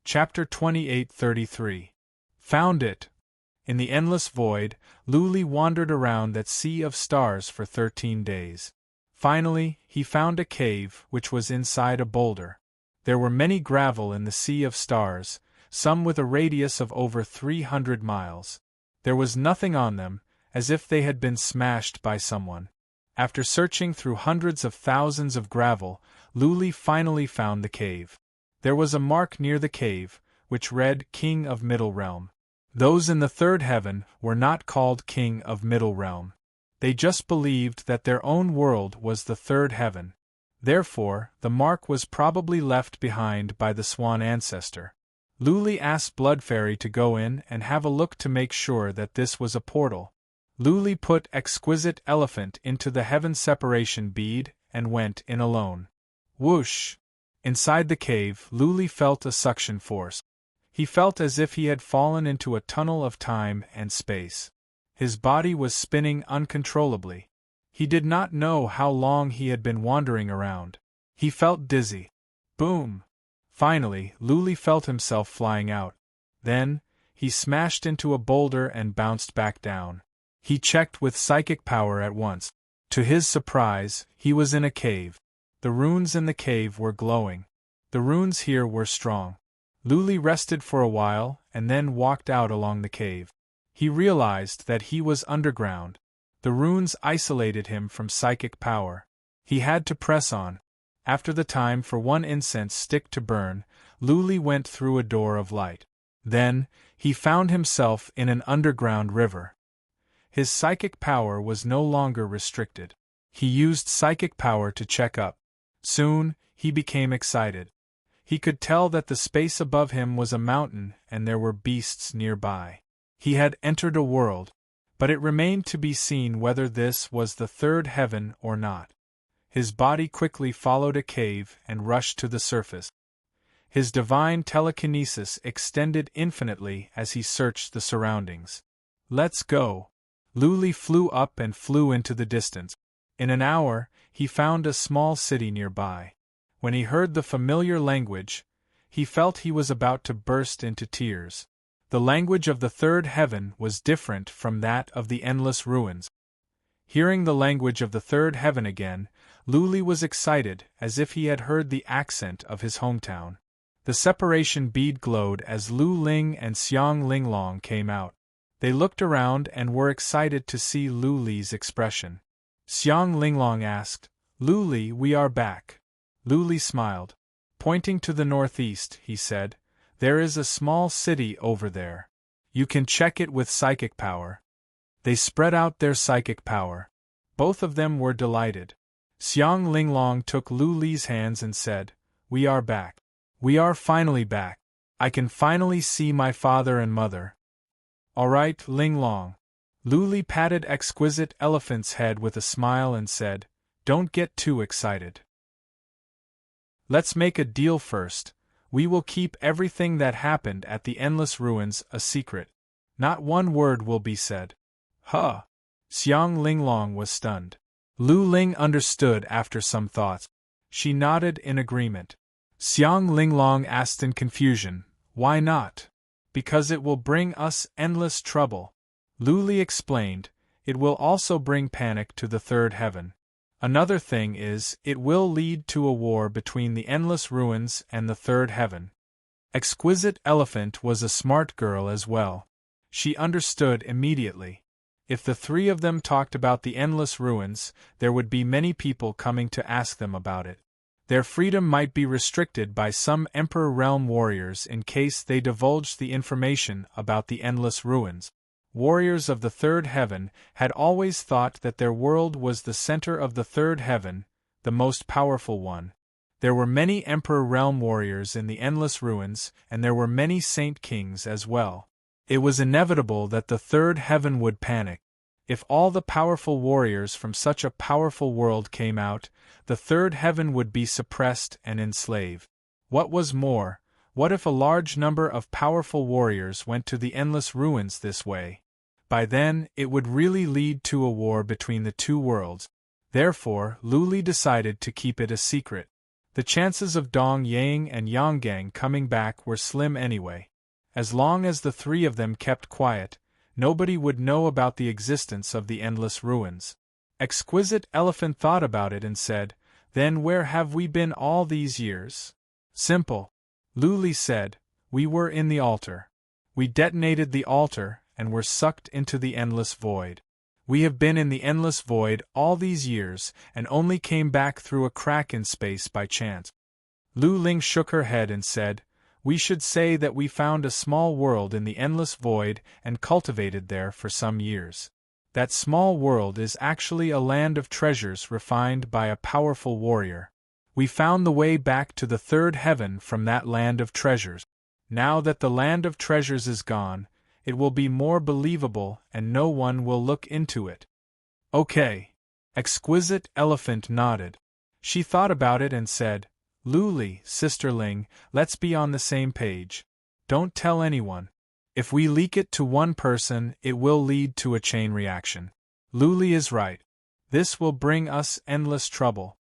Chapter 28:33. Found it! In the endless void, Luli wandered around that sea of stars for 13 days. Finally, he found a cave which was inside a boulder. There were many gravel in the sea of stars, some with a radius of over 300 miles. There was nothing on them, as if they had been smashed by someone. After searching through hundreds of thousands of gravel, Luli finally found the cave. There was a mark near the cave, which read King of Middle Realm. Those in the third heaven were not called King of Middle Realm. They just believed that their own world was the third heaven. Therefore, the mark was probably left behind by the swan ancestor. Luli asked Bloodfairy to go in and have a look to make sure that this was a portal. Luli put Exquisite Elephant into the heaven separation bead and went in alone. Whoosh! Inside the cave, Luli felt a suction force. He felt as if he had fallen into a tunnel of time and space. His body was spinning uncontrollably. He did not know how long he had been wandering around. He felt dizzy. Boom! Finally, Luli felt himself flying out. Then, he smashed into a boulder and bounced back down. He checked with psychic power at once. To his surprise, he was in a cave. The runes in the cave were glowing. The runes here were strong. Luli rested for a while and then walked out along the cave. He realized that he was underground. The runes isolated him from psychic power. He had to press on. After the time for one incense stick to burn, Luli went through a door of light. Then, he found himself in an underground river. His psychic power was no longer restricted. He used psychic power to check up. Soon, he became excited. He could tell that the space above him was a mountain and there were beasts nearby. He had entered a world, but it remained to be seen whether this was the third heaven or not. His body quickly followed a cave and rushed to the surface. His divine telekinesis extended infinitely as he searched the surroundings. Let's go! Luli flew up and flew into the distance. In an hour, he found a small city nearby. When he heard the familiar language, he felt he was about to burst into tears. The language of the third heaven was different from that of the endless ruins. Hearing the language of the third heaven again, Luli was excited as if he had heard the accent of his hometown. The separation bead glowed as Lu Ling and Xiang Linglong came out. They looked around and were excited to see Luli's expression. Xiang Linglong asked, "Luli, we are back." Luli smiled. Pointing to the northeast, he said, "There is a small city over there. You can check it with psychic power." They spread out their psychic power. Both of them were delighted. Xiang Linglong took Luli's hands and said, "We are back. We are finally back. I can finally see my father and mother." "All right, Linglong." Luli patted Exquisite Elephant's head with a smile and said, "Don't get too excited. Let's make a deal first. We will keep everything that happened at the Endless Ruins a secret. Not one word will be said." "Huh!" Xiang Linglong was stunned. Lu Ling understood after some thoughts. She nodded in agreement. Xiang Linglong asked in confusion, "Why not?" "Because it will bring us endless trouble." Luli explained, "It will also bring panic to the third heaven. Another thing is, it will lead to a war between the Endless Ruins and the third heaven." Exquisite Elephant was a smart girl as well. She understood immediately. If the three of them talked about the Endless Ruins, there would be many people coming to ask them about it. Their freedom might be restricted by some Emperor Realm warriors in case they divulged the information about the Endless Ruins. Warriors of the third heaven had always thought that their world was the center of the third heaven, the most powerful one. There were many Emperor Realm warriors in the Endless Ruins, and there were many Saint Kings as well. It was inevitable that the third heaven would panic. If all the powerful warriors from such a powerful world came out, the third heaven would be suppressed and enslaved. What was more, what if a large number of powerful warriors went to the Endless Ruins this way? By then, it would really lead to a war between the two worlds. Therefore, Luli decided to keep it a secret. The chances of Dong Yang and Yang Gang coming back were slim anyway. As long as the three of them kept quiet, nobody would know about the existence of the endless ruins. Exquisite Elephant thought about it and said, "Then where have we been all these years?" "Simple," Luli said, "we were in the altar. We detonated the altar and were sucked into the endless void. We have been in the endless void all these years and only came back through a crack in space by chance." Lu Ling shook her head and said, "We should say that we found a small world in the endless void and cultivated there for some years. That small world is actually a land of treasures refined by a powerful warrior. We found the way back to the third heaven from that land of treasures. Now that the land of treasures is gone, it will be more believable and no one will look into it." "Okay." Exquisite Elephant nodded. She thought about it and said, "Luli, Sister Ling, let's be on the same page. Don't tell anyone. If we leak it to one person, it will lead to a chain reaction. Luli is right. This will bring us endless trouble.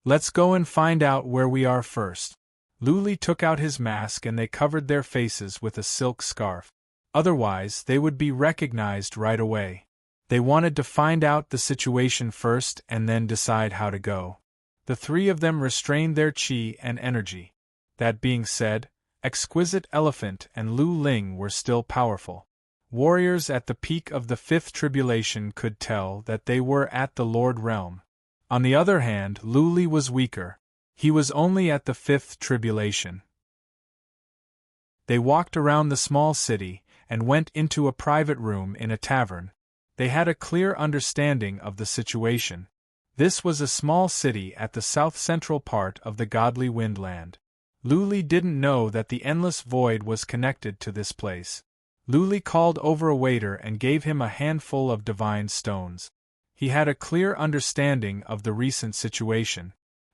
Let's go and find out where we are first." Luli took out his mask and they covered their faces with a silk scarf. Otherwise, they would be recognized right away. They wanted to find out the situation first and then decide how to go. The three of them restrained their chi and energy. That being said, Exquisite Elephant and Lu Ling were still powerful. Warriors at the peak of the fifth tribulation could tell that they were at the Lord Realm. On the other hand, Luli was weaker. He was only at the fifth tribulation. They walked around the small city and went into a private room in a tavern. They had a clear understanding of the situation. This was a small city at the south-central part of the godly Windland. Luli didn't know that the endless void was connected to this place. Luli called over a waiter and gave him a handful of divine stones. He had a clear understanding of the recent situation.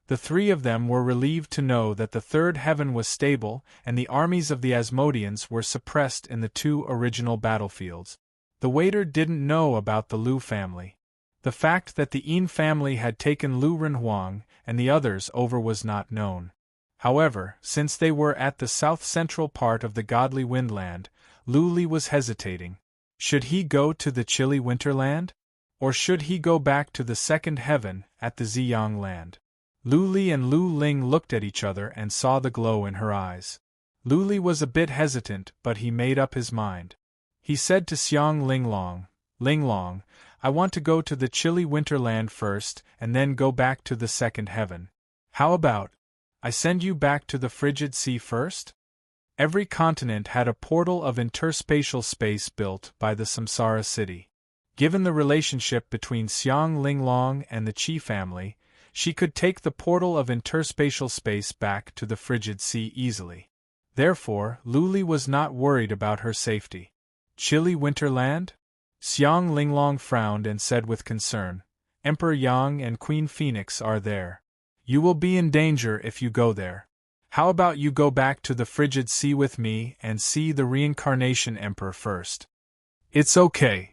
The three of them were relieved to know that the third heaven was stable and the armies of the Asmodeans were suppressed in the two original battlefields. The waiter didn't know about the Lu family. The fact that the Yin family had taken Lu Renhuang and the others over was not known. However, since they were at the south-central part of the godly Windland, Luli was hesitating. Should he go to the chilly Winterland? Or should he go back to the second heaven at the Ziyang land? Luli and Lu Ling looked at each other and saw the glow in her eyes. Luli was a bit hesitant, but he made up his mind. He said to Xiang Linglong, "I want to go to the chilly Winterland first and then go back to the second heaven. How about I send you back to the frigid sea first?" Every continent had a portal of interspatial space built by the Samsara city. Given the relationship between Xiang Linglong and the Qi family, she could take the portal of interspatial space back to the frigid sea easily. Therefore, Luli was not worried about her safety. Chilly Winterland? Xiang Linglong frowned and said with concern, "Emperor Yang and Queen Phoenix are there. You will be in danger if you go there. How about you go back to the frigid sea with me and see the reincarnation emperor first?" "It's okay."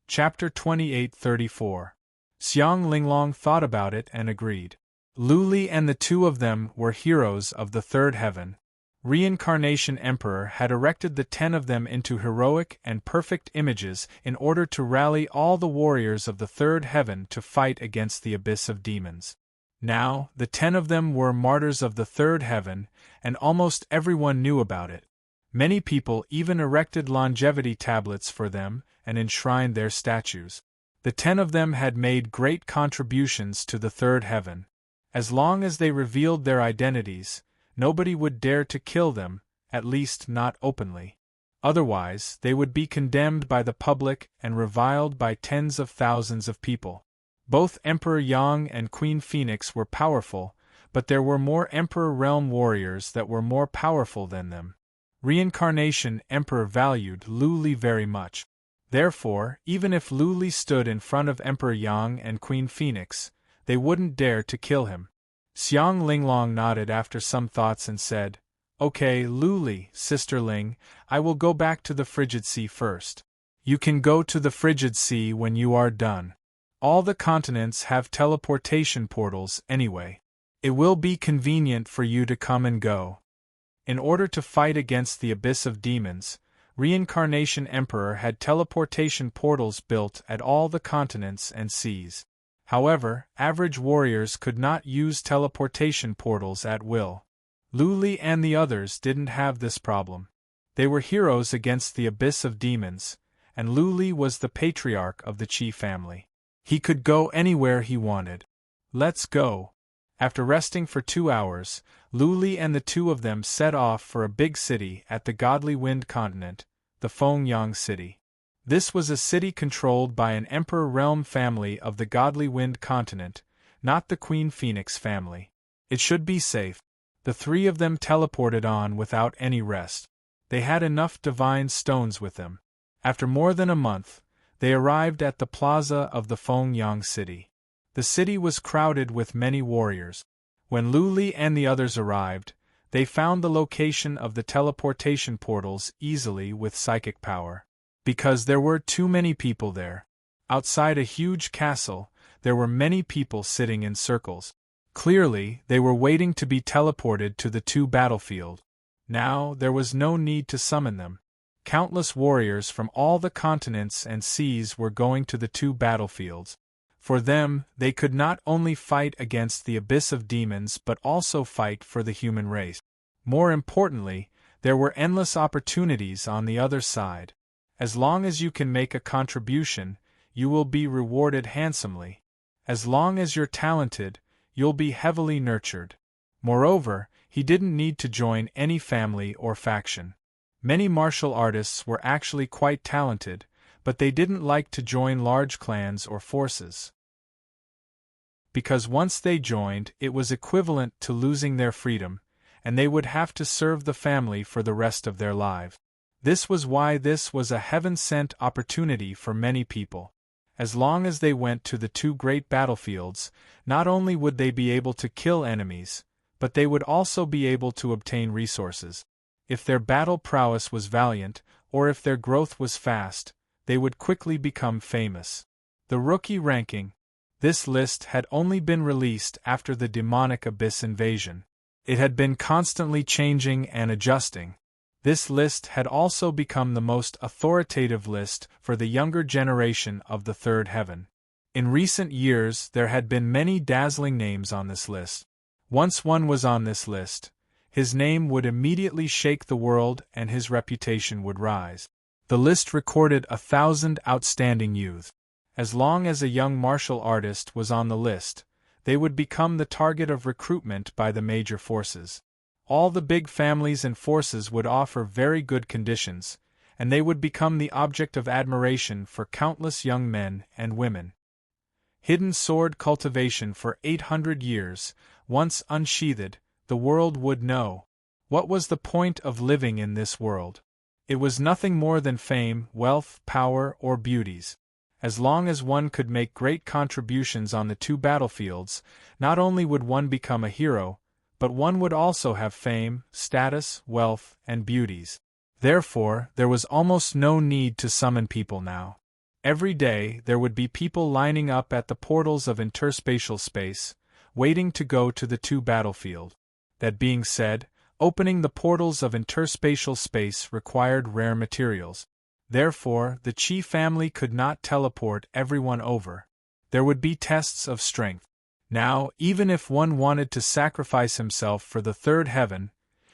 Chapter 28-34. Xiang Linglong thought about it and agreed. Luli and the two of them were heroes of the third heaven. Reincarnation Emperor had erected the 10 of them into heroic and perfect images in order to rally all the warriors of the third heaven to fight against the abyss of demons. Now, the 10 of them were martyrs of the third heaven, and almost everyone knew about it. Many people even erected longevity tablets for them and enshrined their statues. The 10 of them had made great contributions to the third heaven. As long as they revealed their identities, nobody would dare to kill them, at least not openly. Otherwise, they would be condemned by the public and reviled by tens of thousands of people. Both Emperor Yang and Queen Phoenix were powerful, but there were more Emperor Realm warriors that were more powerful than them. Reincarnation Emperor valued Luli very much. Therefore, even if Luli stood in front of Emperor Yang and Queen Phoenix, they wouldn't dare to kill him. Xiang Linglong nodded after some thoughts and said, "Okay, Luli, Sister Ling, I will go back to the frigid sea first. You can go to the frigid sea when you are done." All the continents have teleportation portals anyway. It will be convenient for you to come and go. In order to fight against the abyss of demons, Reincarnation Emperor had teleportation portals built at all the continents and seas. However, average warriors could not use teleportation portals at will. Luli and the others didn't have this problem. They were heroes against the abyss of demons, and Luli was the patriarch of the Chi family. He could go anywhere he wanted. Let's go. After resting for 2 hours, Luli and the two of them set off for a big city at the Godly Wind continent, the Fengyang City. This was a city controlled by an Emperor realm family of the Godly Wind continent, not the Queen Phoenix family. It should be safe. The three of them teleported on without any rest. They had enough divine stones with them. After more than a month, they arrived at the plaza of the Fengyang City. The city was crowded with many warriors. When Luli and the others arrived, they found the location of the teleportation portals easily with psychic power. Because there were too many people there. Outside a huge castle, there were many people sitting in circles. Clearly, they were waiting to be teleported to the two battlefield. Now, there was no need to summon them. Countless warriors from all the continents and seas were going to the two battlefields. For them, they could not only fight against the abyss of demons but also fight for the human race. More importantly, there were endless opportunities on the other side. As long as you can make a contribution, you will be rewarded handsomely. As long as you're talented, you'll be heavily nurtured. Moreover, he didn't need to join any family or faction. Many martial artists were actually quite talented, but they didn't like to join large clans or forces. Because once they joined, it was equivalent to losing their freedom, and they would have to serve the family for the rest of their lives. This was why this was a heaven-sent opportunity for many people. As long as they went to the two great battlefields, not only would they be able to kill enemies, but they would also be able to obtain resources. If their battle prowess was valiant, or if their growth was fast, they would quickly become famous. The rookie ranking. This list had only been released after the demonic abyss invasion. It had been constantly changing and adjusting. This list had also become the most authoritative list for the younger generation of the Third Heaven. In recent years, there had been many dazzling names on this list. Once one was on this list, his name would immediately shake the world and his reputation would rise. The list recorded 1,000 outstanding youth. As long as a young martial artist was on the list, they would become the target of recruitment by the major forces. All the big families and forces would offer very good conditions, and they would become the object of admiration for countless young men and women. Hidden sword cultivation for 800 years, once unsheathed, the world would know. What was the point of living in this world? It was nothing more than fame, wealth, power, or beauties. As long as one could make great contributions on the two battlefields, not only would one become a hero, but one would also have fame, status, wealth, and beauties. Therefore, there was almost no need to summon people now. Every day, there would be people lining up at the portals of interspatial space, waiting to go to the two battlefield. That being said, opening the portals of interspatial space required rare materials. Therefore, the Chi family could not teleport everyone over. There would be tests of strength. Now, even if one wanted to sacrifice himself for the third heaven,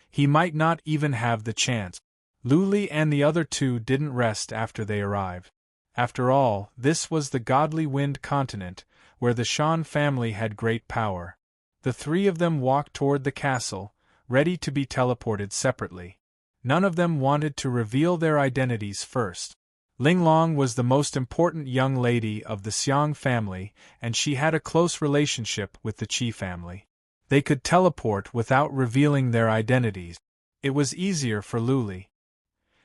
he might not even have the chance. Luli and the other two didn't rest after they arrived. After all, this was the Godly Wind continent, where the Shan family had great power. The three of them walked toward the castle, ready to be teleported separately. None of them wanted to reveal their identities first. Linglong was the most important young lady of the Xiang family, and she had a close relationship with the Qi family. They could teleport without revealing their identities. It was easier for Luli.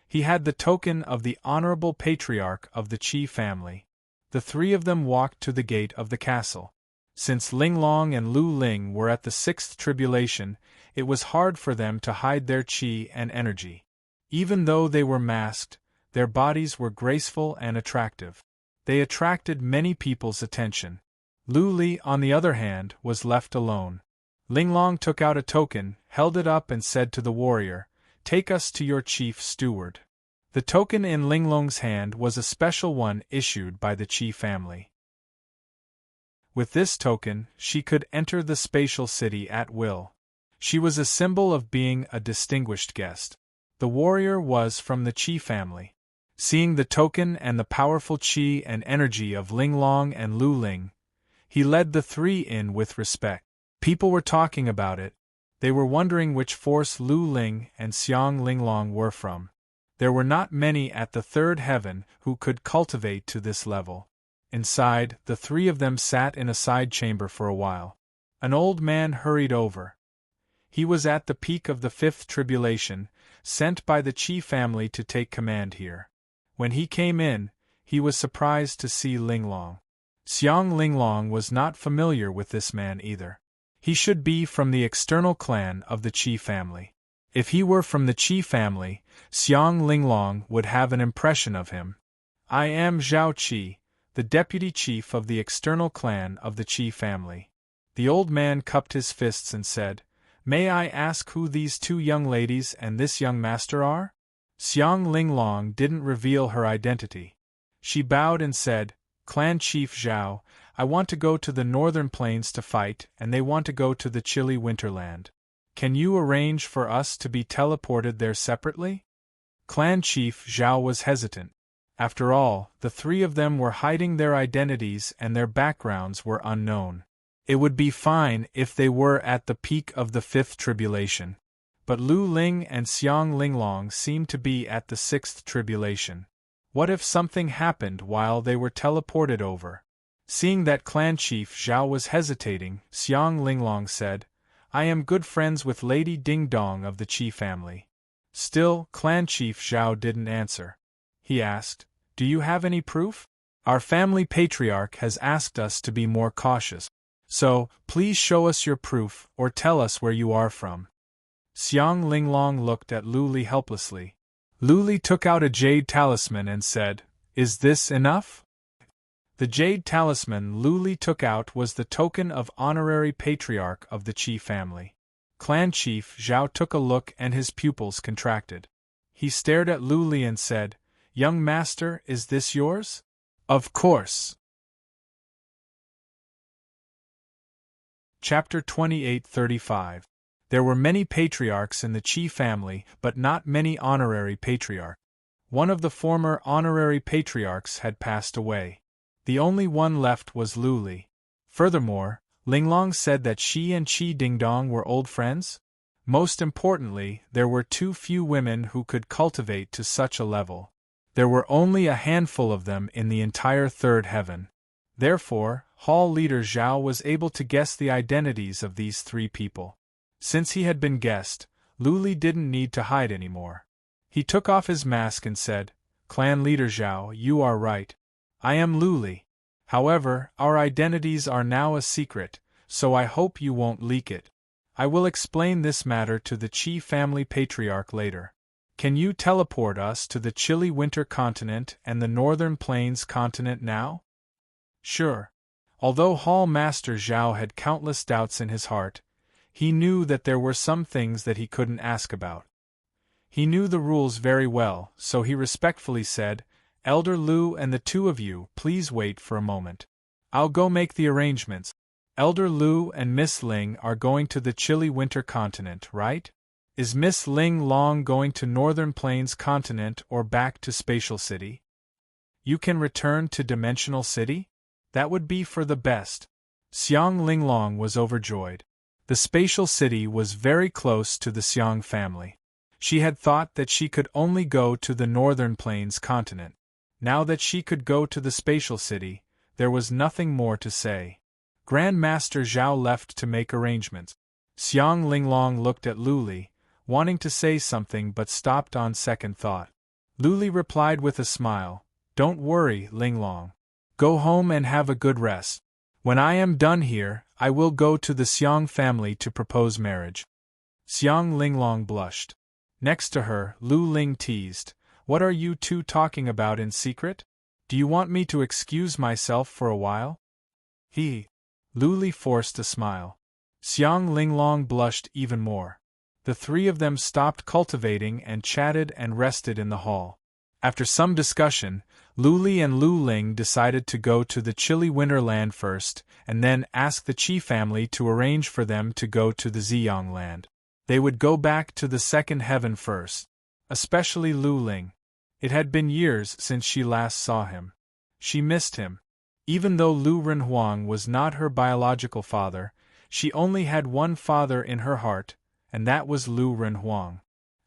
He had the token of the honorable patriarch of the Qi family. The three of them walked to the gate of the castle. Since Linglong and Lu Ling were at the sixth tribulation, it was hard for them to hide their qi and energy. Even though they were masked, their bodies were graceful and attractive. They attracted many people's attention. Lu Li, on the other hand, was left alone. Linglong took out a token, held it up and said to the warrior, "Take us to your chief steward." The token in Linglong's hand was a special one issued by the Qi family. With this token, she could enter the spatial city at will. She was a symbol of being a distinguished guest. The warrior was from the Qi family. Seeing the token and the powerful qi and energy of Linglong and Lu Ling, he led the three in with respect. People were talking about it. They were wondering which force Lu Ling and Xiang Linglong were from. There were not many at the third heaven who could cultivate to this level. Inside, the three of them sat in a side chamber for a while. An old man hurried over. He was at the peak of the fifth tribulation, sent by the Qi family to take command here. When he came in, he was surprised to see Linglong. Xiang Linglong was not familiar with this man either. He should be from the external clan of the Qi family. If he were from the Qi family, Xiang Linglong would have an impression of him. "I am Zhao Qi, the deputy chief of the external clan of the Qi family." The old man cupped his fists and said, "May I ask who these two young ladies and this young master are?" Xiang Linglong didn't reveal her identity. She bowed and said, "Clan Chief Zhao, I want to go to the northern plains to fight, and they want to go to the chilly winterland. Can you arrange for us to be teleported there separately?" Clan Chief Zhao was hesitant. After all, the three of them were hiding their identities and their backgrounds were unknown. It would be fine if they were at the peak of the fifth tribulation. But Lu Ling and Xiang Linglong seemed to be at the sixth tribulation. What if something happened while they were teleported over? Seeing that Clan Chief Zhao was hesitating, Xiang Linglong said, "I am good friends with Lady Ding Dong of the Qi family." Still, Clan Chief Zhao didn't answer. He asked, "Do you have any proof? Our family patriarch has asked us to be more cautious. So, please show us your proof or tell us where you are from." Xiang Linglong looked at Lu Li helplessly. Lu Li took out a jade talisman and said, "Is this enough?" The jade talisman Lu Li took out was the token of honorary patriarch of the Qi family. Clan Chief Zhao took a look and his pupils contracted. He stared at Lu Li and said, "Young master, is this yours?" "Of course." Chapter 28-35. There were many patriarchs in the Qi family, but not many honorary patriarchs. One of the former honorary patriarchs had passed away. The only one left was Lu Li. Furthermore, Linglong said that she and Qi Dingdong were old friends. Most importantly, there were too few women who could cultivate to such a level. There were only a handful of them in the entire third heaven. Therefore, Hall leader Zhao was able to guess the identities of these three people. Since he had been guessed, Lu Li didn't need to hide anymore. He took off his mask and said, "Clan leader Zhao, you are right. I am Lu Li. However, our identities are now a secret, so I hope you won't leak it. I will explain this matter to the Qi family patriarch later. Can you teleport us to the chilly winter continent and the northern plains continent now?" Sure. Although Hall Master Zhao had countless doubts in his heart, he knew that there were some things that he couldn't ask about. He knew the rules very well, so he respectfully said, "Elder Lu and the two of you, please wait for a moment. I'll go make the arrangements. Elder Lu and Miss Ling are going to the chilly winter continent, right? Is Miss Ling Long going to Northern Plains continent or back to Spatial City? You can return to Dimensional City? That would be for the best." Xiang Linglong was overjoyed. The Spatial City was very close to the Xiang family. She had thought that she could only go to the Northern Plains continent. Now that she could go to the Spatial City, there was nothing more to say. Grand Master Zhao left to make arrangements. Xiang Linglong looked at Lu Li, wanting to say something but stopped on second thought. Lu Li replied with a smile, "Don't worry, Linglong. Go home and have a good rest. When I am done here, I will go to the Xiang family to propose marriage." Xiang Linglong blushed. Next to her, Lu Ling teased, "What are you two talking about in secret? Do you want me to excuse myself for a while? Lu Li forced a smile. Xiang Linglong blushed even more. The three of them stopped cultivating and chatted and rested in the hall. After some discussion, Lu Li and Lu Ling decided to go to the chilly winter land first, and then ask the Qi family to arrange for them to go to the Ziyang land. They would go back to the second heaven first. Especially Lu Ling. It had been years since she last saw him. She missed him. Even though Lu Renhuang was not her biological father, she only had one father in her heart, and that was Lu Renhuang.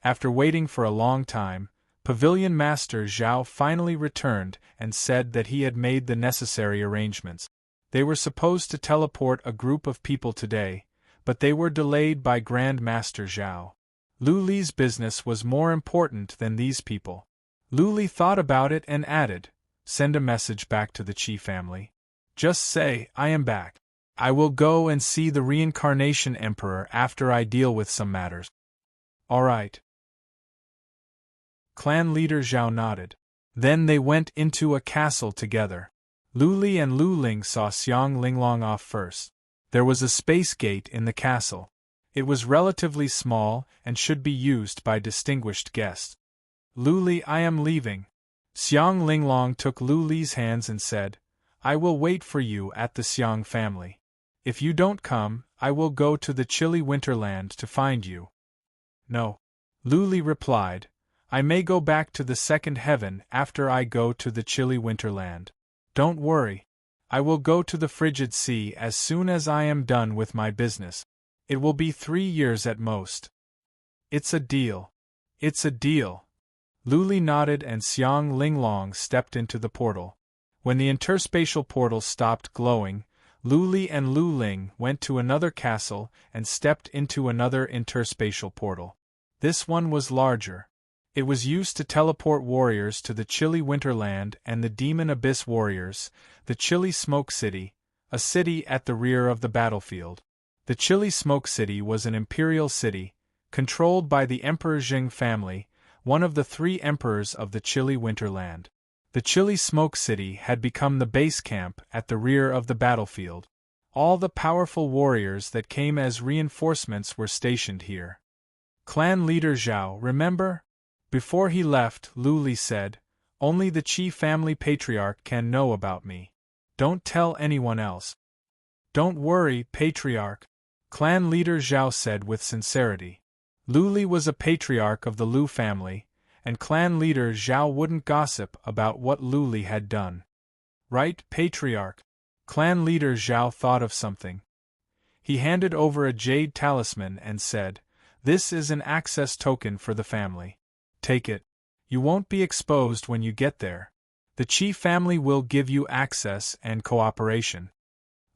After waiting for a long time, Pavilion Master Zhao finally returned and said that he had made the necessary arrangements. They were supposed to teleport a group of people today, but they were delayed by Grand Master Zhao. Lu Li's business was more important than these people. Lu Li thought about it and added, "Send a message back to the Qi family. Just say, I am back. I will go and see the Reincarnation Emperor after I deal with some matters." "All right." Clan leader Zhao nodded. Then they went into a castle together. Lu Li and Lu Ling saw Xiang Linglong off first. There was a space gate in the castle. It was relatively small and should be used by distinguished guests. "Lu Li, I am leaving." Xiang Linglong took Lu Li's hands and said, "I will wait for you at the Xiang family. If you don't come, I will go to the chilly winterland to find you." "No," Lu Li replied, "I may go back to the second heaven after I go to the chilly winterland. Don't worry. I will go to the frigid sea as soon as I am done with my business. It will be 3 years at most." "It's a deal. It's a deal." Lu Li nodded and Xiang Linglong stepped into the portal. When the interspatial portal stopped glowing, Lu Li and Lu Ling went to another castle and stepped into another interspatial portal. This one was larger. It was used to teleport warriors to the chilly winterland and the Demon Abyss warriors, the chilly Smoke City, a city at the rear of the battlefield. The chilly Smoke City was an imperial city, controlled by the Emperor Jing family, one of the 3 emperors of the chilly winterland. The chilly Smoke City had become the base camp at the rear of the battlefield. All the powerful warriors that came as reinforcements were stationed here. Clan leader Zhao, remember? Before he left, Lu Li said, "Only the Qi family patriarch can know about me. Don't tell anyone else." "Don't worry, patriarch," clan leader Zhao said with sincerity. Lu Li was a patriarch of the Lu family, and clan leader Zhao wouldn't gossip about what Lu Li had done. "Right, patriarch." Clan leader Zhao thought of something. He handed over a jade talisman and said, "This is an access token for the family. Take it. You won't be exposed when you get there. The Qi family will give you access and cooperation."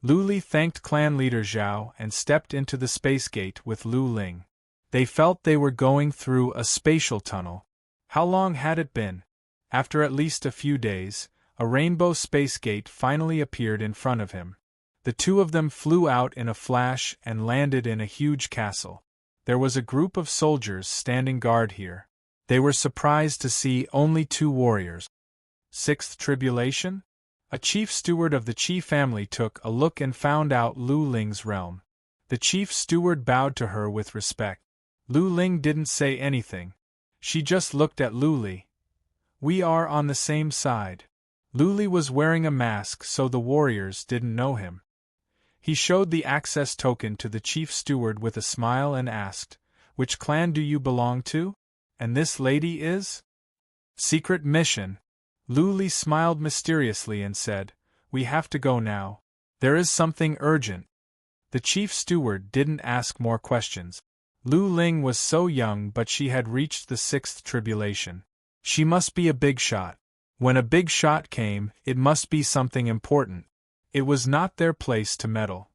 Lu Li thanked clan leader Zhao and stepped into the space gate with Lu Ling. They felt they were going through a spatial tunnel. How long had it been? After at least a few days, a rainbow space gate finally appeared in front of him. The two of them flew out in a flash and landed in a huge castle. There was a group of soldiers standing guard here. They were surprised to see only 2 warriors. Sixth tribulation? A chief steward of the Qi family took a look and found out Lu Ling's realm. The chief steward bowed to her with respect. Lu Ling didn't say anything. She just looked at Lu Li. "We are on the same side." Lu Li was wearing a mask so the warriors didn't know him. He showed the access token to the chief steward with a smile and asked, "Which clan do you belong to? And this lady is?" "Secret mission." Lu Li smiled mysteriously and said, "We have to go now. There is something urgent." The chief steward didn't ask more questions. Lu Ling was so young, but she had reached the 6th tribulation. She must be a big shot. When a big shot came, it must be something important. It was not their place to meddle.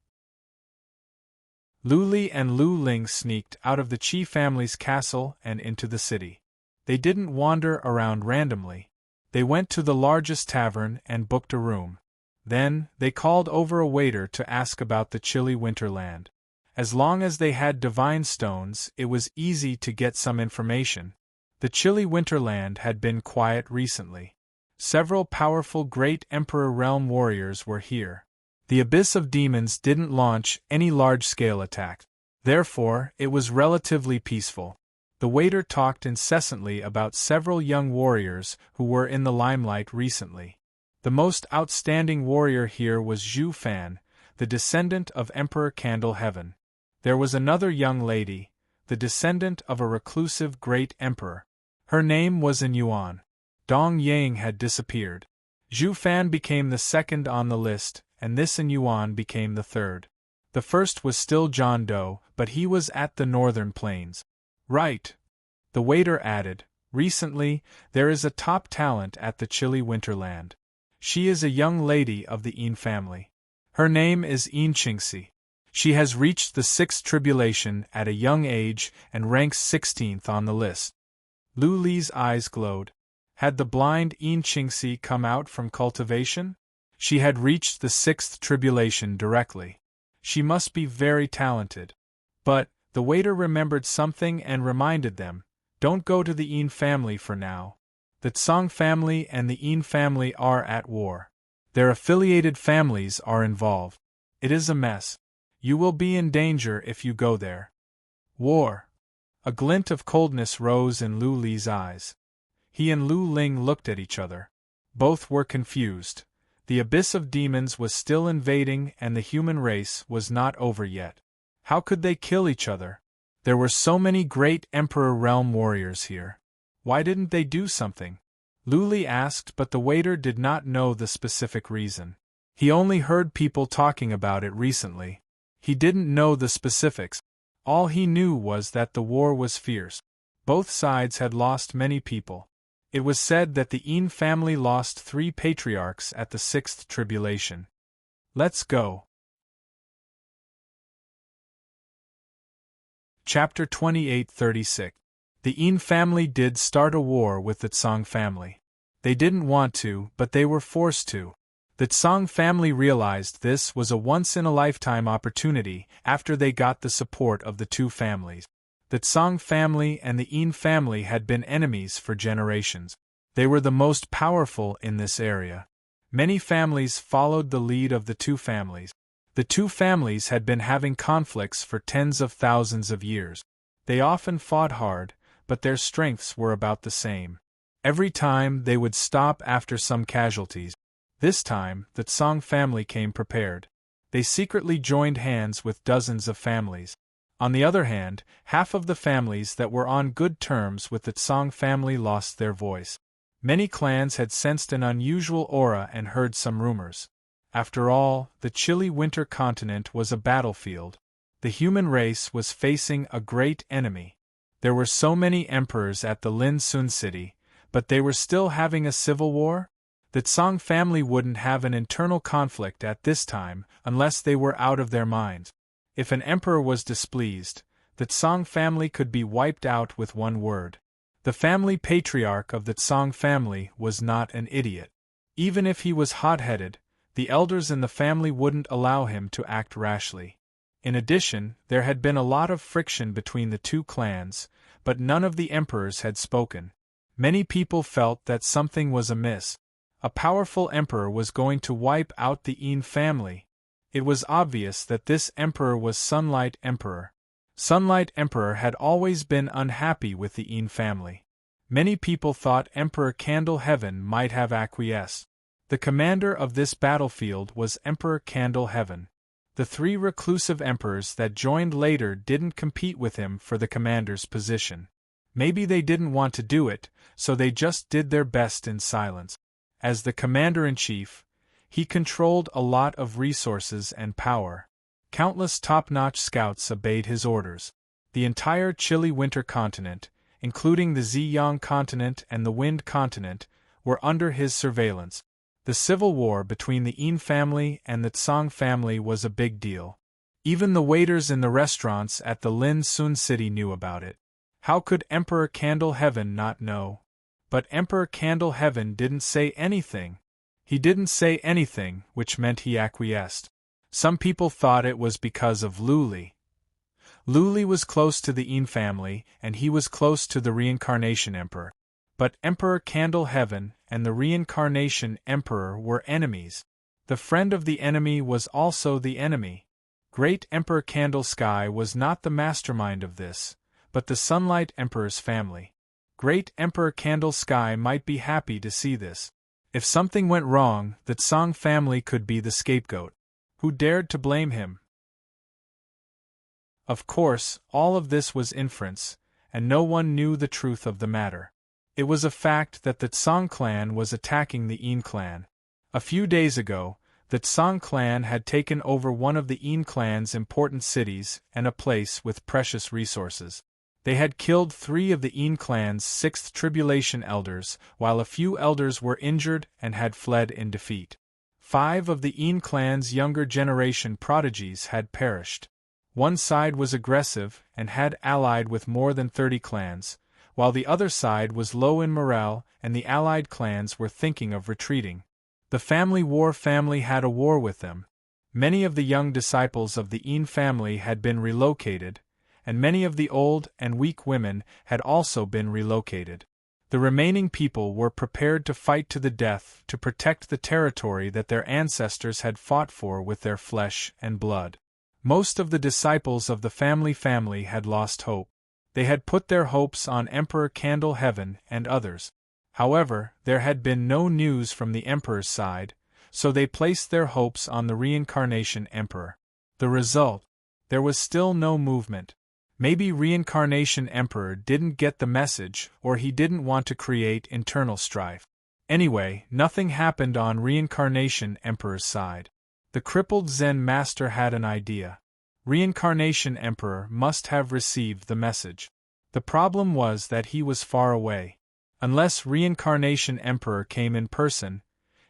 Lu Li and Lu Ling sneaked out of the Qi family's castle and into the city. They didn't wander around randomly. They went to the largest tavern and booked a room. Then, they called over a waiter to ask about the chilly winterland. As long as they had divine stones, it was easy to get some information. The chilly winterland had been quiet recently. Several powerful Great Emperor Realm warriors were here. The Abyss of Demons didn't launch any large-scale attacks. Therefore, it was relatively peaceful. The waiter talked incessantly about several young warriors who were in the limelight recently. The most outstanding warrior here was Zhu Fan, the descendant of Emperor Candle Heaven. There was another young lady, the descendant of a reclusive great emperor. Her name was In Yuan. Dong Yang had disappeared. Zhu Fan became the second on the list, and this In Yuan became the third. The first was still John Doe, but he was at the northern plains. Right. The waiter added, recently, there is a top talent at the chilly winterland. She is a young lady of the Yin family. Her name is Yin Qingxi. She has reached the sixth tribulation at a young age and ranks 16th on the list. Lu Li's eyes glowed. Had the blind Yin Qingxi come out from cultivation? She had reached the sixth tribulation directly. She must be very talented. But, the waiter remembered something and reminded them, don't go to the Yin family for now. The Tsang family and the Yin family are at war. Their affiliated families are involved. It is a mess. You will be in danger if you go there. War. A glint of coldness rose in Lu Li's eyes. He and Lu Ling looked at each other. Both were confused. The Abyss of Demons was still invading and the human race was not over yet. How could they kill each other? There were so many great Emperor Realm warriors here. Why didn't they do something? Lu Li asked, but the waiter did not know the specific reason. He only heard people talking about it recently. He didn't know the specifics. All he knew was that the war was fierce. Both sides had lost many people. It was said that the Yin family lost 3 patriarchs at the 6th tribulation. Let's go. Chapter 28-36. The Yin family did start a war with the Tsang family. They didn't want to, but they were forced to. The Tsang family realized this was a once-in-a-lifetime opportunity after they got the support of the two families. The Tsang family and the Yin family had been enemies for generations. They were the most powerful in this area. Many families followed the lead of the two families. The two families had been having conflicts for tens of thousands of years. They often fought hard, but their strengths were about the same. Every time they would stop after some casualties. This time, the Tsang family came prepared. They secretly joined hands with dozens of families. On the other hand, half of the families that were on good terms with the Tsang family lost their voice. Many clans had sensed an unusual aura and heard some rumors. After all, the chilly winter continent was a battlefield. The human race was facing a great enemy. There were so many emperors at the Lin Sun city, but they were still having a civil war? The Tsang family wouldn't have an internal conflict at this time unless they were out of their minds. If an emperor was displeased, the Tsang family could be wiped out with one word. The family patriarch of the Tsang family was not an idiot. Even if he was hot-headed, the elders in the family wouldn't allow him to act rashly. In addition, there had been a lot of friction between the two clans, but none of the emperors had spoken. Many people felt that something was amiss. A powerful emperor was going to wipe out the Yin family. It was obvious that this emperor was Sunlight Emperor. Sunlight Emperor had always been unhappy with the Yin family. Many people thought Emperor Candle Heaven might have acquiesced. The commander of this battlefield was Emperor Candle Heaven. The 3 reclusive emperors that joined later didn't compete with him for the commander's position. Maybe they didn't want to do it, so they just did their best in silence. As the commander-in-chief, he controlled a lot of resources and power. Countless top-notch scouts obeyed his orders. The entire chilly winter continent, including the Ziyang continent and the Wind continent, were under his surveillance. The civil war between the Yin family and the Tsang family was a big deal. Even the waiters in the restaurants at the Lin Sun city knew about it. How could Emperor Candle Heaven not know? But Emperor Candle Heaven didn't say anything. He didn't say anything, which meant he acquiesced. Some people thought it was because of Lu Li. Lu Li was close to the Yin family, and he was close to the Reincarnation Emperor. But Emperor Candle Heaven and the Reincarnation Emperor were enemies. The friend of the enemy was also the enemy. Great Emperor Candle Sky was not the mastermind of this, but the Sunlight Emperor's family. Great Emperor Candle Sky might be happy to see this. If something went wrong, the Tsang family could be the scapegoat. Who dared to blame him? Of course, all of this was inference, and no one knew the truth of the matter. It was a fact that the Tsang clan was attacking the Yin clan. A few days ago, the Tsang clan had taken over one of the Yin clan's important cities and a place with precious resources. They had killed 3 of the Yin clan's 6th tribulation elders, while a few elders were injured and had fled in defeat. 5 of the Yin clan's younger generation prodigies had perished. One side was aggressive and had allied with more than 30 clans, while the other side was low in morale and the allied clans were thinking of retreating. The family had a war with them. Many of the young disciples of the Yin family had been relocated, and many of the old and weak women had also been relocated. The remaining people were prepared to fight to the death to protect the territory that their ancestors had fought for with their flesh and blood. Most of the disciples of the family had lost hope. They had put their hopes on Emperor Candle Heaven and others. However, there had been no news from the Emperor's side, so they placed their hopes on the Reincarnation Emperor. The result? There was still no movement. Maybe Reincarnation Emperor didn't get the message, or he didn't want to create internal strife. Anyway, nothing happened on Reincarnation Emperor's side. The crippled Zen master had an idea. Reincarnation Emperor must have received the message. The problem was that he was far away. Unless Reincarnation Emperor came in person,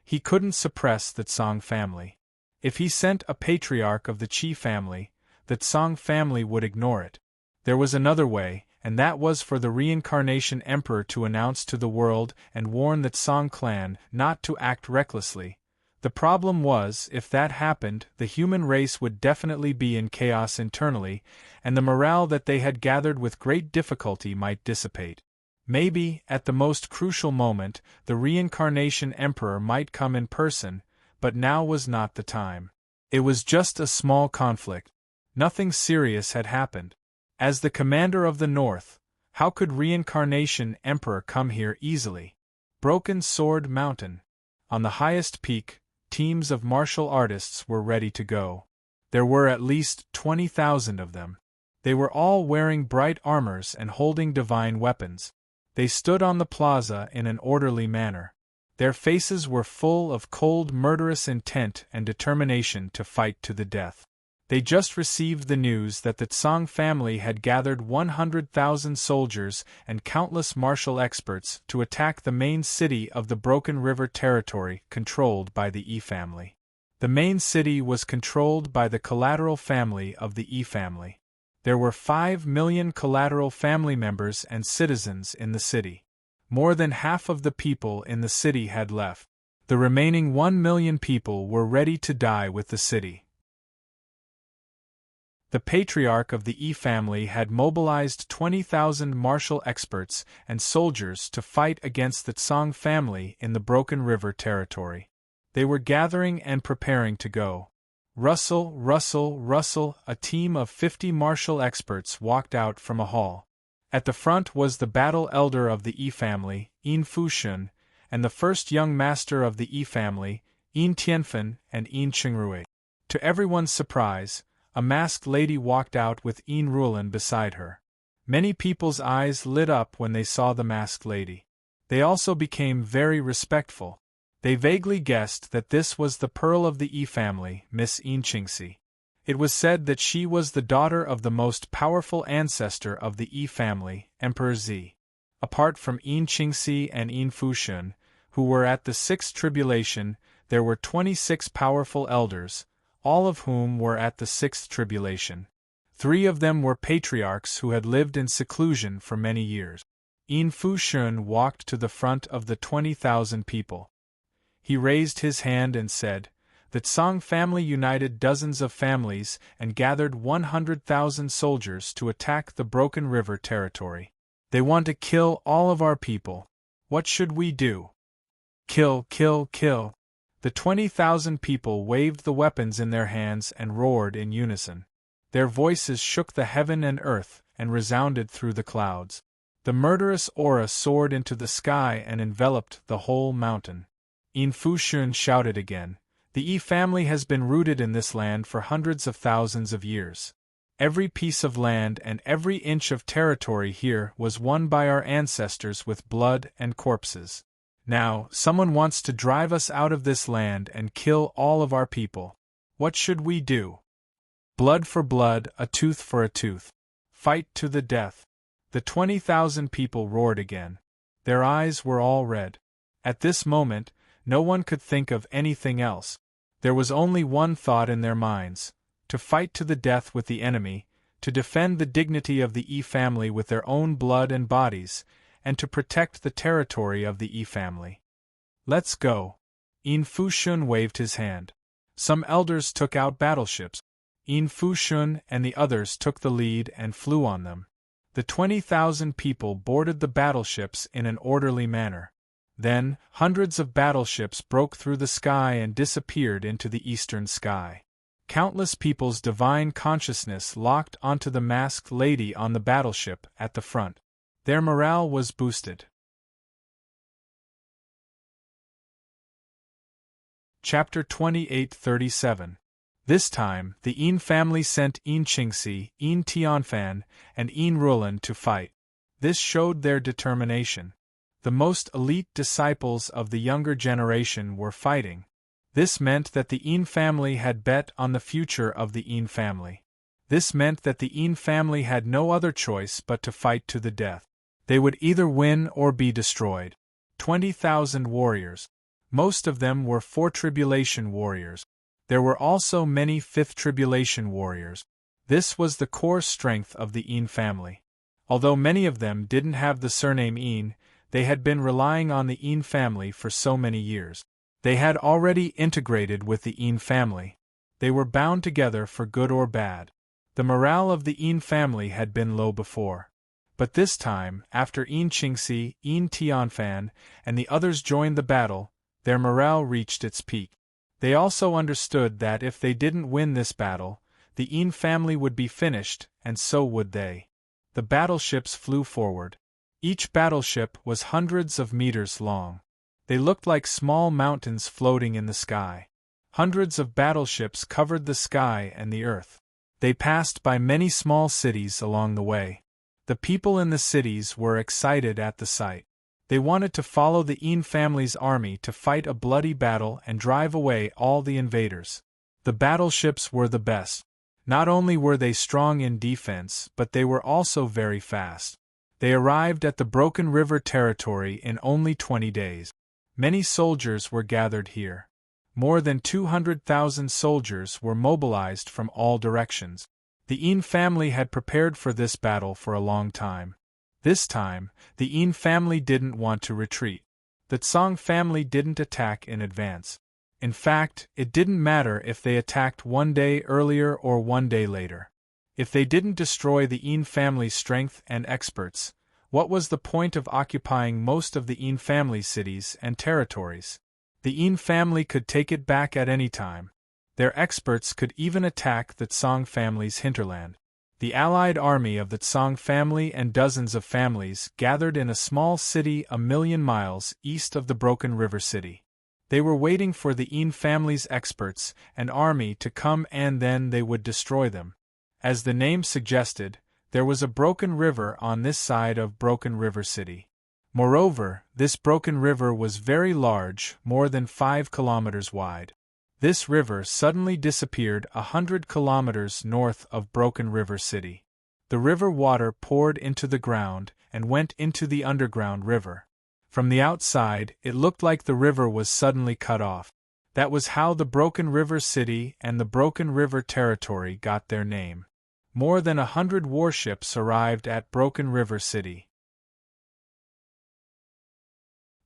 he couldn't suppress the Tsang family. If he sent a patriarch of the Qi family, the Tsang family would ignore it. There was another way, and that was for the Reincarnation Emperor to announce to the world and warn the Tsang clan not to act recklessly. The problem was, if that happened, the human race would definitely be in chaos internally, and the morale that they had gathered with great difficulty might dissipate. Maybe, at the most crucial moment, the Reincarnation Emperor might come in person, but now was not the time. It was just a small conflict. Nothing serious had happened. As the commander of the North, how could Reincarnation Emperor come here easily? Broken Sword Mountain. On the highest peak, teams of martial artists were ready to go. There were at least 20,000 of them. They were all wearing bright armors and holding divine weapons. They stood on the plaza in an orderly manner. Their faces were full of cold, murderous intent and determination to fight to the death. They just received the news that the Tsang family had gathered 100,000 soldiers and countless martial experts to attack the main city of the Broken River territory controlled by the Yi family. The main city was controlled by the collateral family of the Yi family. There were 5 million collateral family members and citizens in the city. More than half of the people in the city had left. The remaining 1 million people were ready to die with the city. The patriarch of the Yi family had mobilized 20,000 martial experts and soldiers to fight against the Tsang family in the Broken River territory. They were gathering and preparing to go. Rustle, rustle, rustle, a team of 50 martial experts walked out from a hall. At the front was the battle elder of the Yi family, Yin Fushun, and the first young master of the Yi family, Yin Tianfen and Yin Qingrui. To everyone's surprise, a masked lady walked out with Yin Rulan beside her. Many people's eyes lit up when they saw the masked lady. They also became very respectful. They vaguely guessed that this was the pearl of the Yi family, Miss Yin Qingxi. It was said that she was the daughter of the most powerful ancestor of the Yi family, Emperor Zi. Apart from Yin Qingxi and Yin Fushun, who were at the 6th tribulation, there were 26 powerful elders, all of whom were at the 6th tribulation. 3 of them were patriarchs who had lived in seclusion for many years. Yin Fushun walked to the front of the 20,000 people. He raised his hand and said, "The Tsang family united dozens of families and gathered 100,000 soldiers to attack the Broken River territory. They want to kill all of our people. What should we do? Kill, kill, kill! The 20,000 people waved the weapons in their hands and roared in unison. Their voices shook the heaven and earth and resounded through the clouds. The murderous aura soared into the sky and enveloped the whole mountain. Infushun shouted again. The E family has been rooted in this land for hundreds of thousands of years. Every piece of land and every inch of territory here was won by our ancestors with blood and corpses. Now, someone wants to drive us out of this land and kill all of our people. What should we do? Blood for blood, a tooth for a tooth. Fight to the death. The 20,000 people roared again. Their eyes were all red. At this moment, no one could think of anything else. There was only one thought in their minds: to fight to the death with the enemy, to defend the dignity of the E family with their own blood and bodies, and to protect the territory of the E family. Let's go. Infushun waved his hand. Some elders took out battleships. Infushun and the others took the lead and flew on them. The 20,000 people boarded the battleships in an orderly manner. Then, hundreds of battleships broke through the sky and disappeared into the eastern sky. Countless people's divine consciousness locked onto the masked lady on the battleship at the front. Their morale was boosted. Chapter 28:37. This time, the Yin family sent Yin Qingxi, Yin Tianfan, and Yin Rulan to fight. This showed their determination. The most elite disciples of the younger generation were fighting. This meant that the Yin family had bet on the future of the Yin family. This meant that the Yin family had no other choice but to fight to the death. They would either win or be destroyed. 20,000 warriors. Most of them were 4th Tribulation warriors. There were also many 5th Tribulation warriors. This was the core strength of the Yin family. Although many of them didn't have the surname Yin, they had been relying on the Yin family for so many years. They had already integrated with the Yin family. They were bound together for good or bad. The morale of the Yin family had been low before. But this time, after Yin Qingxi, Yin Tianfan, and the others joined the battle, their morale reached its peak. They also understood that if they didn't win this battle, the Yin family would be finished, and so would they. The battleships flew forward. Each battleship was hundreds of meters long. They looked like small mountains floating in the sky. Hundreds of battleships covered the sky and the earth. They passed by many small cities along the way. The people in the cities were excited at the sight. They wanted to follow the Yin family's army to fight a bloody battle and drive away all the invaders. The battleships were the best. Not only were they strong in defense, but they were also very fast. They arrived at the Broken River territory in only 20 days. Many soldiers were gathered here. More than 200,000 soldiers were mobilized from all directions. The Yin family had prepared for this battle for a long time. This time, the Yin family didn't want to retreat. The Tsang family didn't attack in advance. In fact, it didn't matter if they attacked one day earlier or one day later. If they didn't destroy the Yin family's strength and experts, what was the point of occupying most of the Yin family's cities and territories? The Yin family could take it back at any time. Their experts could even attack the Tsang family's hinterland. The allied army of the Tsang family and dozens of families gathered in a small city a million miles east of the Broken River city. They were waiting for the Yin family's experts and army to come, and then they would destroy them. As the name suggested, there was a broken river on this side of Broken River city. Moreover, this broken river was very large, more than 5 kilometers wide. This river suddenly disappeared 100 kilometers north of Broken River city. The river water poured into the ground and went into the underground river. From the outside, it looked like the river was suddenly cut off. That was how the Broken River city and the Broken River territory got their name. More than 100 warships arrived at Broken River city.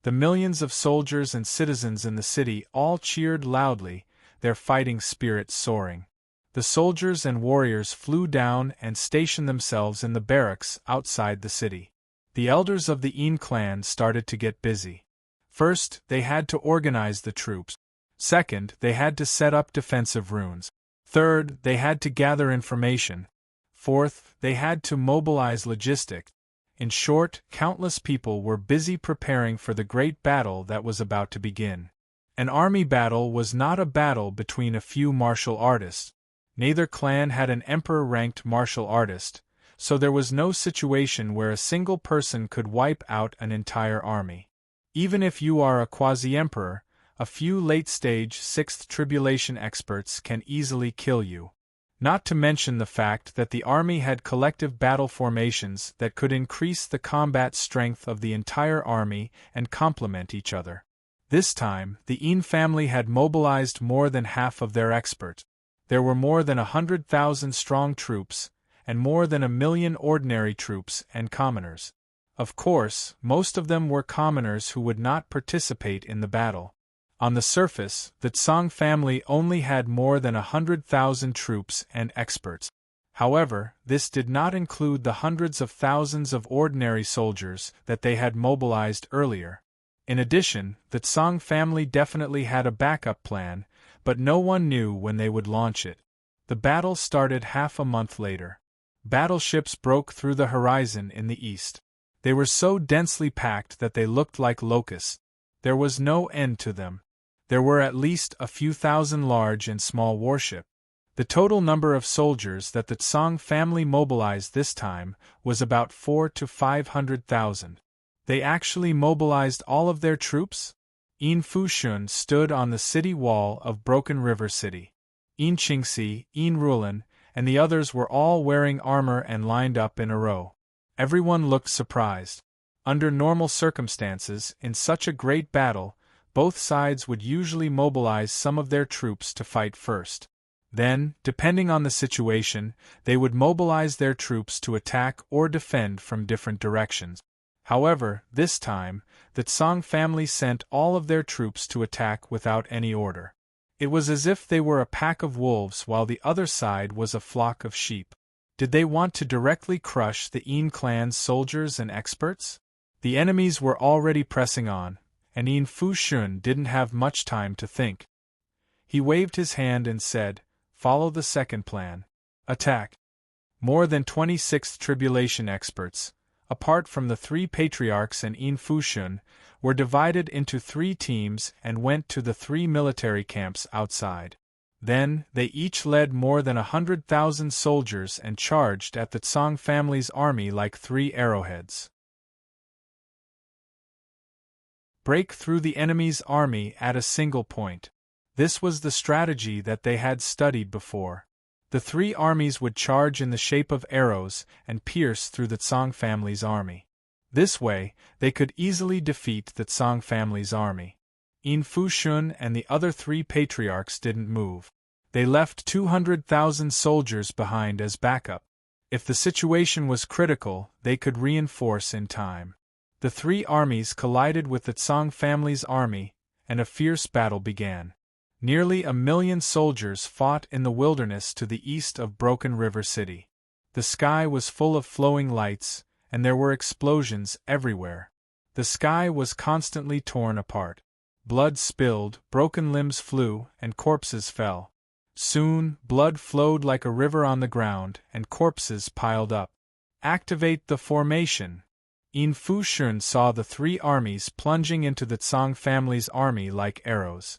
The millions of soldiers and citizens in the city all cheered loudly, their fighting spirit soaring. The soldiers and warriors flew down and stationed themselves in the barracks outside the city. The elders of the Een clan started to get busy. First, they had to organize the troops. Second, they had to set up defensive runes. Third, they had to gather information. Fourth, they had to mobilize logistics. In short, countless people were busy preparing for the great battle that was about to begin. An army battle was not a battle between a few martial artists. Neither clan had an emperor-ranked martial artist, so there was no situation where a single person could wipe out an entire army. Even if you are a quasi-emperor, a few late-stage Sixth Tribulation experts can easily kill you. Not to mention the fact that the army had collective battle formations that could increase the combat strength of the entire army and complement each other. This time, the Een family had mobilized more than half of their experts. There were more than 100,000 strong troops, and more than 1 million ordinary troops and commoners. Of course, most of them were commoners who would not participate in the battle. On the surface, the Tsang family only had more than 100,000 troops and experts. However, this did not include the hundreds of thousands of ordinary soldiers that they had mobilized earlier. In addition, the Tsang family definitely had a backup plan, but no one knew when they would launch it. The battle started half a month later. Battleships broke through the horizon in the east. They were so densely packed that they looked like locusts. There was no end to them. There were at least a few thousand large and small warships. The total number of soldiers that the Tsang family mobilized this time was about 400,000 to 500,000. They actually mobilized all of their troops? Een Fushun stood on the city wall of Broken River City. Een Qingxi, Een Rulan, and the others were all wearing armor and lined up in a row. Everyone looked surprised. Under normal circumstances, in such a great battle, both sides would usually mobilize some of their troops to fight first. Then, depending on the situation, they would mobilize their troops to attack or defend from different directions. However, this time, the Tsang family sent all of their troops to attack without any order. It was as if they were a pack of wolves while the other side was a flock of sheep. Did they want to directly crush the Een clan's soldiers and experts? The enemies were already pressing on, and Een Fushun didn't have much time to think. He waved his hand and said, "Follow the second plan. Attack." More than 26 tribulation experts, apart from the 3 patriarchs and Een Fushun, were divided into 3 teams and went to the 3 military camps outside. Then, they each led more than 100,000 soldiers and charged at the Tsang family's army like 3 arrowheads. Break through the enemy's army at a single point. This was the strategy that they had studied before. The 3 armies would charge in the shape of arrows and pierce through the Tsang family's army. This way, they could easily defeat the Tsang family's army. Een Fushun and the other 3 patriarchs didn't move. They left 200,000 soldiers behind as backup. If the situation was critical, they could reinforce in time. The 3 armies collided with the Tsang family's army, and a fierce battle began. Nearly 1 million soldiers fought in the wilderness to the east of Broken River City. The sky was full of flowing lights, and there were explosions everywhere. The sky was constantly torn apart. Blood spilled, broken limbs flew, and corpses fell. Soon, blood flowed like a river on the ground, and corpses piled up. Activate the formation! Een Fushun saw the 3 armies plunging into the Tsang family's army like arrows.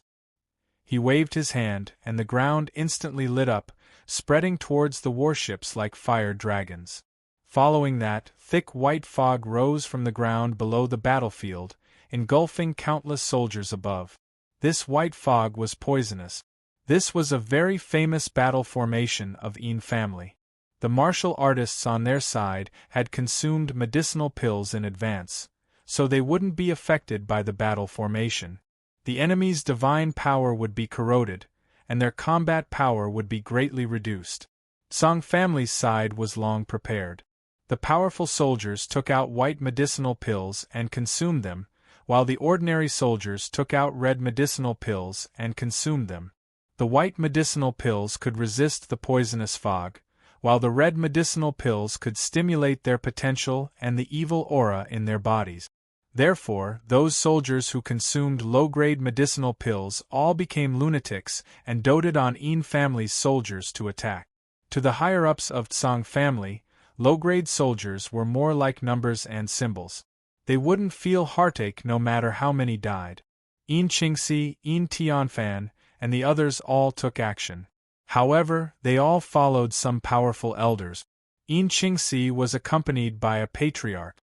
He waved his hand, and the ground instantly lit up, spreading towards the warships like fire dragons. Following that, thick white fog rose from the ground below the battlefield, engulfing countless soldiers above. This white fog was poisonous. This was a very famous battle formation of Een family. The martial artists on their side had consumed medicinal pills in advance, so they wouldn't be affected by the battle formation. The enemy's divine power would be corroded, and their combat power would be greatly reduced. Tsang family's side was long prepared. The powerful soldiers took out white medicinal pills and consumed them, while the ordinary soldiers took out red medicinal pills and consumed them. The white medicinal pills could resist the poisonous fog, while the red medicinal pills could stimulate their potential and the evil aura in their bodies. Therefore, those soldiers who consumed low-grade medicinal pills all became lunatics and doted on Yin family's soldiers to attack. To the higher-ups of Tsang family, low-grade soldiers were more like numbers and symbols. They wouldn't feel heartache no matter how many died. Yin Qingxi, Yin Tianfan, and the others all took action. However, they all followed some powerful elders. Yin Qingxi was accompanied by a patriarch.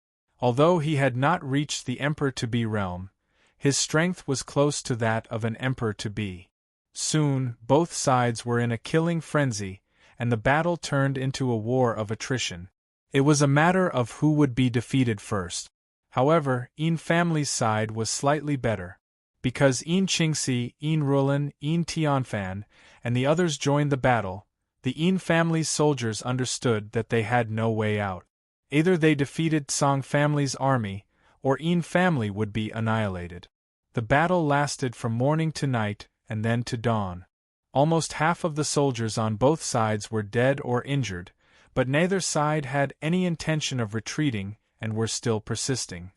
Although he had not reached the emperor-to-be realm, his strength was close to that of an emperor-to-be. Soon, both sides were in a killing frenzy, and the battle turned into a war of attrition. It was a matter of who would be defeated first. However, Yin family's side was slightly better. Because Yin Qingxi, Yin Rulan, Yin Tianfan, and the others joined the battle, the Yin family's soldiers understood that they had no way out. Either they defeated Tsang family's army, or Yin family would be annihilated. The battle lasted from morning to night, and then to dawn. Almost half of the soldiers on both sides were dead or injured, but neither side had any intention of retreating and were still persisting.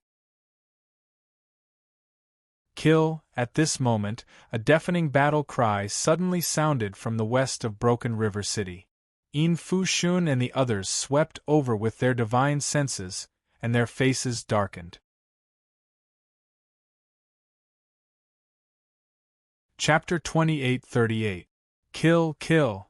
Kill! At this moment, a deafening battle cry suddenly sounded from the west of Broken River City. Yin Fushun and the others swept over with their divine senses, and their faces darkened. Chapter 28:38. Kill, kill!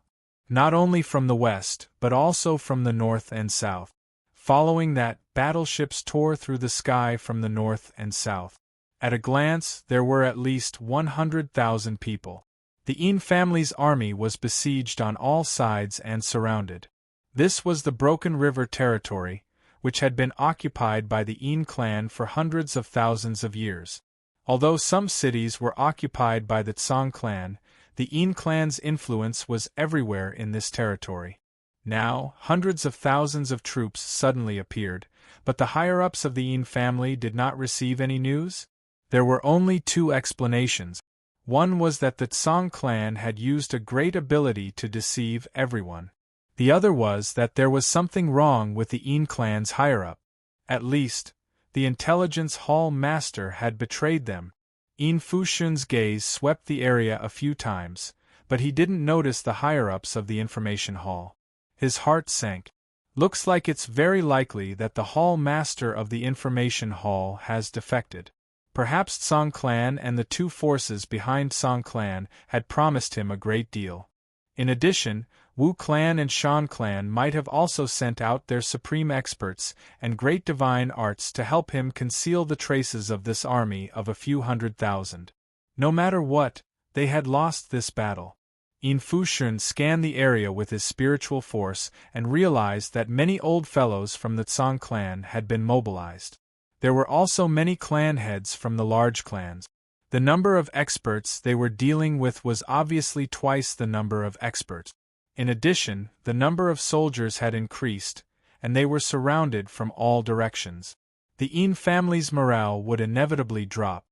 Not only from the west, but also from the north and south. Following that, battleships tore through the sky from the north and south. At a glance, there were at least 100,000 people. The Yin family's army was besieged on all sides and surrounded. This was the Broken River territory, which had been occupied by the Yin clan for hundreds of thousands of years. Although some cities were occupied by the Tsang clan, the Yin clan's influence was everywhere in this territory. Now, hundreds of thousands of troops suddenly appeared, but the higher-ups of the Yin family did not receive any news. There were only two explanations. One was that the Tsang clan had used a great ability to deceive everyone. The other was that there was something wrong with the Yin clan's higher-up. At least, the intelligence hall master had betrayed them. Yin Fushun's gaze swept the area a few times, but he didn't notice the higher-ups of the information hall. His heart sank. Looks like it's very likely that the hall master of the information hall has defected. Perhaps Tsang clan and the two forces behind Tsang clan had promised him a great deal. In addition, Wu clan and Shan clan might have also sent out their supreme experts and great divine arts to help him conceal the traces of this army of a few 100,000. No matter what, they had lost this battle. Yin Fushun scanned the area with his spiritual force and realized that many old fellows from the Tsang clan had been mobilized. There were also many clan heads from the large clans. The number of experts they were dealing with was obviously twice the number of experts. In addition, the number of soldiers had increased, and they were surrounded from all directions. The Yin family's morale would inevitably drop.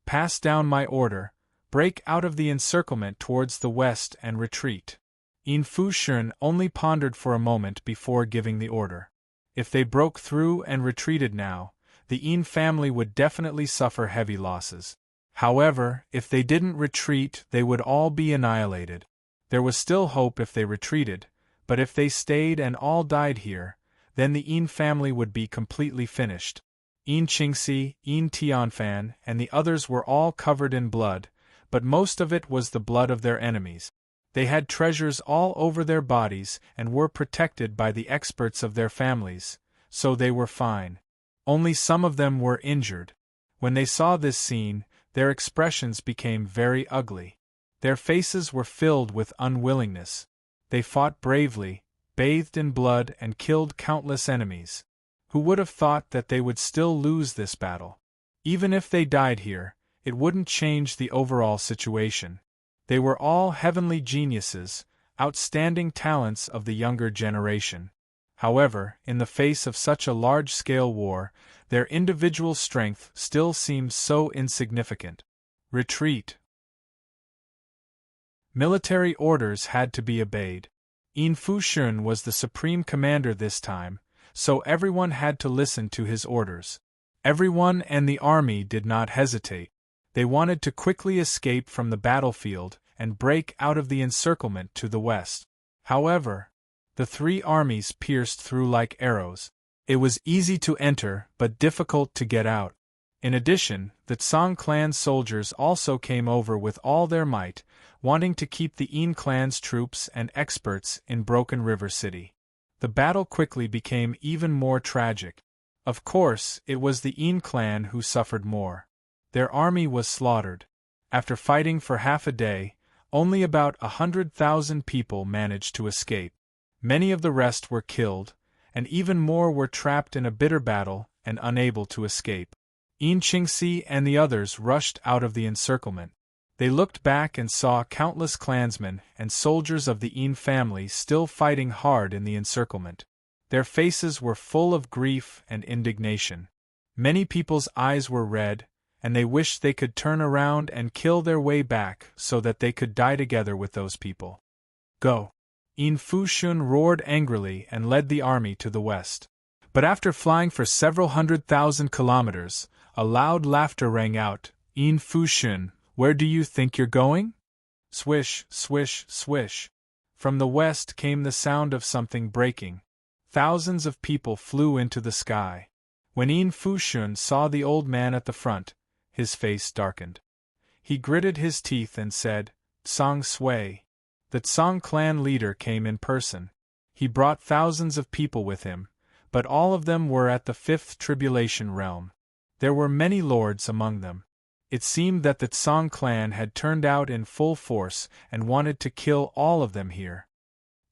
Pass down my order, break out of the encirclement towards the west and retreat. Yin Fushun only pondered for a moment before giving the order. If they broke through and retreated now, the Yin family would definitely suffer heavy losses. However, if they didn't retreat, they would all be annihilated. There was still hope if they retreated, but if they stayed and all died here, then the Yin family would be completely finished. Yin Qingxi, Yin Tianfan, and the others were all covered in blood, but most of it was the blood of their enemies. They had treasures all over their bodies and were protected by the experts of their families, so they were fine. Only some of them were injured. When they saw this scene, their expressions became very ugly. Their faces were filled with unwillingness. They fought bravely, bathed in blood and killed countless enemies. Who would have thought that they would still lose this battle? Even if they died here, it wouldn't change the overall situation. They were all heavenly geniuses, outstanding talents of the younger generation. However, in the face of such a large-scale war, their individual strength still seemed so insignificant. Retreat. Military orders had to be obeyed. Yin Fushun was the supreme commander this time, so everyone had to listen to his orders. Everyone and the army did not hesitate. They wanted to quickly escape from the battlefield and break out of the encirclement to the west. However, the three armies pierced through like arrows. It was easy to enter but difficult to get out. In addition, the Tsang clan soldiers also came over with all their might, wanting to keep the Yin clan's troops and experts in Broken River City. The battle quickly became even more tragic. Of course, it was the Yin clan who suffered more. Their army was slaughtered. After fighting for half a day, only about 100,000 people managed to escape. Many of the rest were killed, and even more were trapped in a bitter battle and unable to escape. Yin Qingxi and the others rushed out of the encirclement. They looked back and saw countless clansmen and soldiers of the Yin family still fighting hard in the encirclement. Their faces were full of grief and indignation. Many people's eyes were red, and they wished they could turn around and kill their way back so that they could die together with those people. Go! Yin Fushun roared angrily and led the army to the west. But after flying for several 100,000 kilometers, a loud laughter rang out. Yin Fushun, where do you think you're going? Swish, swish, swish. From the west came the sound of something breaking. Thousands of people flew into the sky. When Yin Fushun saw the old man at the front, his face darkened. He gritted his teeth and said, Tsang Sui. The Tsang clan leader came in person. He brought thousands of people with him, but all of them were at the fifth tribulation realm. There were many lords among them. It seemed that the Tsang clan had turned out in full force and wanted to kill all of them here.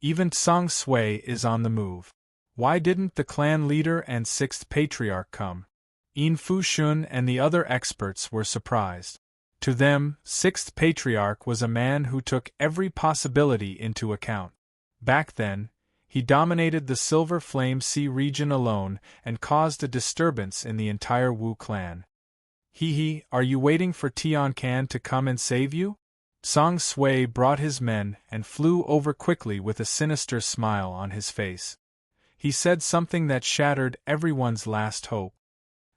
Even Tsang Sui is on the move. Why didn't the clan leader and sixth patriarch come? Yin Fushun and the other experts were surprised. To them, sixth patriarch was a man who took every possibility into account. Back then, he dominated the Silver Flame Sea region alone and caused a disturbance in the entire Wu clan. Hee, are you waiting for Tian Can to come and save you? Tsang Sui brought his men and flew over quickly with a sinister smile on his face. He said something that shattered everyone's last hope.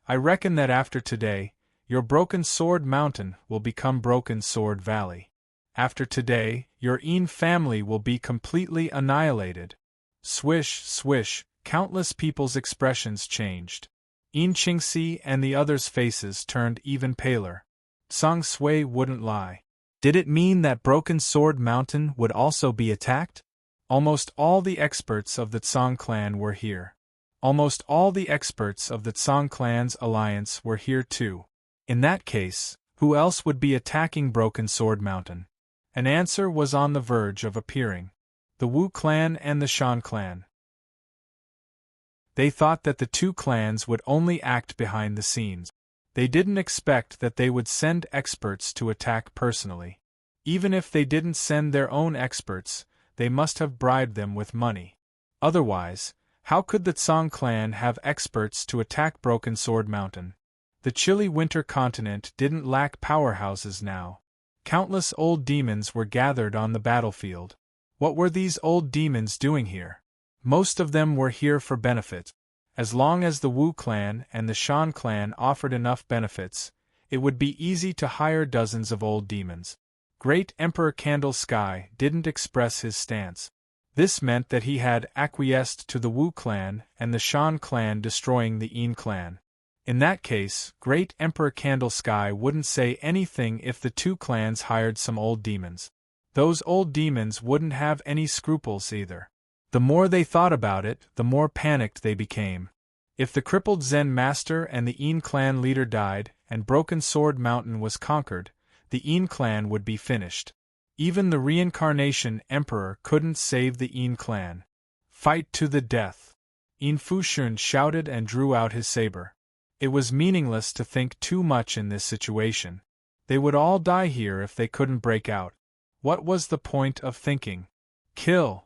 I reckon that after today, your Broken Sword Mountain will become Broken Sword Valley. After today, your Yin family will be completely annihilated. Swish, swish, countless people's expressions changed. Yin Qingxi and the others' faces turned even paler. Tsang Sui wouldn't lie. Did it mean that Broken Sword Mountain would also be attacked? Almost all the experts of the Tsang clan were here. Almost all the experts of the Tsang clan's alliance were here too. In that case, who else would be attacking Broken Sword Mountain? An answer was on the verge of appearing. The Wu clan and the Shan clan. They thought that the two clans would only act behind the scenes. They didn't expect that they would send experts to attack personally. Even if they didn't send their own experts, they must have bribed them with money. Otherwise, how could the Tsang clan have experts to attack Broken Sword Mountain? The chilly winter continent didn't lack powerhouses now. Countless old demons were gathered on the battlefield. What were these old demons doing here? Most of them were here for benefit. As long as the Wu clan and the Shan clan offered enough benefits, it would be easy to hire dozens of old demons. Great Emperor Candle Sky didn't express his stance. This meant that he had acquiesced to the Wu clan and the Shan clan destroying the Yin clan. In that case, Great Emperor Candle Sky wouldn't say anything if the two clans hired some old demons. Those old demons wouldn't have any scruples either. The more they thought about it, the more panicked they became. If the crippled Zen master and the Yin clan leader died, and Broken Sword Mountain was conquered, the Yin clan would be finished. Even the reincarnation emperor couldn't save the Yin clan. Fight to the death! Yin Fushun shouted and drew out his saber. It was meaningless to think too much in this situation. They would all die here if they couldn't break out. What was the point of thinking? Kill!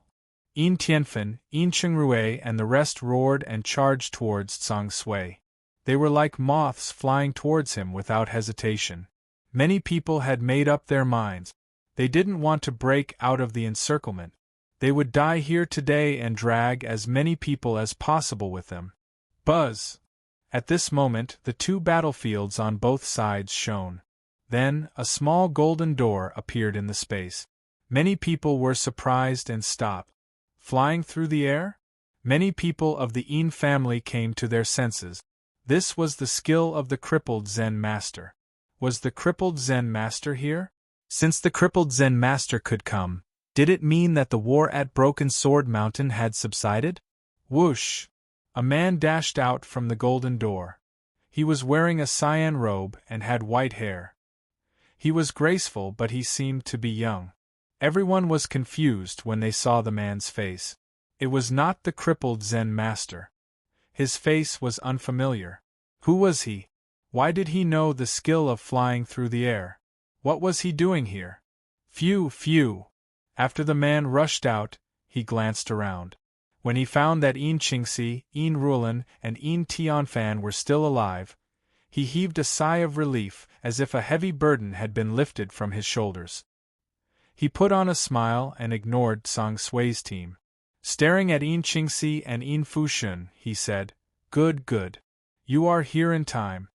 Yin Tianfen, Yin Qingrui and the rest roared and charged towards Tsang Sui. They were like moths flying towards him without hesitation. Many people had made up their minds. They didn't want to break out of the encirclement. They would die here today and drag as many people as possible with them. Buzz! At this moment, the two battlefields on both sides shone. Then, a small golden door appeared in the space. Many people were surprised and stopped. Flying through the air? Many people of the Yin family came to their senses. This was the skill of the crippled Zen master. Was the crippled Zen master here? Since the crippled Zen master could come, did it mean that the war at Broken Sword Mountain had subsided? Whoosh! A man dashed out from the golden door. He was wearing a cyan robe and had white hair. He was graceful, but he seemed to be young. Everyone was confused when they saw the man's face. It was not the crippled Zen master. His face was unfamiliar. Who was he? Why did he know the skill of flying through the air? What was he doing here? Phew, phew! After the man rushed out, he glanced around. When he found that Yin Qingxi, Yin Rulan, and Yin Tianfan were still alive, he heaved a sigh of relief, as if a heavy burden had been lifted from his shoulders. He put on a smile and ignored Song Sui's team. Staring at Yin Qingxi and Yin Fushun, he said, "Good, good. You are here in time."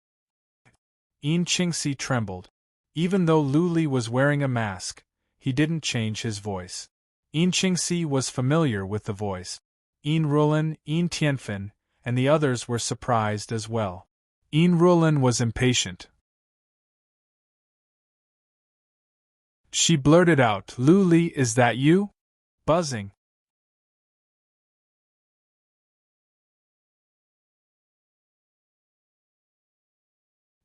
Yin Qingxi trembled. Even though Lu Li was wearing a mask, he didn't change his voice. Yin Qingxi was familiar with the voice. Yin Rulan, Yin Tianfan, and the others were surprised as well. Yin Rulan was impatient. She blurted out, "Lu Li, is that you?" Buzzing.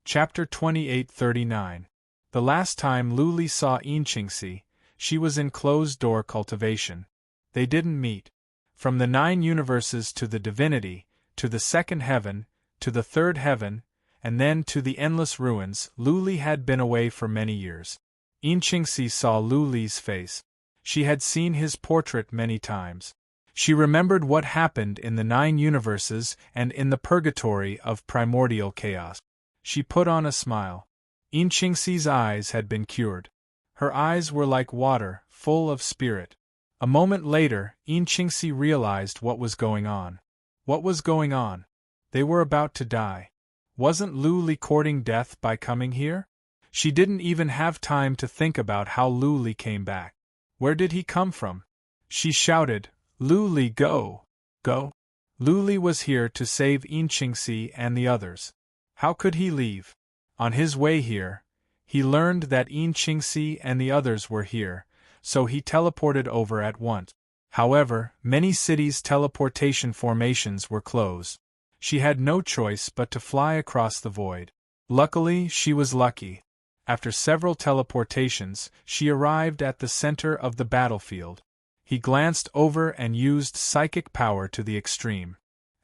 Chapter 2839. The last time Lu Li saw Yin Qingxi, she was in closed-door cultivation. They didn't meet. From the 9 universes to the divinity, to the second heaven, to the third heaven, and then to the endless ruins, Lu Li had been away for many years. Yin Qingxi saw Lu Li's face. She had seen his portrait many times. She remembered what happened in the 9 universes and in the purgatory of primordial chaos. She put on a smile. Yin Qingxi's eyes had been cured. Her eyes were like water, full of spirit. A moment later, Yin Qingxi realized what was going on. What was going on? They were about to die. Wasn't Lu Li courting death by coming here? She didn't even have time to think about how Lu Li came back. Where did he come from? She shouted, "Lu Li, go! Go!" Lu Li was here to save Yin Qingxi and the others. How could he leave? On his way here, he learned that Yin Qingxi and the others were here, so he teleported over at once. However, many cities' teleportation formations were closed. She had no choice but to fly across the void. Luckily, she was lucky. After several teleportations, she arrived at the center of the battlefield. He glanced over and used psychic power to the extreme.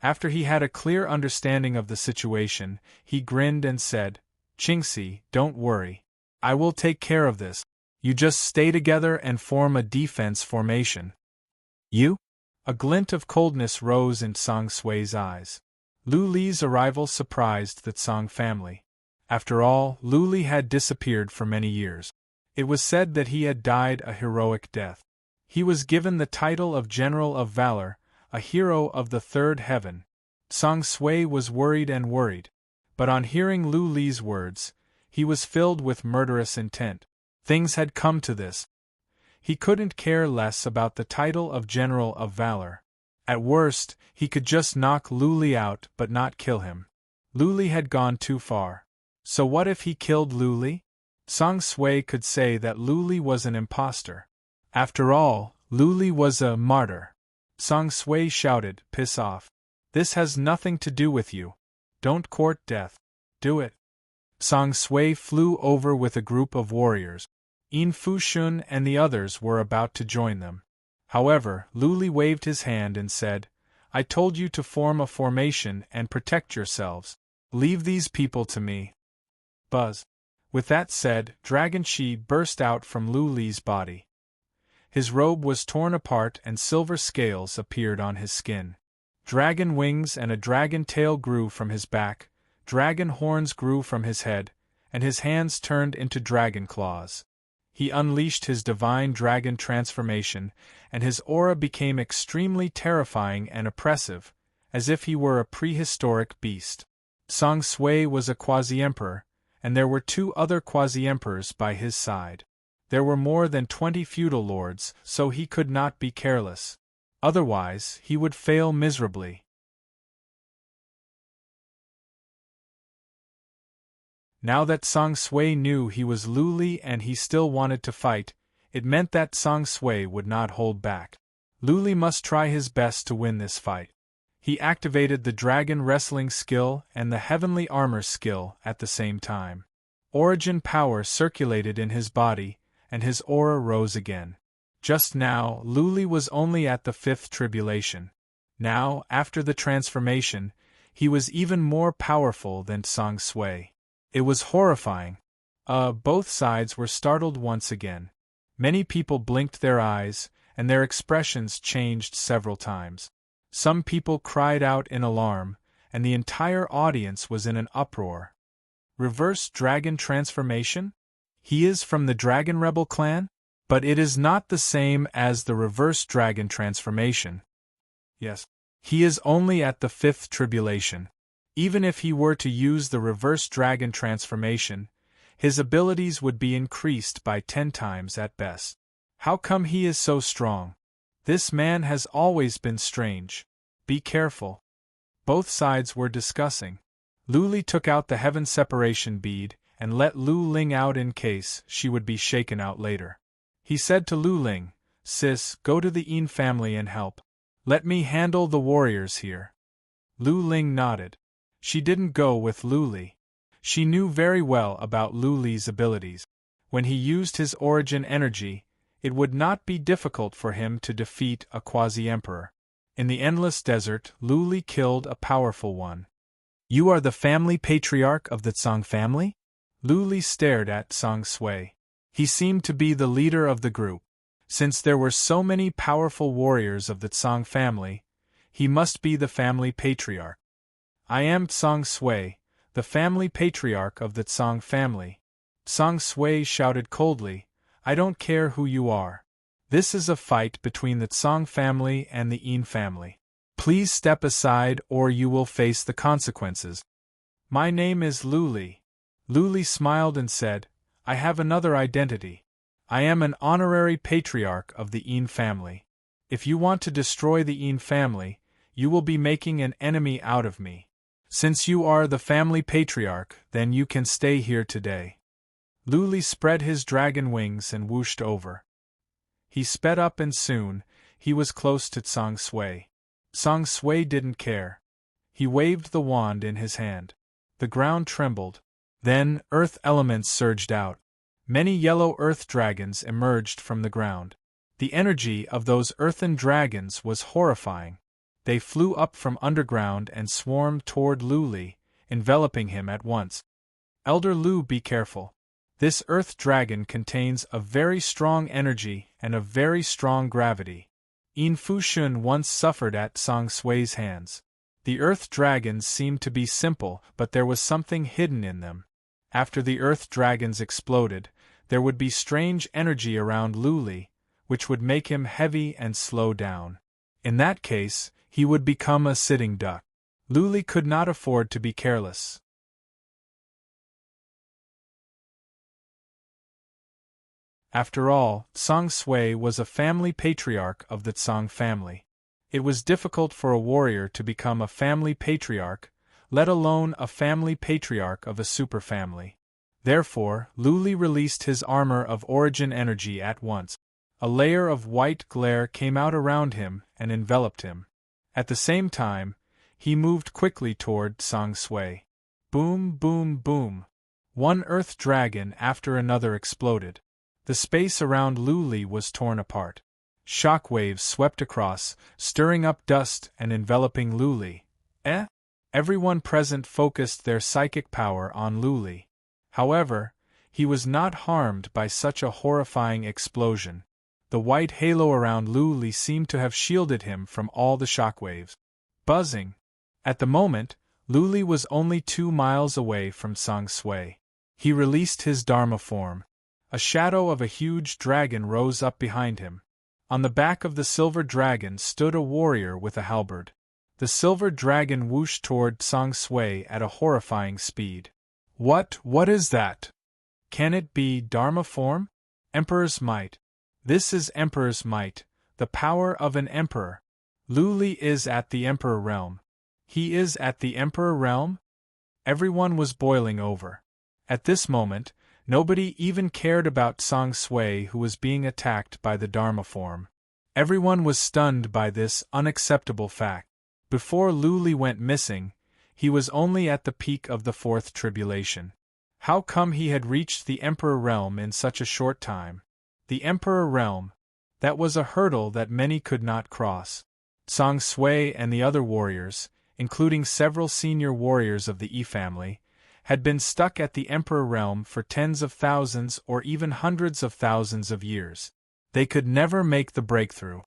After he had a clear understanding of the situation, he grinned and said, "Qingxi, don't worry. I will take care of this. You just stay together and form a defense formation." "You?" A glint of coldness rose in Song Sui's eyes. Lu Li's arrival surprised the Song family. After all, Lu Li had disappeared for many years. It was said that he had died a heroic death. He was given the title of General of Valor, a hero of the third heaven. Song Sui was worried, but on hearing Lu Li's words, he was filled with murderous intent. Things had come to this. He couldn't care less about the title of General of Valor. At worst, he could just knock Lu Li out but not kill him. Lu Li had gone too far. So what if he killed Lu Li? Song Sui could say that Lu Li was an imposter. After all, Lu Li was a martyr. Song Sui shouted, "Piss off. This has nothing to do with you. Don't court death. Do it." Song Sui flew over with a group of warriors. Yin Fushun and the others were about to join them. However, Lu Li waved his hand and said, "I told you to form a formation and protect yourselves. Leave these people to me." Buzz. With that said, Dragon Chi burst out from Lu Li's body. His robe was torn apart and silver scales appeared on his skin. Dragon wings and a dragon tail grew from his back, dragon horns grew from his head, and his hands turned into dragon claws. He unleashed his divine dragon transformation, and his aura became extremely terrifying and oppressive, as if he were a prehistoric beast. Song Sui was a quasi-emperor, and there were 2 other quasi-emperors by his side. There were more than 20 feudal lords, so he could not be careless. Otherwise, he would fail miserably. Now that Song Sui knew he was Lu Li and he still wanted to fight, it meant that Song Sui would not hold back. Lu Li must try his best to win this fight. He activated the dragon wrestling skill and the heavenly armor skill at the same time. Origin power circulated in his body, and his aura rose again. Just now, Lu Li was only at the 5th tribulation. Now, after the transformation, he was even more powerful than Song Sui. It was horrifying. Both sides were startled once again. Many people blinked their eyes, and their expressions changed several times. Some people cried out in alarm, and the entire audience was in an uproar. Reverse dragon transformation? He is from the Dragon Rebel clan? But it is not the same as the reverse dragon transformation. Yes. He is only at the 5th tribulation. Even if he were to use the reverse dragon transformation, his abilities would be increased by 10 times at best. How come he is so strong? This man has always been strange. Be careful. Both sides were discussing. Lu Li took out the heaven separation bead and let Lu Ling out in case she would be shaken out later. He said to Lu Ling, "Sis, go to the Yin family and help. Let me handle the warriors here." Lu Ling nodded. She didn't go with Lu Li. She knew very well about Lu Li's abilities. When he used his origin energy, it would not be difficult for him to defeat a quasi-emperor. In the endless desert, Lu Li killed a powerful one. "You are the family patriarch of the Tsang family?" Lu Li stared at Song Sui. He seemed to be the leader of the group. Since there were so many powerful warriors of the Tsang family, he must be the family patriarch. "I am Song Sui, the family patriarch of the Tsang family." Song Sui shouted coldly, "I don't care who you are. This is a fight between the Tsang family and the Yin family. Please step aside or you will face the consequences." "My name is Lu Li." Lu Li smiled and said, "I have another identity. I am an honorary patriarch of the Yin family. If you want to destroy the Yin family, you will be making an enemy out of me. Since you are the family patriarch, then you can stay here today." Lu Li spread his dragon wings and whooshed over. He sped up and soon, he was close to Song Sui. Song Sui didn't care. He waved the wand in his hand. The ground trembled. Then, earth elements surged out. Many yellow earth dragons emerged from the ground. The energy of those earthen dragons was horrifying. They flew up from underground and swarmed toward Lu Li, enveloping him at once. "Elder Lu, be careful. This earth dragon contains a very strong energy and a very strong gravity." Yin Fushun once suffered at Song Sui's hands. The earth dragons seemed to be simple, but there was something hidden in them. After the earth dragons exploded, there would be strange energy around Lu Li, which would make him heavy and slow down. In that case, he would become a sitting duck. Lu Li could not afford to be careless. After all, Song Sui was a family patriarch of the Tsang family. It was difficult for a warrior to become a family patriarch, let alone a family patriarch of a superfamily. Therefore, Lu Li released his armor of origin energy at once. A layer of white glare came out around him and enveloped him. At the same time, he moved quickly toward Song Sui. Boom, boom, boom. One earth dragon after another exploded. The space around Lu Li was torn apart. Shock waves swept across, stirring up dust and enveloping Lu Li. Everyone present focused their psychic power on Lu Li. However, he was not harmed by such a horrifying explosion. The white halo around Lu Li seemed to have shielded him from all the shockwaves. Buzzing. At the moment, Lu Li was only 2 miles away from Song Sui. He released his Dharma form. A shadow of a huge dragon rose up behind him. On the back of the silver dragon stood a warrior with a halberd. The silver dragon whooshed toward Song Sui at a horrifying speed. What is that? Can it be Dharma form? Emperor's might. This is Emperor's might, the power of an emperor. Lu Li is at the Emperor realm. He is at the Emperor realm? Everyone was boiling over. At this moment, nobody even cared about Song Sui, who was being attacked by the Dharma form. Everyone was stunned by this unacceptable fact. Before Lu Li went missing, he was only at the peak of the fourth tribulation. How come he had reached the Emperor realm in such a short time? The Emperor realm. That was a hurdle that many could not cross. Song Sui and the other warriors, including several senior warriors of the Yi family, had been stuck at the Emperor realm for tens of thousands or even hundreds of thousands of years. They could never make the breakthrough.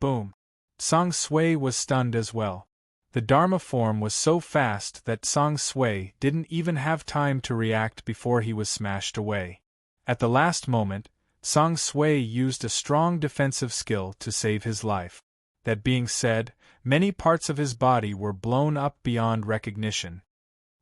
Boom. Song Sui was stunned as well. The Dharma form was so fast that Song Sui didn't even have time to react before he was smashed away. At the last moment, Song Sui used a strong defensive skill to save his life. That being said, many parts of his body were blown up beyond recognition.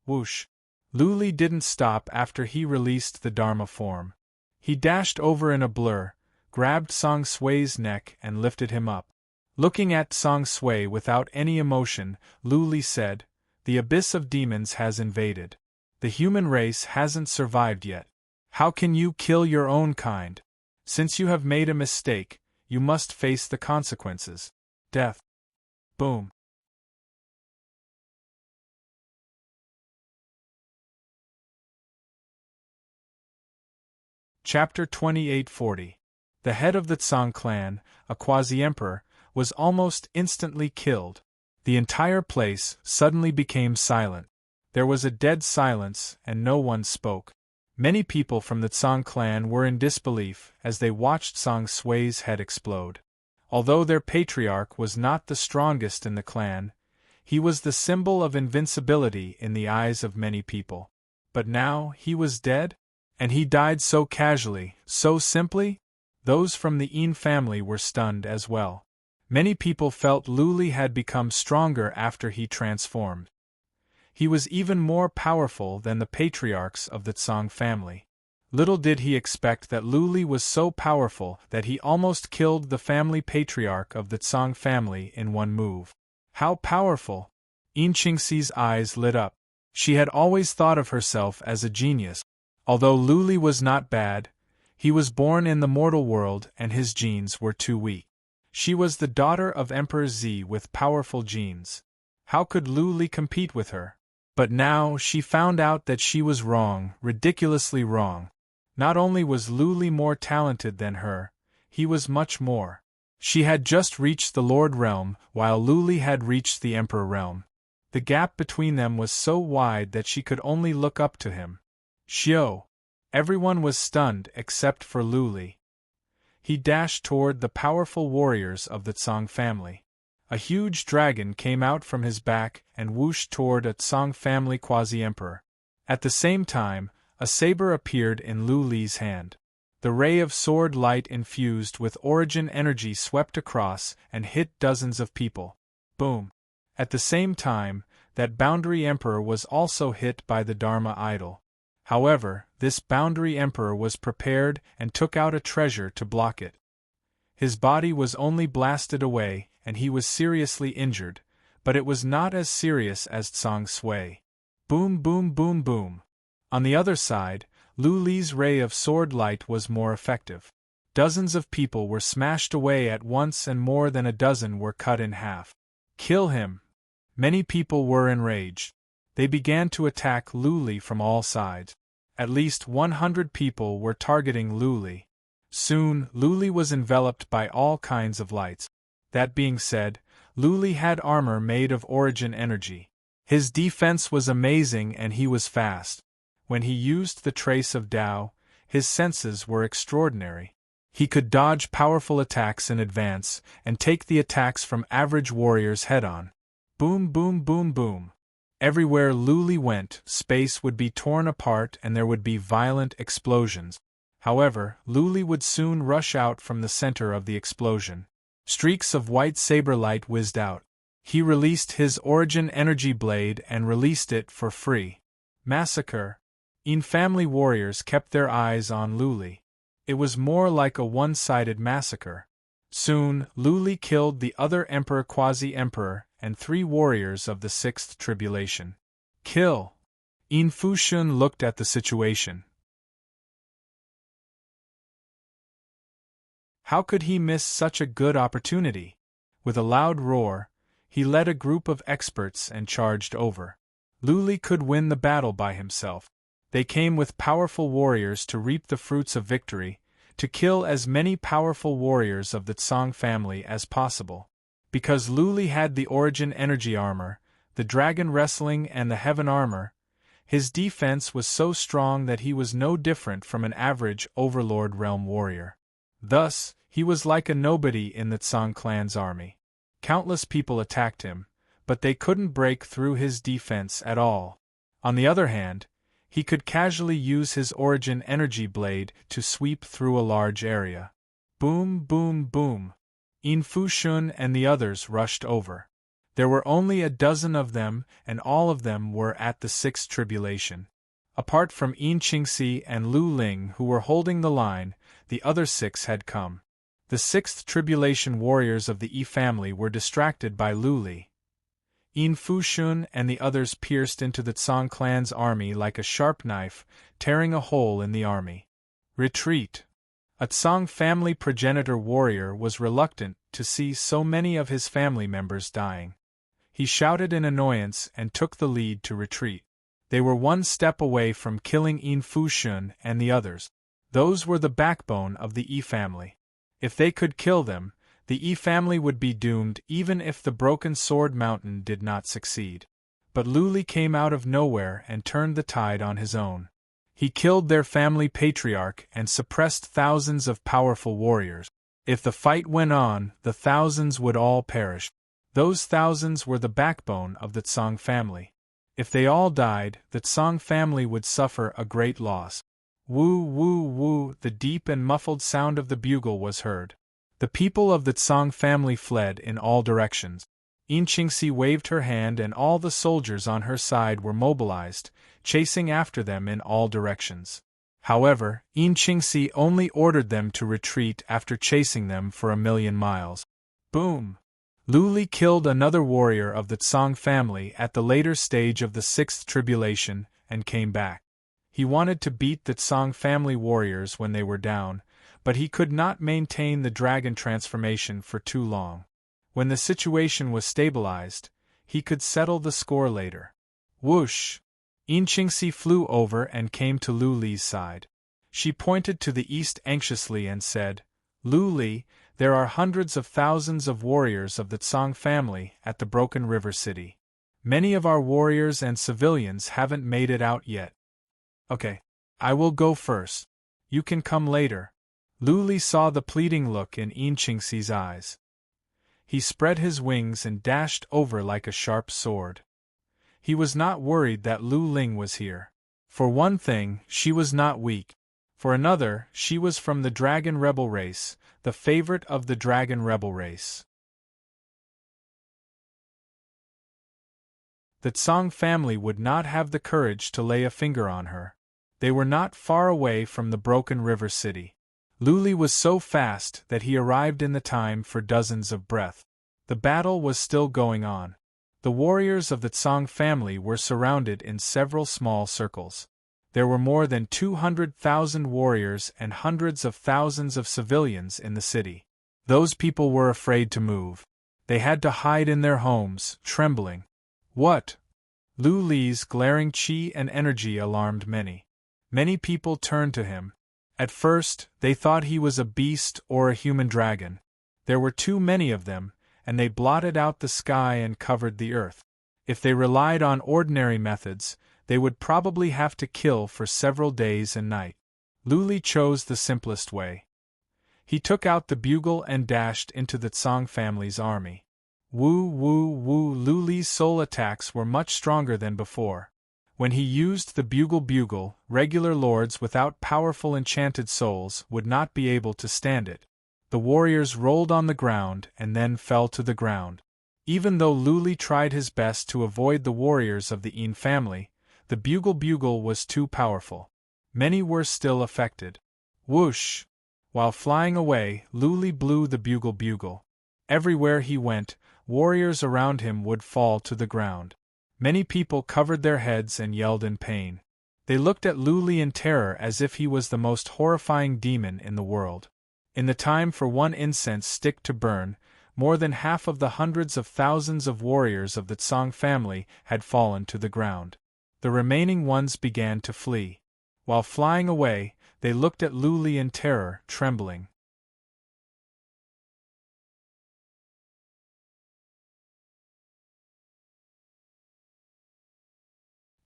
Whoosh! Lu Li didn't stop after he released the Dharma form. He dashed over in a blur, grabbed Song Sui's neck and lifted him up. Looking at Song Sui without any emotion, Lu Li said, "The abyss of demons has invaded. The human race hasn't survived yet. How can you kill your own kind? Since you have made a mistake, you must face the consequences. Death." Boom. Chapter 2840. The head of the Tsang clan, a quasi-emperor, was almost instantly killed. The entire place suddenly became silent. There was a dead silence, and no one spoke. Many people from the Tsang clan were in disbelief as they watched Song Sui's head explode. Although their patriarch was not the strongest in the clan, he was the symbol of invincibility in the eyes of many people. But now he was dead? And he died so casually, so simply? Those from the Yin family were stunned as well. Many people felt Lu Li had become stronger after he transformed. He was even more powerful than the patriarchs of the Tsang family. Little did he expect that Lu Li was so powerful that he almost killed the family patriarch of the Tsang family in one move. How powerful! Yin Qingxi's eyes lit up. She had always thought of herself as a genius. Although Lu Li was not bad, he was born in the mortal world and his genes were too weak. She was the daughter of Emperor Zi with powerful genes. How could Lu Li compete with her? But now she found out that she was wrong, ridiculously wrong. Not only was Lu Li more talented than her, he was much more. She had just reached the Lord realm, while Lu Li had reached the Emperor realm. The gap between them was so wide that she could only look up to him. Xiao! Everyone was stunned except for Lu Li. He dashed toward the powerful warriors of the Tsang family. A huge dragon came out from his back and whooshed toward a Tsang family quasi-emperor. At the same time, a saber appeared in Lu Li's hand. The ray of sword light infused with origin energy swept across and hit dozens of people. Boom! At the same time, that boundary emperor was also hit by the Dharma idol. However, this boundary emperor was prepared and took out a treasure to block it. His body was only blasted away, and he was seriously injured, but it was not as serious as Song Sui. Boom boom boom boom. On the other side, Lu Li's ray of sword light was more effective. Dozens of people were smashed away at once and more than a dozen were cut in half. Kill him! Many people were enraged. They began to attack Lu Li from all sides. At least 100 people were targeting Lu Li. Soon, Lu Li was enveloped by all kinds of lights. That being said, Lu Li had armor made of origin energy. His defense was amazing and he was fast. When he used the trace of Tao, his senses were extraordinary. He could dodge powerful attacks in advance and take the attacks from average warriors head-on. Boom boom boom boom. Everywhere Lu Li went, space would be torn apart and there would be violent explosions. However, Luli would soon rush out from the center of the explosion. Streaks of white saber light whizzed out. He released his origin energy blade and released it for free. Massacre. Family warriors kept their eyes on Luli. It was more like a one-sided massacre. Soon, Luli killed the other Emperor Quasi-Emperor and 3 warriors of the 6th Tribulation. Kill! Fushun looked at the situation. How could he miss such a good opportunity? With a loud roar, he led a group of experts and charged over. Luli could win the battle by himself. They came with powerful warriors to reap the fruits of victory, to kill as many powerful warriors of the Tsang family as possible. Because Luli had the origin energy armor, the dragon wrestling and the heaven armor, his defense was so strong that he was no different from an average Overlord realm warrior. Thus, he was like a nobody in the Tsang clan's army. Countless people attacked him, but they couldn't break through his defense at all. On the other hand, he could casually use his origin energy blade to sweep through a large area. Boom, boom, boom. Fushun and the others rushed over. There were only a dozen of them, and all of them were at the 6th Tribulation. Apart from Qingxi and Lu Ling who were holding the line, the other 6 had come. The 6th Tribulation warriors of the family were distracted by Luli. Fushun and the others pierced into the Tsang clan's army like a sharp knife, tearing a hole in the army. Retreat! A Tsang family progenitor warrior was reluctant to see so many of his family members dying. He shouted in annoyance and took the lead to retreat. They were one step away from killing Fushun and the others. Those were the backbone of the family. If they could kill them, the family would be doomed even if the Broken Sword Mountain did not succeed. But Luli came out of nowhere and turned the tide on his own. He killed their family patriarch and suppressed thousands of powerful warriors. If the fight went on, the thousands would all perish. Those thousands were the backbone of the Tsang family. If they all died, the Tsang family would suffer a great loss. Woo, woo, woo, the deep and muffled sound of the bugle was heard. The people of the Tsang family fled in all directions. Qingxi waved her hand and all the soldiers on her side were mobilized, chasing after them in all directions. However, Qingxi only ordered them to retreat after chasing them for 1,000,000 miles. Boom! Luli killed another warrior of the Tsang family at the later stage of the 6th Tribulation and came back. He wanted to beat the Tsang family warriors when they were down, but he could not maintain the dragon transformation for too long. When the situation was stabilized, he could settle the score later. Whoosh! Qingxi flew over and came to Lu Li's side. She pointed to the east anxiously and said, "Lu Li, there are hundreds of thousands of warriors of the Tsang family at the Broken River City. Many of our warriors and civilians haven't made it out yet." "Okay. I will go first. You can come later." Lu Li saw the pleading look in Qingxi's eyes. He spread his wings and dashed over like a sharp sword. He was not worried that Lu Ling was here. For one thing, she was not weak. For another, she was from the Dragon Rebel race, the favorite of the Dragon Rebel race. The Tsang family would not have the courage to lay a finger on her. They were not far away from the Broken River City. Lu Li was so fast that he arrived in the time for dozens of breath. The battle was still going on. The warriors of the Tsang family were surrounded in several small circles. There were more than 200,000 warriors and hundreds of thousands of civilians in the city. Those people were afraid to move. They had to hide in their homes, trembling. What? Lu Li's glaring chi and energy alarmed many. Many people turned to him. At first, they thought he was a beast or a human dragon. There were too many of them, and they blotted out the sky and covered the earth. If they relied on ordinary methods, they would probably have to kill for several days and nights. Lu Li chose the simplest way. He took out the bugle and dashed into the Tsang family's army. Woo, woo, woo! Lu Li's soul attacks were much stronger than before. When he used the bugle, regular lords without powerful enchanted souls would not be able to stand it. The warriors rolled on the ground and then fell to the ground. Even though Luli tried his best to avoid the warriors of the Een family, the bugle was too powerful. Many were still affected. Whoosh! While flying away, Luli blew the bugle. Everywhere he went, warriors around him would fall to the ground. Many people covered their heads and yelled in pain. They looked at Luli in terror as if he was the most horrifying demon in the world. In the time for one incense stick to burn, more than half of the hundreds of thousands of warriors of the Tsang family had fallen to the ground. The remaining ones began to flee. While flying away, they looked at Luli in terror, trembling.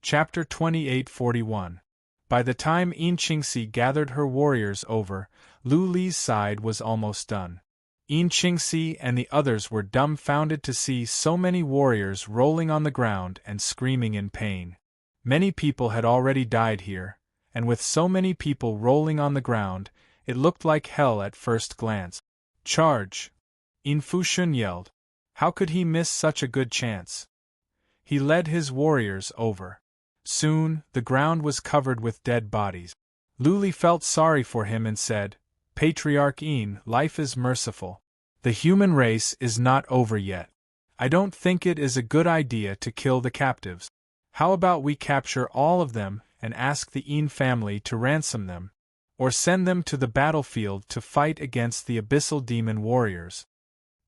Chapter 2841. By the time Qingxi gathered her warriors over, Luli's side was almost done. Qingxi and the others were dumbfounded to see so many warriors rolling on the ground and screaming in pain. Many people had already died here, and with so many people rolling on the ground, it looked like hell at first glance. Charge! Fushun yelled. How could he miss such a good chance? He led his warriors over. Soon, the ground was covered with dead bodies. Luli felt sorry for him and said, Patriarch Een, life is merciful. The human race is not over yet. I don't think it is a good idea to kill the captives. How about we capture all of them and ask the Een family to ransom them? Or send them to the battlefield to fight against the abyssal demon warriors?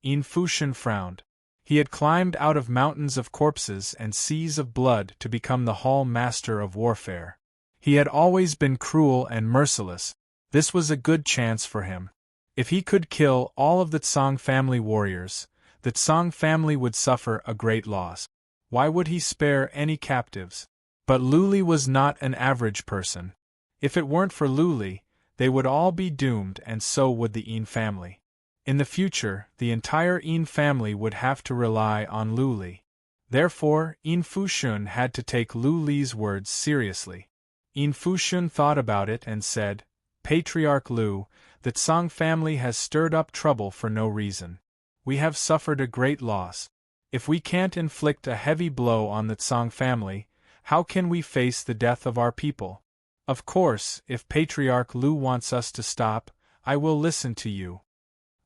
Fushun frowned. He had climbed out of mountains of corpses and seas of blood to become the hall master of warfare. He had always been cruel and merciless. This was a good chance for him. If he could kill all of the Tsang family warriors, the Tsang family would suffer a great loss. Why would he spare any captives? But Luli was not an average person. If it weren't for Luli, they would all be doomed, and so would the Een family. In the future, the entire Een family would have to rely on Luli. Therefore, Fushun had to take Luli's words seriously. Fushun thought about it and said, Patriarch Lu, the Tsang family has stirred up trouble for no reason. We have suffered a great loss. If we can't inflict a heavy blow on the Tsang family, how can we face the death of our people? Of course, if Patriarch Lu wants us to stop, I will listen to you.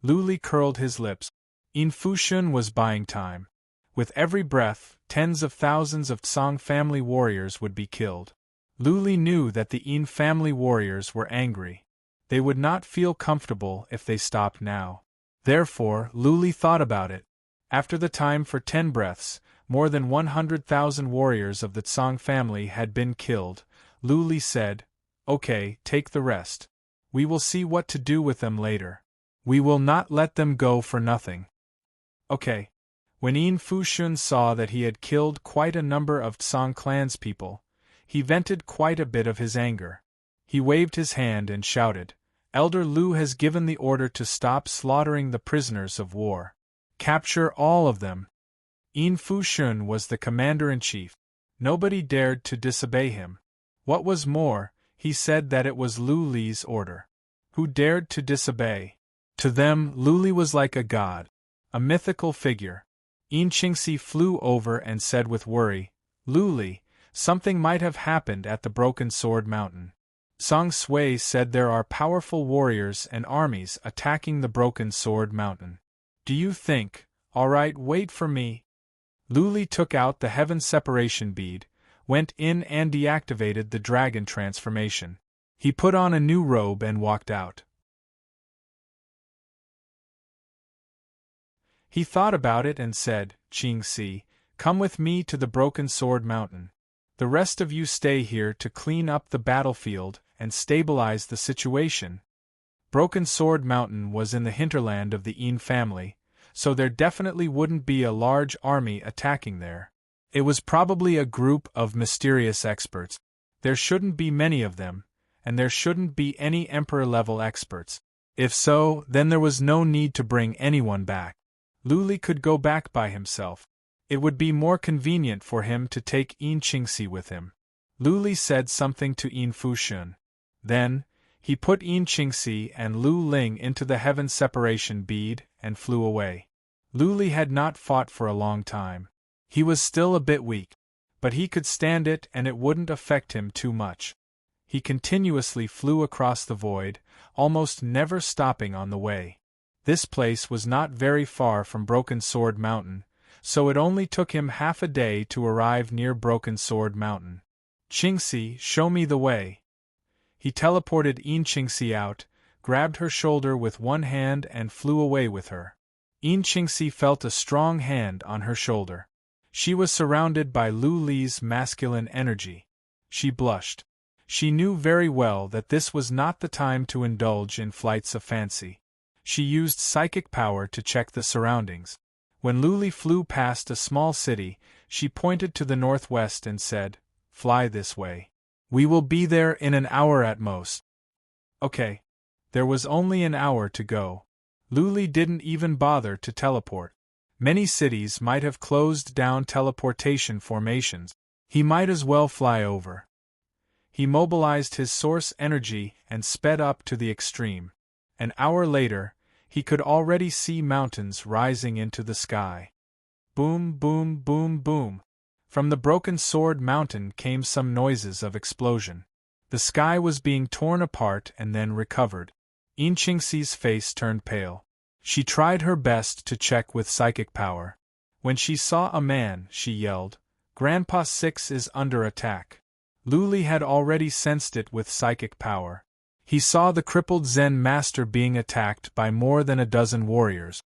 Luli curled his lips. Fushun was buying time. With every breath, tens of thousands of Tsang family warriors would be killed. Luli knew that the Een family warriors were angry. They would not feel comfortable if they stopped now. Therefore, Luli thought about it. After the time for 10 breaths, more than 100,000 warriors of the Tsang family had been killed. Luli said, Okay, take the rest. We will see what to do with them later. We will not let them go for nothing. Okay. When Fushun saw that he had killed quite a number of Tsang clan's people, he vented quite a bit of his anger. He waved his hand and shouted, Elder Lu has given the order to stop slaughtering the prisoners of war. Capture all of them. Fushun was the commander-in-chief. Nobody dared to disobey him. What was more, he said that it was Luli's order. Who dared to disobey? To them, Luli was like a god, a mythical figure. Qingxi flew over and said with worry, Luli, something might have happened at the Broken Sword Mountain. Song Sui said there are powerful warriors and armies attacking the Broken Sword Mountain. Do you think, alright, wait for me? Luli took out the heaven separation bead, went in and deactivated the dragon transformation. He put on a new robe and walked out. He thought about it and said, Qingxi, come with me to the Broken Sword Mountain. The rest of you stay here to clean up the battlefield and stabilize the situation. Broken Sword Mountain was in the hinterland of the Een family, so there definitely wouldn't be a large army attacking there. It was probably a group of mysterious experts. There shouldn't be many of them, and there shouldn't be any Emperor-level experts. If so, then there was no need to bring anyone back. Luli could go back by himself. It would be more convenient for him to take Qingxi with him. Lu Li said something to Yin Fushun. Then, he put Yin Qingxi and Lu Ling into the heaven separation bead and flew away. Lu Li had not fought for a long time. He was still a bit weak, but he could stand it and it wouldn't affect him too much. He continuously flew across the void, almost never stopping on the way. This place was not very far from Broken Sword Mountain, so it only took him half a day to arrive near Broken Sword Mountain. Qingxi, show me the way. He teleported Yin Qingxi out, grabbed her shoulder with one hand and flew away with her. Yin Qingxi felt a strong hand on her shoulder. She was surrounded by Lu Li's masculine energy. She blushed. She knew very well that this was not the time to indulge in flights of fancy. She used psychic power to check the surroundings. When Lu Li flew past a small city, she pointed to the northwest and said, "Fly this way. We will be there in an hour at most." Okay. There was only an hour to go. Lu Li didn't even bother to teleport. Many cities might have closed down teleportation formations. He might as well fly over. He mobilized his source energy and sped up to the extreme. An hour later, he could already see mountains rising into the sky. Boom, boom, boom, boom. From the Broken Sword Mountain came some noises of explosion. The sky was being torn apart and then recovered. Yin Qingxi's face turned pale. She tried her best to check with psychic power. When she saw a man, she yelled, "Grandpa 6 is under attack." Lu Li had already sensed it with psychic power. He saw the crippled Zen master being attacked by more than a dozen warriors.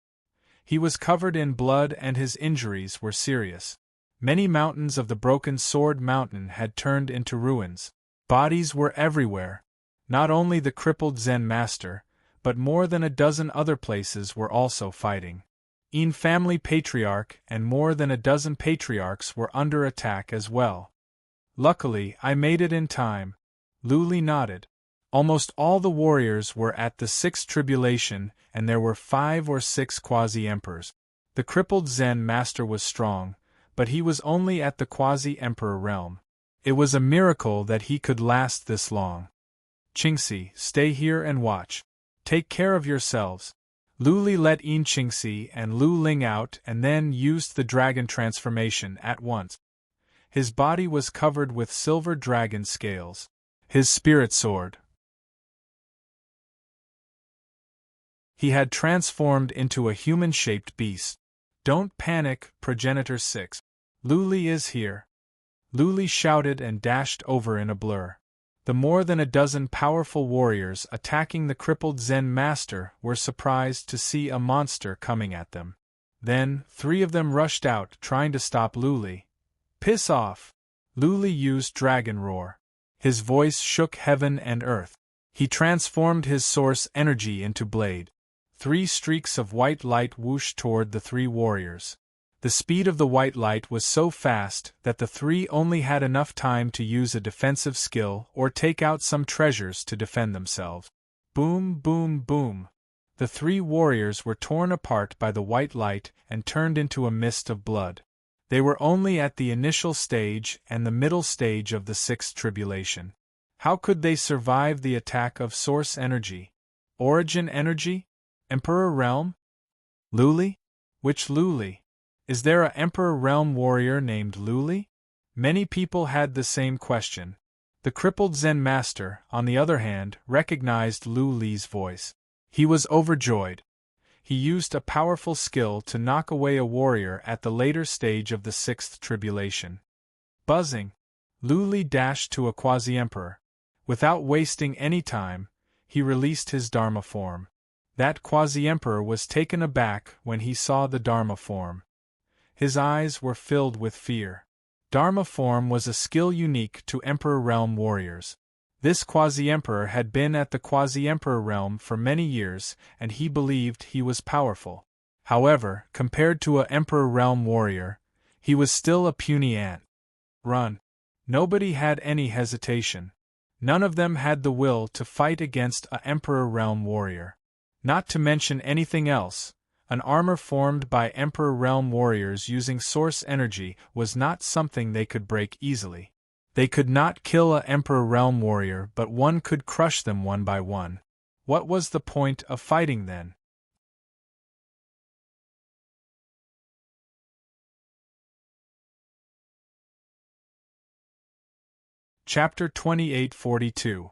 He was covered in blood and his injuries were serious. Many mountains of the Broken Sword Mountain had turned into ruins. Bodies were everywhere. Not only the crippled Zen master, but more than a dozen other places were also fighting. Yin family patriarch and more than a dozen patriarchs were under attack as well. Luckily, I made it in time. Lu Li nodded. Almost all the warriors were at the sixth tribulation, and there were 5 or 6 quasi-emperors. The crippled Zen master was strong, but he was only at the quasi-emperor realm. It was a miracle that he could last this long. Qingxi, stay here and watch. Take care of yourselves. Lu Li let Yin Qingxi and Lu Ling out and then used the dragon transformation at once. His body was covered with silver dragon scales. His spirit sword. He had transformed into a human-shaped beast. Don't panic, Progenitor 6. Lu Li is here. Lu Li shouted and dashed over in a blur. The more than a dozen powerful warriors attacking the crippled Zen master were surprised to see a monster coming at them. Then, 3 of them rushed out trying to stop Lu Li. Piss off! Lu Li used Dragon Roar. His voice shook heaven and earth. He transformed his source energy into blade. 3 streaks of white light whooshed toward the 3 warriors. The speed of the white light was so fast that the 3 only had enough time to use a defensive skill or take out some treasures to defend themselves. Boom, boom, boom. The 3 warriors were torn apart by the white light and turned into a mist of blood. They were only at the initial stage and the middle stage of the 6th tribulation. How could they survive the attack of source energy? Origin energy? Emperor realm? Lu Li? Which Lu Li? Is there a Emperor Realm warrior named Lu Li? Many people had the same question. The crippled Zen master, on the other hand, recognized Lu Li's voice. He was overjoyed. He used a powerful skill to knock away a warrior at the later stage of the 6th tribulation. Buzzing, Lu Li dashed to a quasi-emperor. Without wasting any time, he released his Dharma form. That quasi-emperor was taken aback when he saw the Dharma form. His eyes were filled with fear. Dharma form was a skill unique to Emperor Realm warriors. This quasi-emperor had been at the quasi-emperor realm for many years, and he believed he was powerful. However, compared to a Emperor Realm warrior, he was still a puny ant. Run. Nobody had any hesitation. None of them had the will to fight against a Emperor Realm warrior. Not to mention anything else. An armor formed by Emperor Realm warriors using source energy was not something they could break easily. They could not kill a Emperor Realm warrior, but one could crush them one by one. What was the point of fighting then? Chapter 2842.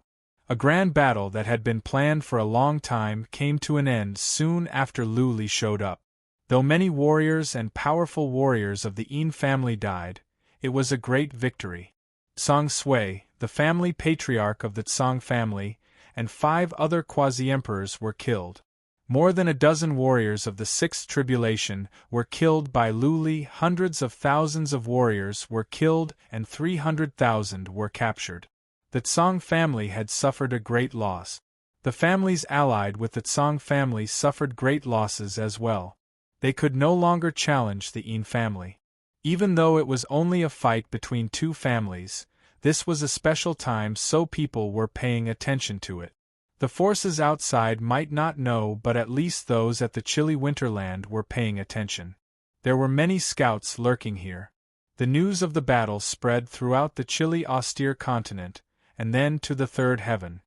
A grand battle that had been planned for a long time came to an end soon after Lu Li showed up. Though many warriors and powerful warriors of the Yin family died, it was a great victory. Song Sui, the family patriarch of the Tsang family, and 5 other quasi-emperors were killed. More than a dozen warriors of the Sixth Tribulation were killed by Lu Li, hundreds of thousands of warriors were killed, and 300,000 were captured. The Tsang family had suffered a great loss. The families allied with the Tsang family suffered great losses as well. They could no longer challenge the Yin family. Even though it was only a fight between 2 families, this was a special time, so people were paying attention to it. The forces outside might not know, but at least those at the chilly winterland were paying attention. There were many scouts lurking here. The news of the battle spread throughout the chilly, austere continent, and then to the third heaven.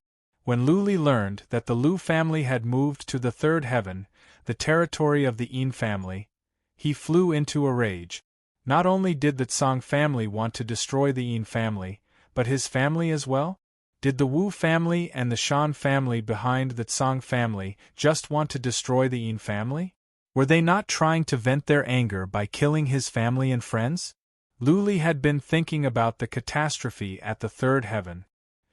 When Lu Li learned that the Lu family had moved to the third heaven, the territory of the Yin family, he flew into a rage. Not only did the Tsang family want to destroy the Yin family, but his family as well? Did the Wu family and the Shan family behind the Tsang family just want to destroy the Yin family? Were they not trying to vent their anger by killing his family and friends? Lu Li had been thinking about the catastrophe at the third heaven.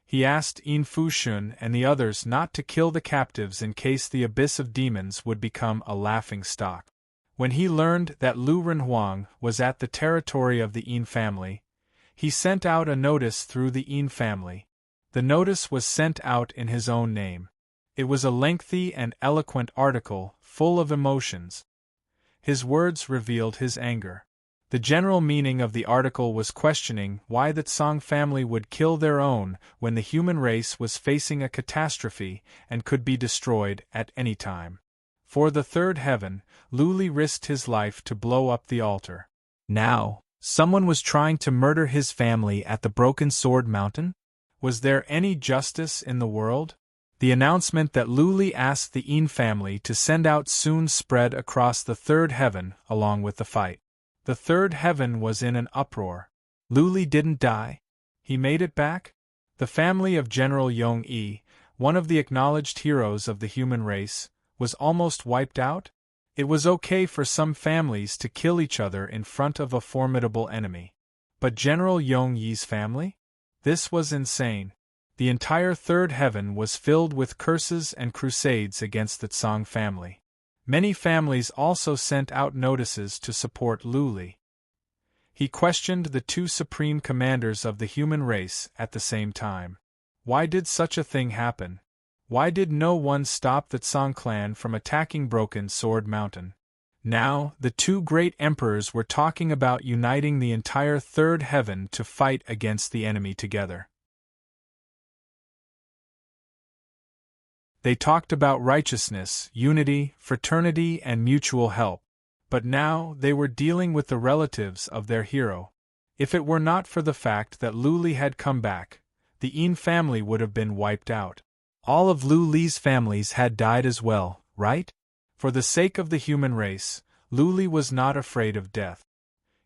He asked Yin Fushun and the others not to kill the captives in case the abyss of demons would become a laughing stock. When he learned that Lu Renhuang was at the territory of the Yin family, he sent out a notice through the Yin family. The notice was sent out in his own name. It was a lengthy and eloquent article, full of emotions. His words revealed his anger. The general meaning of the article was questioning why the Tsang family would kill their own when the human race was facing a catastrophe and could be destroyed at any time. For the third heaven, Lu Li risked his life to blow up the altar. Now, someone was trying to murder his family at the Broken Sword Mountain? Was there any justice in the world? The announcement that Lu Li asked the Yin family to send out soon spread across the third heaven along with the fight. The third heaven was in an uproar. Lu Li didn't die? He made it back? The family of General Yong Yi, one of the acknowledged heroes of the human race, was almost wiped out? It was okay for some families to kill each other in front of a formidable enemy. But General Yong Yi's family? This was insane. The entire third heaven was filled with curses and crusades against the Tsang family. Many families also sent out notices to support Lu Li. He questioned the 2 supreme commanders of the human race at the same time. Why did such a thing happen? Why did no one stop the Tsang clan from attacking Broken Sword Mountain? Now, the 2 great emperors were talking about uniting the entire third heaven to fight against the enemy together. They talked about righteousness, unity, fraternity, and mutual help. But now they were dealing with the relatives of their hero. If it were not for the fact that Lu Li had come back, the Yin family would have been wiped out. All of Lu Li's families had died as well, right? For the sake of the human race, Lu Li was not afraid of death.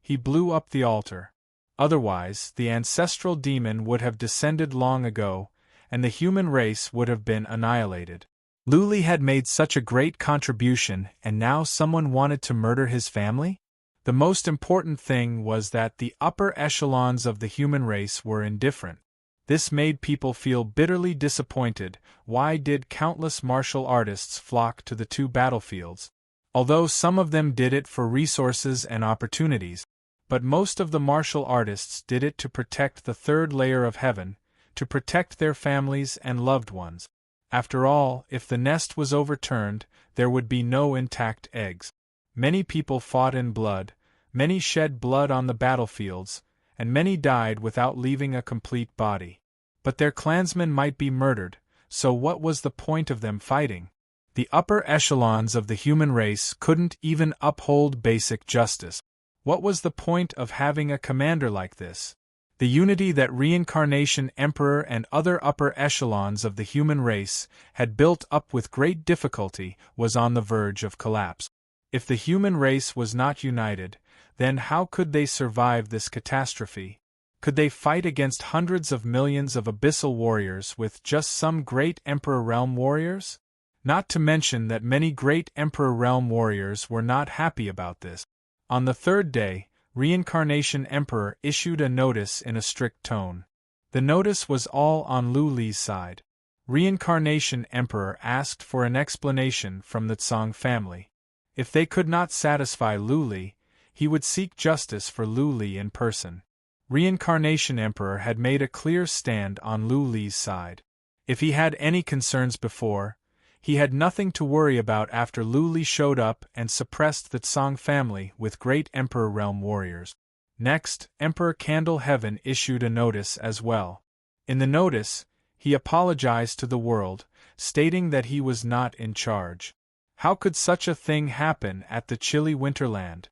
He blew up the altar. Otherwise, the ancestral demon would have descended long ago, and the human race would have been annihilated. Lu Li had made such a great contribution, and now someone wanted to murder his family? The most important thing was that the upper echelons of the human race were indifferent. This made people feel bitterly disappointed. Why did countless martial artists flock to the 2 battlefields? Although some of them did it for resources and opportunities, but most of the martial artists did it to protect the third layer of heaven, to protect their families and loved ones. After all, if the nest was overturned, there would be no intact eggs. Many people fought in blood, many shed blood on the battlefields, and many died without leaving a complete body. But their clansmen might be murdered, so what was the point of them fighting? The upper echelons of the human race couldn't even uphold basic justice. What was the point of having a commander like this? The unity that Reincarnation Emperor and other upper echelons of the human race had built up with great difficulty was on the verge of collapse. If the human race was not united, then how could they survive this catastrophe? Could they fight against hundreds of millions of abyssal warriors with just some great Emperor Realm warriors? Not to mention that many great Emperor Realm warriors were not happy about this. On the third day, Reincarnation Emperor issued a notice in a strict tone. The notice was all on Lu Li's side. Reincarnation Emperor asked for an explanation from the Tsang family. If they could not satisfy Lu Li, he would seek justice for Lu Li in person. Reincarnation Emperor had made a clear stand on Lu Li's side. If he had any concerns before, he had nothing to worry about after Lu Li showed up and suppressed the Tsang family with great Emperor Realm warriors. Next, Emperor Candle Heaven issued a notice as well. In the notice, he apologized to the world, stating that he was not in charge. How could such a thing happen at the chilly Winterland?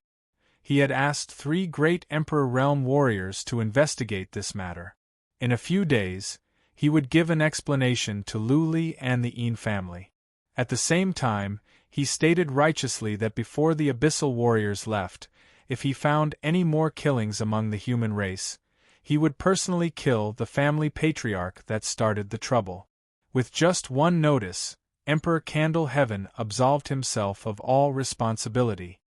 He had asked 3 great Emperor Realm warriors to investigate this matter. In a few days, he would give an explanation to Lu Li and the Yin family. At the same time, he stated righteously that before the abyssal warriors left, if he found any more killings among the human race, he would personally kill the family patriarch that started the trouble. With just one notice, Emperor Candle Heaven absolved himself of all responsibility.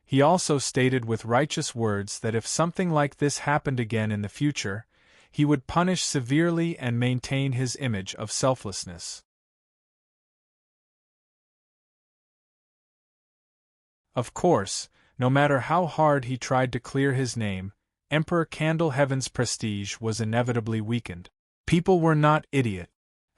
He also stated with righteous words that if something like this happened again in the future, he would punish severely and maintain his image of selflessness. Of course, no matter how hard he tried to clear his name, Emperor Candle Heaven's prestige was inevitably weakened. People were not idiot.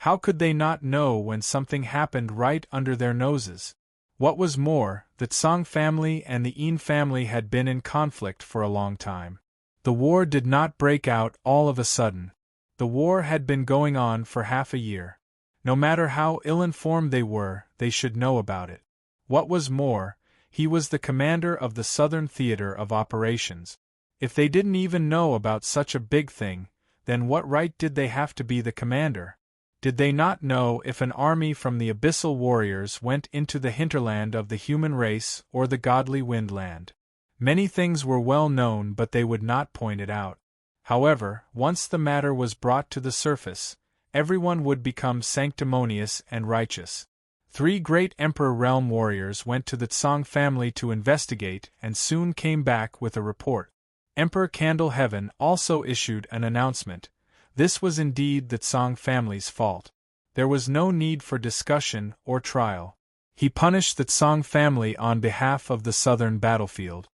How could they not know when something happened right under their noses? What was more, the Tsang family and the Yin family had been in conflict for a long time. The war did not break out all of a sudden. The war had been going on for half a year. No matter how ill-informed they were, they should know about it. What was more, he was the commander of the Southern Theater of Operations. If they didn't even know about such a big thing, then what right did they have to be the commander? Did they not know if an army from the abyssal warriors went into the hinterland of the human race or the godly windland? Many things were well known, but they would not point it out. However, once the matter was brought to the surface, everyone would become sanctimonious and righteous. 3 great Emperor Realm warriors went to the Tsang family to investigate and soon came back with a report. Emperor Candle Heaven also issued an announcement. This was indeed the Tsang family's fault. There was no need for discussion or trial. He punished the Tsang family on behalf of the southern battlefield.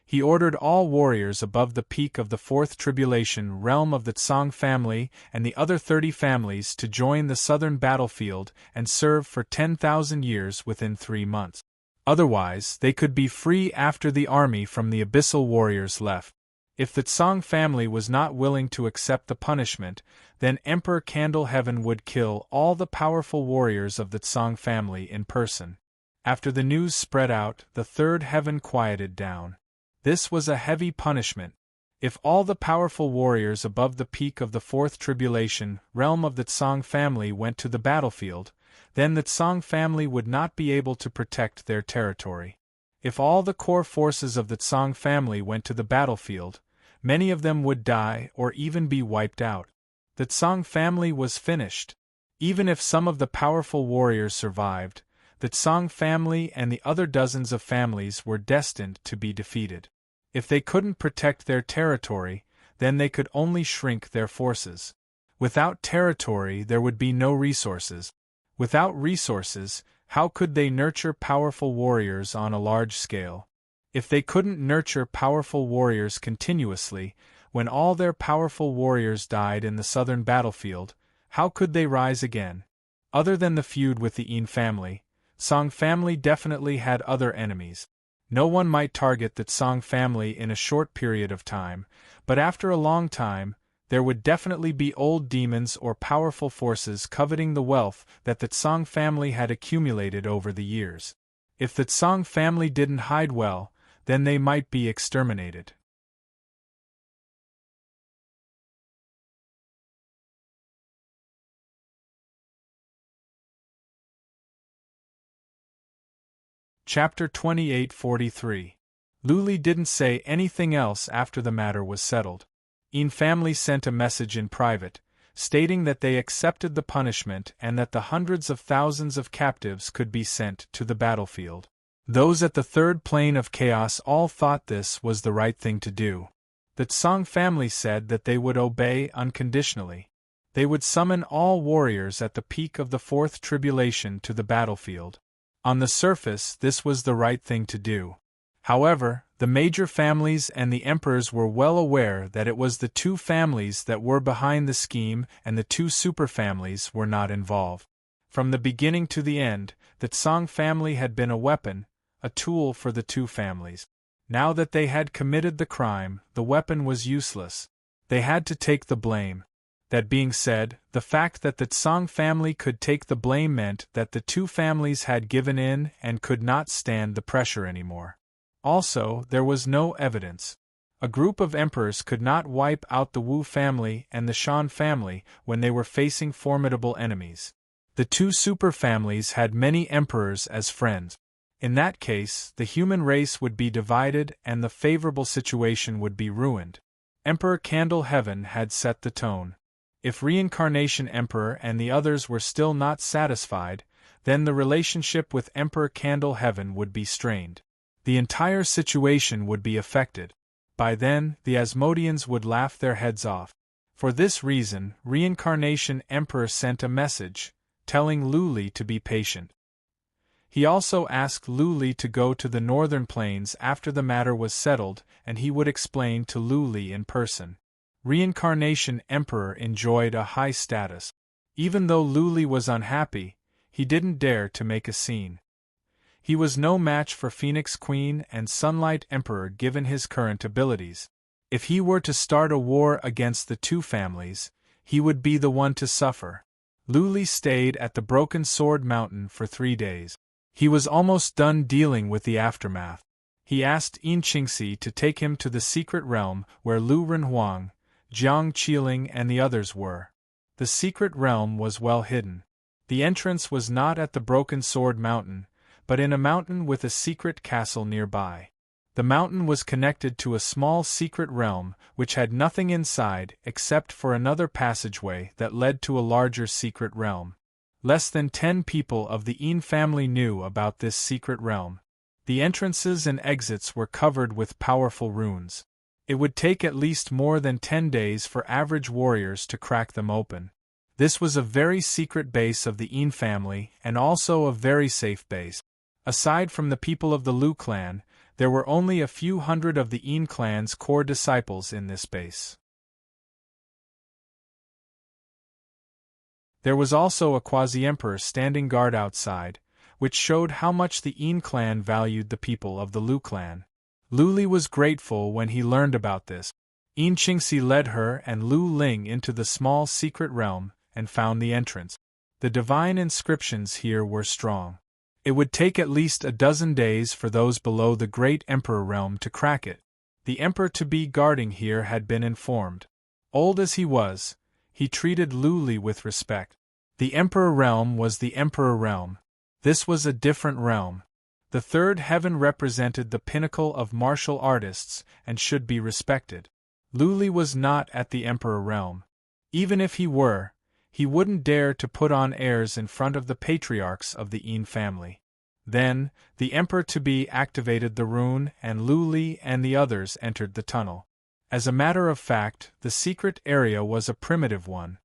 He ordered all warriors above the peak of the 4th tribulation realm of the Tsang family and the other 30 families to join the southern battlefield and serve for 10,000 years within 3 months. Otherwise, they could be free after the army from the abyssal warriors left. If the Tsang family was not willing to accept the punishment, then Emperor Candle Heaven would kill all the powerful warriors of the Tsang family in person. After the news spread out, the 3rd heaven quieted down. This was a heavy punishment. If all the powerful warriors above the peak of the 4th tribulation realm of the Tsang family went to the battlefield, then the Tsang family would not be able to protect their territory. If all the core forces of the Tsang family went to the battlefield, many of them would die or even be wiped out. The Tsang family was finished. Even if some of the powerful warriors survived, the Tsang family and the other dozens of families were destined to be defeated. If they couldn't protect their territory, then they could only shrink their forces. Without territory, there would be no resources. Without resources, how could they nurture powerful warriors on a large scale? If they couldn't nurture powerful warriors continuously, when all their powerful warriors died in the southern battlefield, how could they rise again? Other than the feud with the Yin family, Tsang family definitely had other enemies. No one might target the Tsang family in a short period of time, but after a long time, there would definitely be old demons or powerful forces coveting the wealth that the Tsang family had accumulated over the years. If the Tsang family didn't hide well, then they might be exterminated. Chapter 2843. Luli didn't say anything else after the matter was settled. Yin family sent a message in private, stating that they accepted the punishment and that the hundreds of thousands of captives could be sent to the battlefield. Those at the third plane of chaos all thought this was the right thing to do. The Tsang family said that they would obey unconditionally. They would summon all warriors at the peak of the fourth tribulation to the battlefield. On the surface, this was the right thing to do. However, the major families and the emperors were well aware that it was the two families that were behind the scheme and the two superfamilies were not involved. From the beginning to the end, the Tsang family had been a weapon, a tool for the two families. Now that they had committed the crime, the weapon was useless. They had to take the blame. That being said, the fact that the Tsang family could take the blame meant that the two families had given in and could not stand the pressure anymore. Also, there was no evidence. A group of emperors could not wipe out the Wu family and the Shan family when they were facing formidable enemies. The two superfamilies had many emperors as friends. In that case, the human race would be divided and the favorable situation would be ruined. Emperor Candle Heaven had set the tone. If Reincarnation Emperor and the others were still not satisfied, then the relationship with Emperor Candle Heaven would be strained. The entire situation would be affected. By then, the Asmodeans would laugh their heads off. For this reason, Reincarnation Emperor sent a message, telling Luli to be patient. He also asked Luli to go to the northern plains after the matter was settled, and he would explain to Luli in person. Reincarnation Emperor enjoyed a high status. Even though Luli was unhappy, he didn't dare to make a scene. He was no match for Phoenix Queen and Sunlight Emperor given his current abilities. If he were to start a war against the two families, he would be the one to suffer. Luli stayed at the Broken Sword Mountain for 3 days. He was almost done dealing with the aftermath. He asked Yin Qingxi to take him to the secret realm where Lu Renhuang, Jiang Qiling and the others were. The secret realm was well hidden. The entrance was not at the Broken Sword Mountain, but in a mountain with a secret castle nearby. The mountain was connected to a small secret realm which had nothing inside except for another passageway that led to a larger secret realm. Less than 10 people of the Yin family knew about this secret realm. The entrances and exits were covered with powerful runes. It would take at least more than 10 days for average warriors to crack them open. This was a very secret base of the Yin family and also a very safe base. Aside from the people of the Lu clan, there were only a few hundred of the Yin clan's core disciples in this base. There was also a quasi-emperor standing guard outside, which showed how much the Yin clan valued the people of the Lu clan. Luli was grateful when he learned about this. Yin Qingxi led her and Lu Ling into the small secret realm and found the entrance. The divine inscriptions here were strong. It would take at least a dozen days for those below the Great Emperor realm to crack it. The emperor-to-be guarding here had been informed. Old as he was, he treated Luli with respect. The Emperor realm was the Emperor realm. This was a different realm. The third heaven represented the pinnacle of martial artists and should be respected. Luli was not at the Emperor realm. Even if he were, he wouldn't dare to put on airs in front of the patriarchs of the Yin family. Then, the Emperor-to-be activated the rune and Luli and the others entered the tunnel. As a matter of fact, the secret area was a primitive one.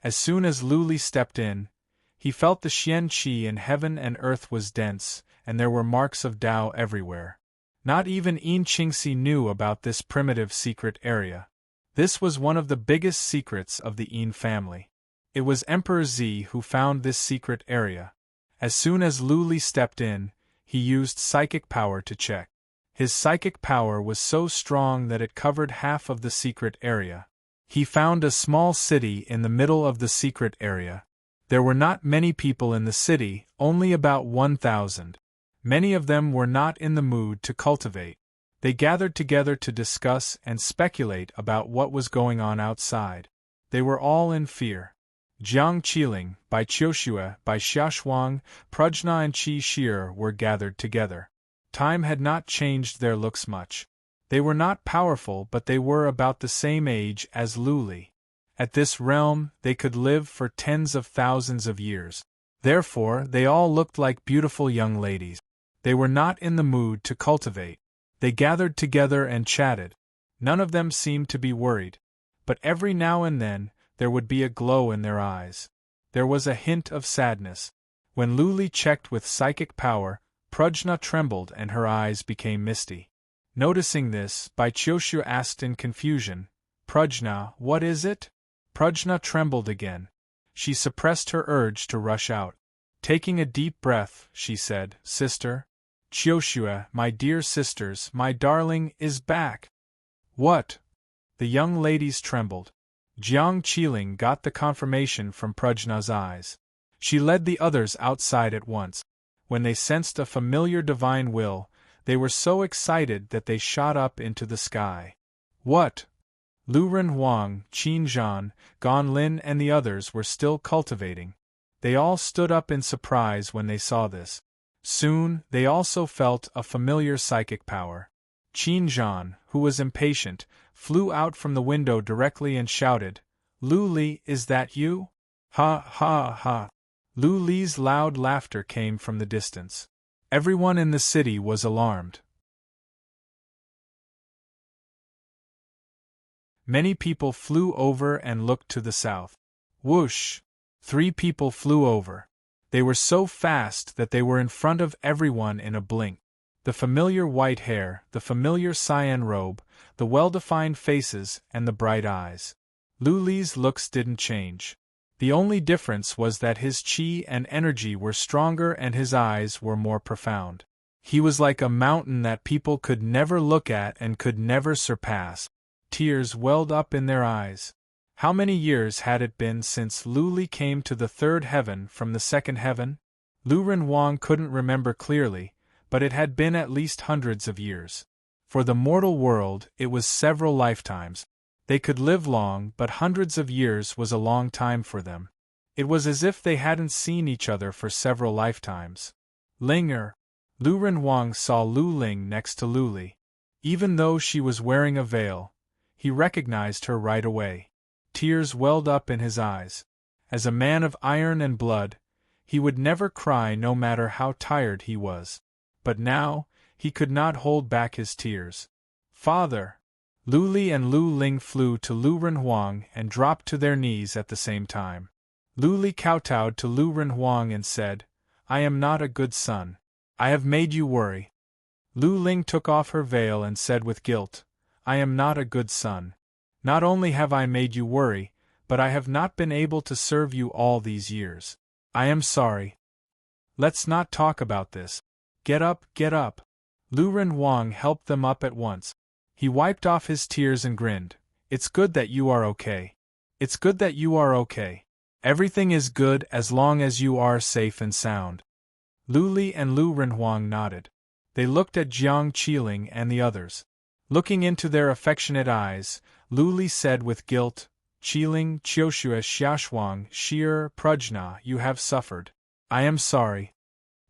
As soon as Luli stepped in, he felt the Xian Qi in heaven and earth was dense, and there were marks of Tao everywhere. Not even Yin Qingxi knew about this primitive secret area. This was one of the biggest secrets of the Yin family. It was Emperor Zi who found this secret area. As soon as Luli stepped in, he used psychic power to check. His psychic power was so strong that it covered half of the secret area. He found a small city in the middle of the secret area. There were not many people in the city, only about 1,000. Many of them were not in the mood to cultivate. They gathered together to discuss and speculate about what was going on outside. They were all in fear. Jiang Qiling, Bai Qiuxue, Bai Xiaoshuang, Prajna and Qi Shir were gathered together. Time had not changed their looks much. They were not powerful, but they were about the same age as Luli. At this realm, they could live for tens of thousands of years. Therefore, they all looked like beautiful young ladies. They were not in the mood to cultivate. They gathered together and chatted. None of them seemed to be worried. But every now and then, there would be a glow in their eyes. There was a hint of sadness. When Luli checked with psychic power, Prajna trembled and her eyes became misty. Noticing this, Baichoshu asked in confusion, "Prajna, what is it?" Prajna trembled again. She suppressed her urge to rush out. Taking a deep breath, she said, "Sister, Chioshua, my dear sisters, my darling, is back." "What?" The young ladies trembled. Jiang Qiling got the confirmation from Prajna's eyes. She led the others outside at once. When they sensed a familiar divine will, they were so excited that they shot up into the sky. "What?" Lu Renhuang, Qin Zhan, Gan Lin and the others were still cultivating. They all stood up in surprise when they saw this. Soon, they also felt a familiar psychic power. Qin Zhan, who was impatient, flew out from the window directly and shouted, "Lu Li, is that you?" "Ha ha ha!" Lu Li's loud laughter came from the distance. Everyone in the city was alarmed. Many people flew over and looked to the south. Whoosh! 3 people flew over. They were so fast that they were in front of everyone in a blink. The familiar white hair, the familiar cyan robe, the well-defined faces, and the bright eyes. Lu Li's looks didn't change. The only difference was that his qi and energy were stronger and his eyes were more profound. He was like a mountain that people could never look at and could never surpass. Tears welled up in their eyes. How many years had it been since Lu Li came to the 3rd heaven from the 2nd heaven? Lu Renhuang couldn't remember clearly, but it had been at least hundreds of years. For the mortal world, it was several lifetimes. They could live long, but hundreds of years was a long time for them. It was as if they hadn't seen each other for several lifetimes. Linger. Lu Renhuang saw Lu Ling next to Lu Li. Even though she was wearing a veil, he recognized her right away. Tears welled up in his eyes. As a man of iron and blood, he would never cry no matter how tired he was. But now, he could not hold back his tears. "Father!" Lu Li and Lu Ling flew to Lu Renhuang and dropped to their knees at the same time. Lu Li kowtowed to Lu Renhuang and said, "I am not a good son. I have made you worry." Lu Ling took off her veil and said with guilt, "I am not a good son. Not only have I made you worry, but I have not been able to serve you all these years. I am sorry. Let's not talk about this. Get up, get up." Lu Renhuang helped them up at once. He wiped off his tears and grinned. "It's good that you are okay. It's good that you are okay. Everything is good as long as you are safe and sound." Lu Li and Lu Renhuang nodded. They looked at Jiang Qiling and the others. Looking into their affectionate eyes, Lu Li said with guilt, "Qiling, Chioshua, Xiaoshuang, Shi'er, Prajna, you have suffered. I am sorry."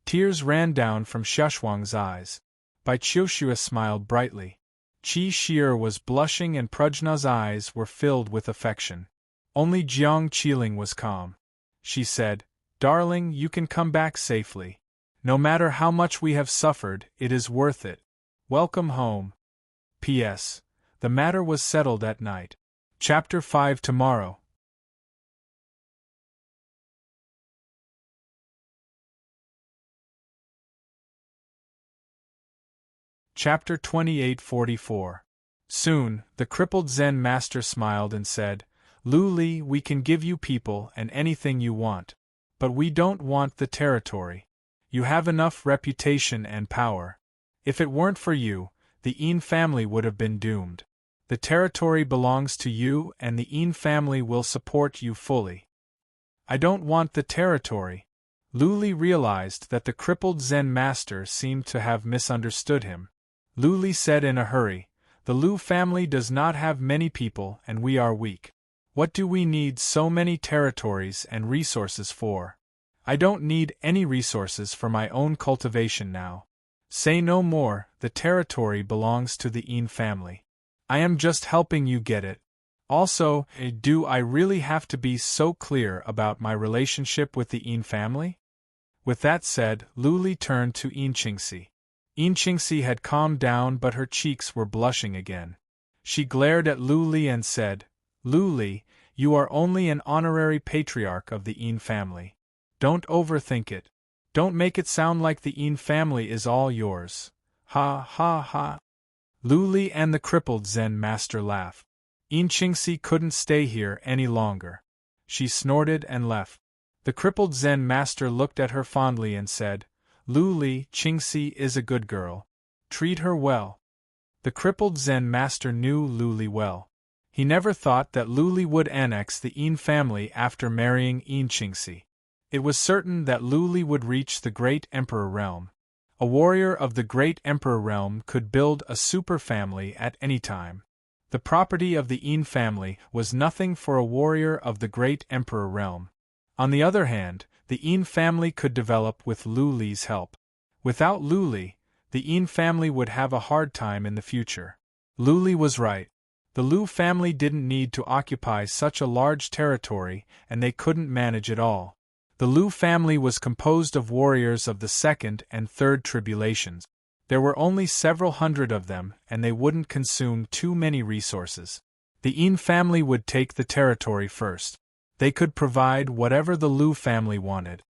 Tears ran down from Xiaoshuang's eyes. Baichioshua smiled brightly. Qi Shi'er was blushing and Prajna's eyes were filled with affection. Only Jiang Qiling was calm. She said, "Darling, you can come back safely. No matter how much we have suffered, it is worth it. Welcome home." P.S. The matter was settled at night. Chapter 5 tomorrow. Chapter 28:44. Soon, the crippled Zen master smiled and said, "Lu Li, we can give you people and anything you want. But we don't want the territory. You have enough reputation and power. If it weren't for you, the Yin family would have been doomed. The territory belongs to you and the Yin family will support you fully." "I don't want the territory." Lu Li realized that the crippled Zen master seemed to have misunderstood him. Lu Li said in a hurry, "The Lu family does not have many people and we are weak. What do we need so many territories and resources for? I don't need any resources for my own cultivation now. Say no more, the territory belongs to the Een family. I am just helping you get it. Also, do I really have to be so clear about my relationship with the Een family? With that said, Luli turned to Inchingsi. Inchingsi had calmed down, but her cheeks were blushing again. She glared at Luli and said, Luli, you are only an honorary patriarch of the Een family. Don't overthink it. Don't make it sound like the Een family is all yours. Ha ha ha. Luli and the crippled Zen master laughed. Inchingsi couldn't stay here any longer. She snorted and left. The crippled Zen master looked at her fondly and said, Luli, Chingsi is a good girl. Treat her well. The crippled Zen master knew Luli well. He never thought that Luli would annex the Een family after marrying Inchingsi. It was certain that Luli would reach the Great Emperor realm. A warrior of the Great Emperor realm could build a super family at any time. The property of the Een family was nothing for a warrior of the Great Emperor realm. On the other hand, the Een family could develop with Luli's help. Without Luli, the Een family would have a hard time in the future. Luli was right. The Lu family didn't need to occupy such a large territory, and they couldn't manage it all. The Lu family was composed of warriors of the second and third tribulations. There were only several hundred of them, and they wouldn't consume too many resources. The Een family would take the territory first. They could provide whatever the Lu family wanted.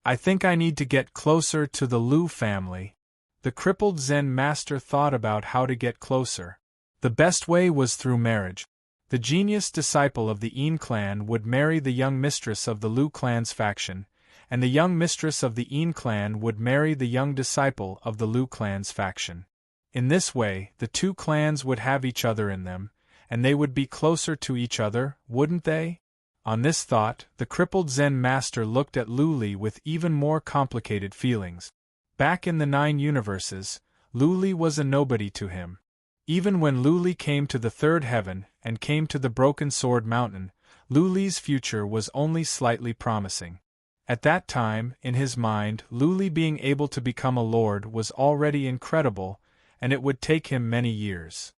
I think I need to get closer to the Lu family. The crippled Zen master thought about how to get closer. The best way was through marriage. The genius disciple of the Een clan would marry the young mistress of the Lu clan's faction, and the young mistress of the Een clan would marry the young disciple of the Lu clan's faction. In this way, the two clans would have each other in them, and they would be closer to each other, wouldn't they? On this thought, the crippled Zen master looked at Luli with even more complicated feelings. Back in the 9 universes, Luli was a nobody to him. Even when Luli came to the third heaven and came to the Broken Sword Mountain, Luli's future was only slightly promising. At that time, in his mind, Luli being able to become a lord was already incredible, and it would take him many years.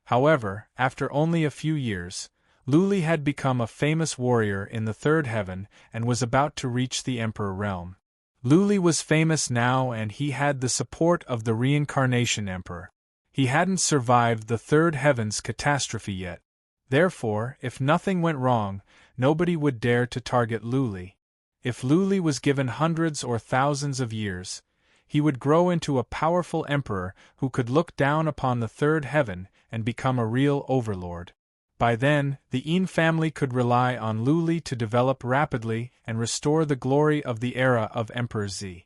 However, after only a few years, Luli had become a famous warrior in the third heaven and was about to reach the Emperor realm. Luli was famous now, and he had the support of the Reincarnation Emperor. He hadn't survived the third heaven's catastrophe yet. Therefore, if nothing went wrong, nobody would dare to target Luli. If Luli was given hundreds or thousands of years, he would grow into a powerful emperor who could look down upon the third heaven and become a real overlord. By then, the Een family could rely on Luli to develop rapidly and restore the glory of the era of Emperor Z.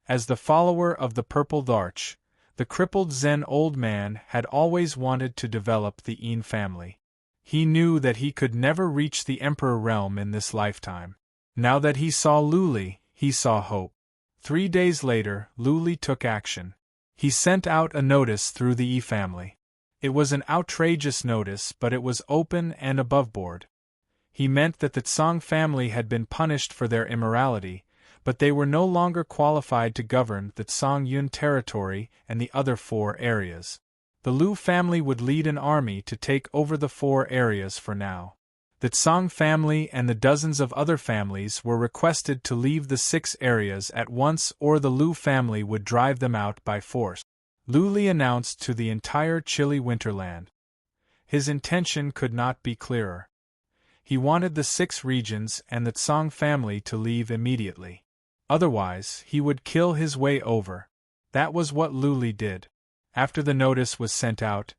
As the follower of the Purple Arch, the crippled Zen old man had always wanted to develop the Een family. He knew that he could never reach the Emperor realm in this lifetime. Now that he saw Luli, he saw hope. 3 days later, Luli took action. He sent out a notice through the E family. It was an outrageous notice, but it was open and aboveboard. He meant that the Tsang family had been punished for their immorality, but they were no longer qualified to govern the Tsang Yun territory and the other 4 areas. The Lu family would lead an army to take over the 4 areas for now. The Tsang family and the dozens of other families were requested to leave the 6 areas at once, or the Lu family would drive them out by force. Luli announced to the entire chilly winterland. His intention could not be clearer. He wanted the 6 regions and the Tsang family to leave immediately. Otherwise, he would kill his way over. That was what Luli did. After the notice was sent out,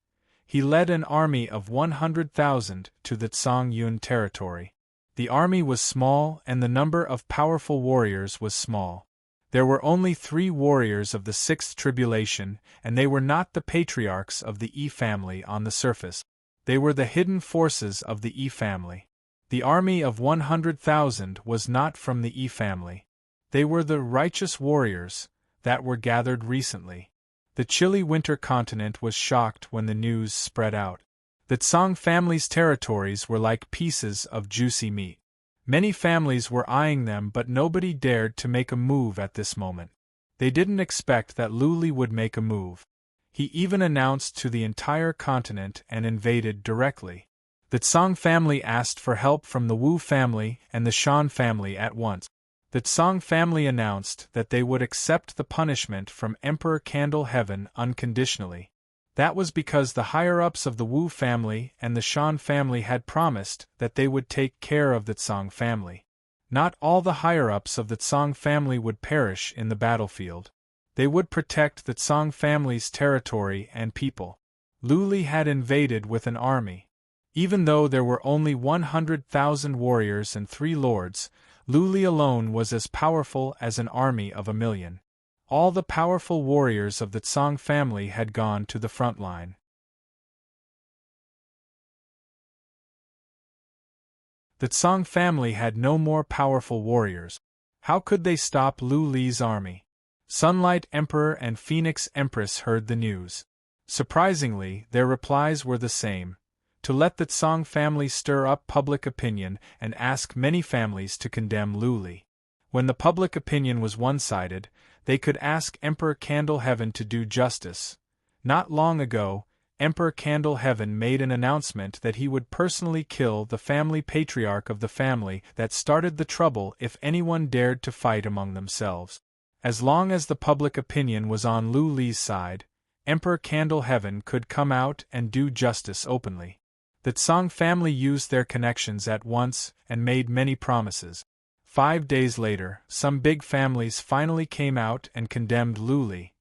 he led an army of 100,000 to the Tsang Yun territory. The army was small and the number of powerful warriors was small. There were only 3 warriors of the 6th tribulation, and they were not the patriarchs of the E family on the surface. They were the hidden forces of the E family. The army of 100,000 was not from the E family. They were the righteous warriors that were gathered recently. The chilly winter continent was shocked when the news spread out. The Tsang family's territories were like pieces of juicy meat. Many families were eyeing them, but nobody dared to make a move at this moment. They didn't expect that Luli would make a move. He even announced to the entire continent and invaded directly. The Tsang family asked for help from the Wu family and the Shan family at once. The Tsang family announced that they would accept the punishment from Emperor Candle Heaven unconditionally. That was because the higher-ups of the Wu family and the Shan family had promised that they would take care of the Tsang family. Not all the higher-ups of the Tsang family would perish in the battlefield. They would protect the Tsang family's territory and people. Luli had invaded with an army. Even though there were only 100,000 warriors and 3 lords, Luli alone was as powerful as an army of 1,000,000. All the powerful warriors of the Tsang family had gone to the front line. The Tsang family had no more powerful warriors. How could they stop Lu Li's army? Sunlight Emperor and Phoenix Empress heard the news. Surprisingly, their replies were the same: to let the Tsang family stir up public opinion and ask many families to condemn Lu Li. When the public opinion was one-sided, they could ask Emperor Candle Heaven to do justice. Not long ago, Emperor Candle Heaven made an announcement that he would personally kill the family patriarch of the family that started the trouble if anyone dared to fight among themselves. As long as the public opinion was on Lu Li's side, Emperor Candle Heaven could come out and do justice openly. The Tsang family used their connections at once and made many promises. 5 days later, some big families finally came out and condemned Lu Li.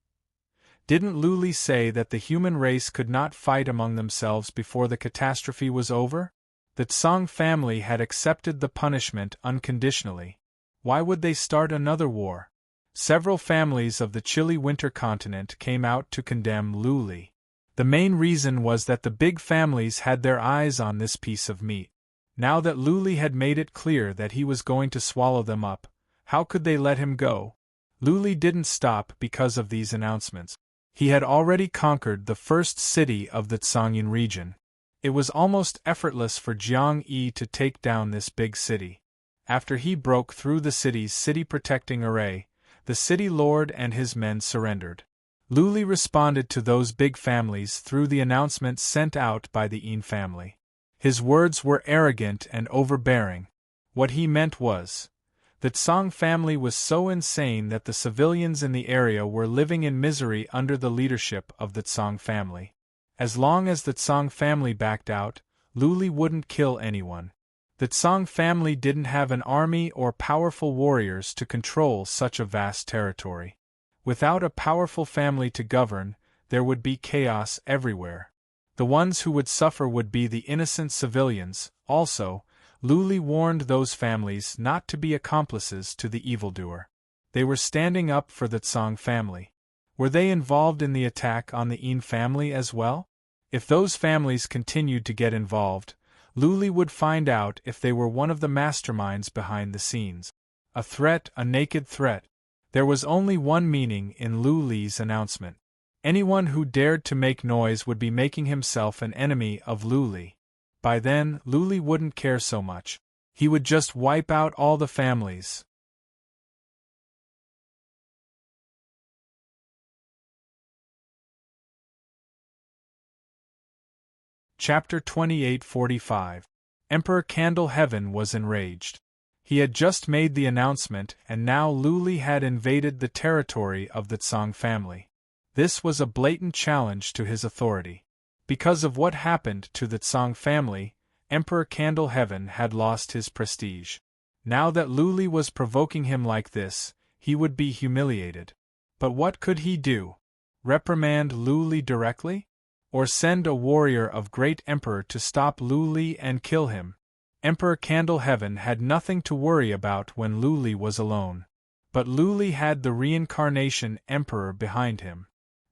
Didn't Lu Li say that the human race could not fight among themselves before the catastrophe was over? The Tsang family had accepted the punishment unconditionally. Why would they start another war? Several families of the chilly winter continent came out to condemn Lu Li. The main reason was that the big families had their eyes on this piece of meat. Now that Lu Li had made it clear that he was going to swallow them up, how could they let him go? Lu Li didn't stop because of these announcements. He had already conquered the first city of the Tsangyin region. It was almost effortless for Jiang Yi to take down this big city. After he broke through the city's city-protecting array, the city lord and his men surrendered. Lu Li responded to those big families through the announcement sent out by the Yin family. His words were arrogant and overbearing. What he meant was, the Tsang family was so insane that the civilians in the area were living in misery under the leadership of the Tsang family. As long as the Tsang family backed out, Lu Li wouldn't kill anyone. The Tsang family didn't have an army or powerful warriors to control such a vast territory. Without a powerful family to govern, there would be chaos everywhere. The ones who would suffer would be the innocent civilians. Also, Lu Li warned those families not to be accomplices to the evildoer. They were standing up for the Tsang family. Were they involved in the attack on the Yin family as well? If those families continued to get involved, Lu Li would find out if they were one of the masterminds behind the scenes. A threat, a naked threat. There was only one meaning in Lu Li's announcement. Anyone who dared to make noise would be making himself an enemy of Lu Li. By then, Lu Li wouldn't care so much. He would just wipe out all the families. Chapter 2845. Emperor Candle Heaven was enraged. He had just made the announcement, and now Lu Li had invaded the territory of the Tsang family. This was a blatant challenge to his authority. Because of what happened to the Tsang family, Emperor Candle Heaven had lost his prestige. Now that Lu Li was provoking him like this, he would be humiliated. But what could he do? Reprimand Lu Li directly? Or send a warrior of Great Emperor to stop Lu Li and kill him? Emperor Candle Heaven had nothing to worry about when Lu Li was alone. But Lu Li had the reincarnation Emperor behind him.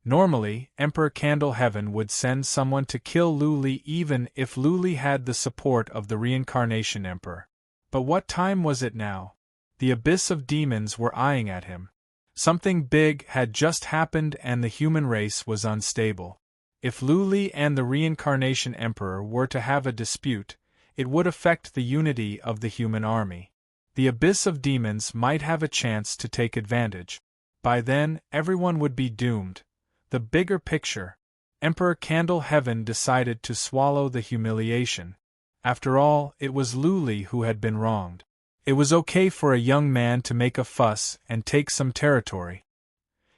Normally, Emperor Candle Heaven would send someone to kill Lu Li even if Lu Li had the support of the Reincarnation Emperor. But what time was it now? The abyss of demons were eyeing at him. Something big had just happened and the human race was unstable. If Lu Li and the Reincarnation Emperor were to have a dispute, it would affect the unity of the human army. The abyss of demons might have a chance to take advantage. By then, everyone would be doomed. The bigger picture. Emperor Candle Heaven decided to swallow the humiliation. After all, it was Luli who had been wronged. It was okay for a young man to make a fuss and take some territory.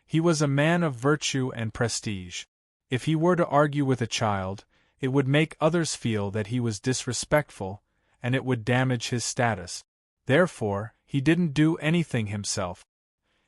He was a man of virtue and prestige. If he were to argue with a child, it would make others feel that he was disrespectful, and it would damage his status. Therefore, he didn't do anything himself.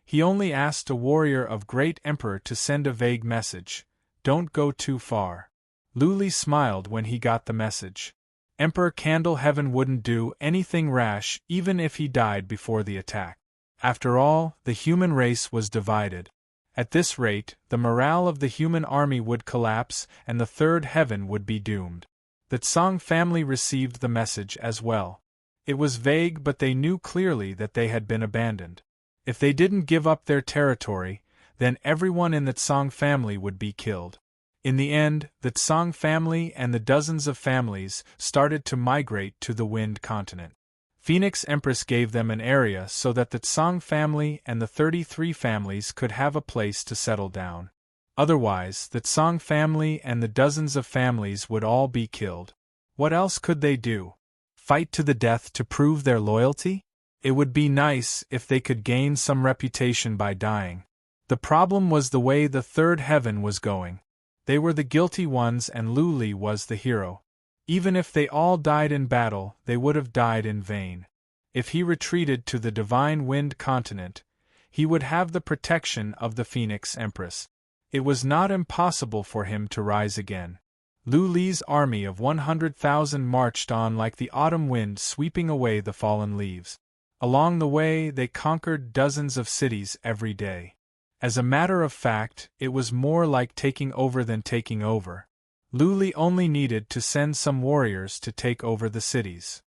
He only asked a warrior of Great Emperor to send a vague message. Don't go too far. Luli smiled when he got the message. Emperor Candle Heaven wouldn't do anything rash even if he died before the attack. After all, the human race was divided. At this rate, the morale of the human army would collapse and the third heaven would be doomed. The Tsang family received the message as well. It was vague, but they knew clearly that they had been abandoned. If they didn't give up their territory, then everyone in the Tsang family would be killed. In the end, the Tsang family and the dozens of families started to migrate to the Wind Continent. Phoenix Empress gave them an area so that the Tsang family and the 33 families could have a place to settle down. Otherwise, the Tsang family and the dozens of families would all be killed. What else could they do? Fight to the death to prove their loyalty? It would be nice if they could gain some reputation by dying. The problem was the way the third heaven was going. They were the guilty ones and Luli was the hero. Even if they all died in battle, they would have died in vain. If he retreated to the Divine Wind Continent, he would have the protection of the Phoenix Empress. It was not impossible for him to rise again. Luli's army of 100,000 marched on like the autumn wind sweeping away the fallen leaves. Along the way, they conquered dozens of cities every day. As a matter of fact, it was more like taking over than taking over. Luli only needed to send some warriors to take over the cities.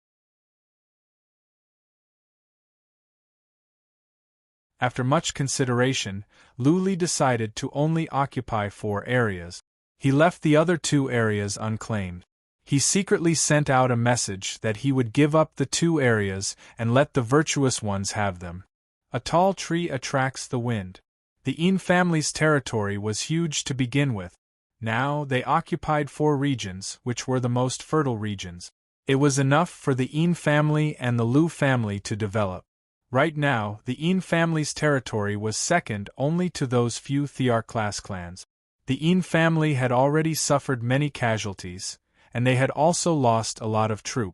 After much consideration, Luli decided to only occupy 4 areas. He left the other 2 areas unclaimed. He secretly sent out a message that he would give up the 2 areas and let the virtuous ones have them. A tall tree attracts the wind. The Yin family's territory was huge to begin with. Now they occupied 4 regions, which were the most fertile regions. It was enough for the Yin family and the Lu family to develop. Right now, the Yin family's territory was second only to those few Thear-class clans. The Yin family had already suffered many casualties, and they had also lost a lot of troop.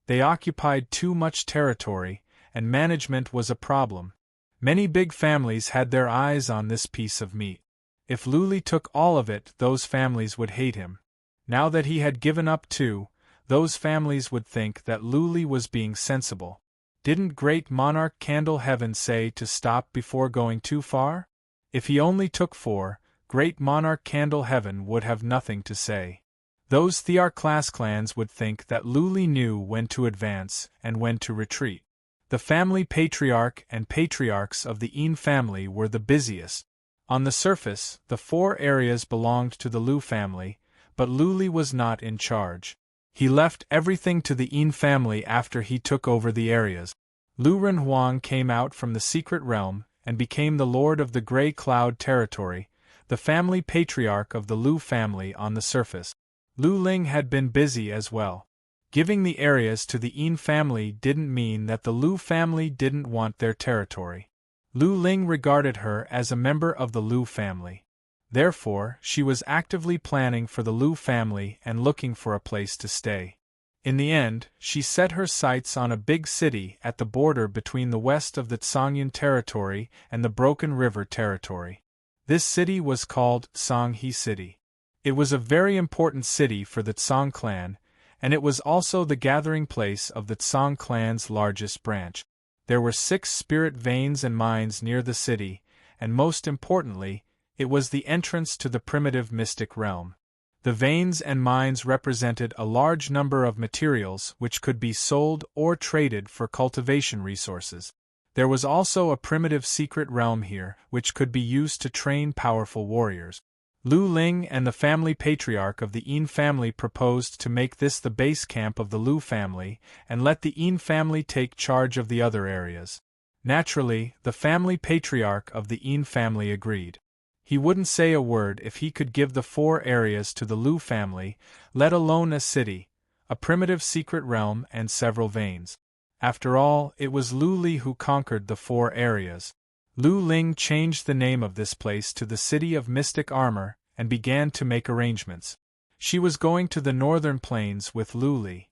They occupied too much territory, and management was a problem. Many big families had their eyes on this piece of meat. If Luli took all of it, those families would hate him. Now that he had given up 2, those families would think that Luli was being sensible. Didn't Great Monarch Candle Heaven say to stop before going too far? If he only took 4, Great Monarch Candle Heaven would have nothing to say. Those Thear-class clans would think that Luli knew when to advance and when to retreat. The family patriarch and patriarchs of the Yin family were the busiest. On the surface, the 4 areas belonged to the Lu family, but Luli was not in charge. He left everything to the Yin family after he took over the areas. Lu Renhuang came out from the secret realm and became the lord of the Grey Cloud territory, the family patriarch of the Lu family on the surface. Lu Ling had been busy as well. Giving the areas to the Yin family didn't mean that the Lu family didn't want their territory. Lu Ling regarded her as a member of the Lu family. Therefore, she was actively planning for the Lu family and looking for a place to stay. In the end, she set her sights on a big city at the border between the west of the Tsangyan territory and the Broken River territory. This city was called Sanghe City. It was a very important city for the Tsang clan, and it was also the gathering place of the Tsang clan's largest branch. There were 6 spirit veins and mines near the city, and most importantly, it was the entrance to the primitive mystic realm. The veins and mines represented a large number of materials which could be sold or traded for cultivation resources. There was also a primitive secret realm here which could be used to train powerful warriors. Lu Ling and the family patriarch of the Yin family proposed to make this the base camp of the Lu family and let the Yin family take charge of the other areas. Naturally, the family patriarch of the Yin family agreed. He wouldn't say a word if he could give the 4 areas to the Lu family, let alone a city, a primitive secret realm and several veins. After all, it was Lu Li who conquered the 4 areas. Lu Ling changed the name of this place to the City of Mystic Armor and began to make arrangements. She was going to the northern plains with Lu Li.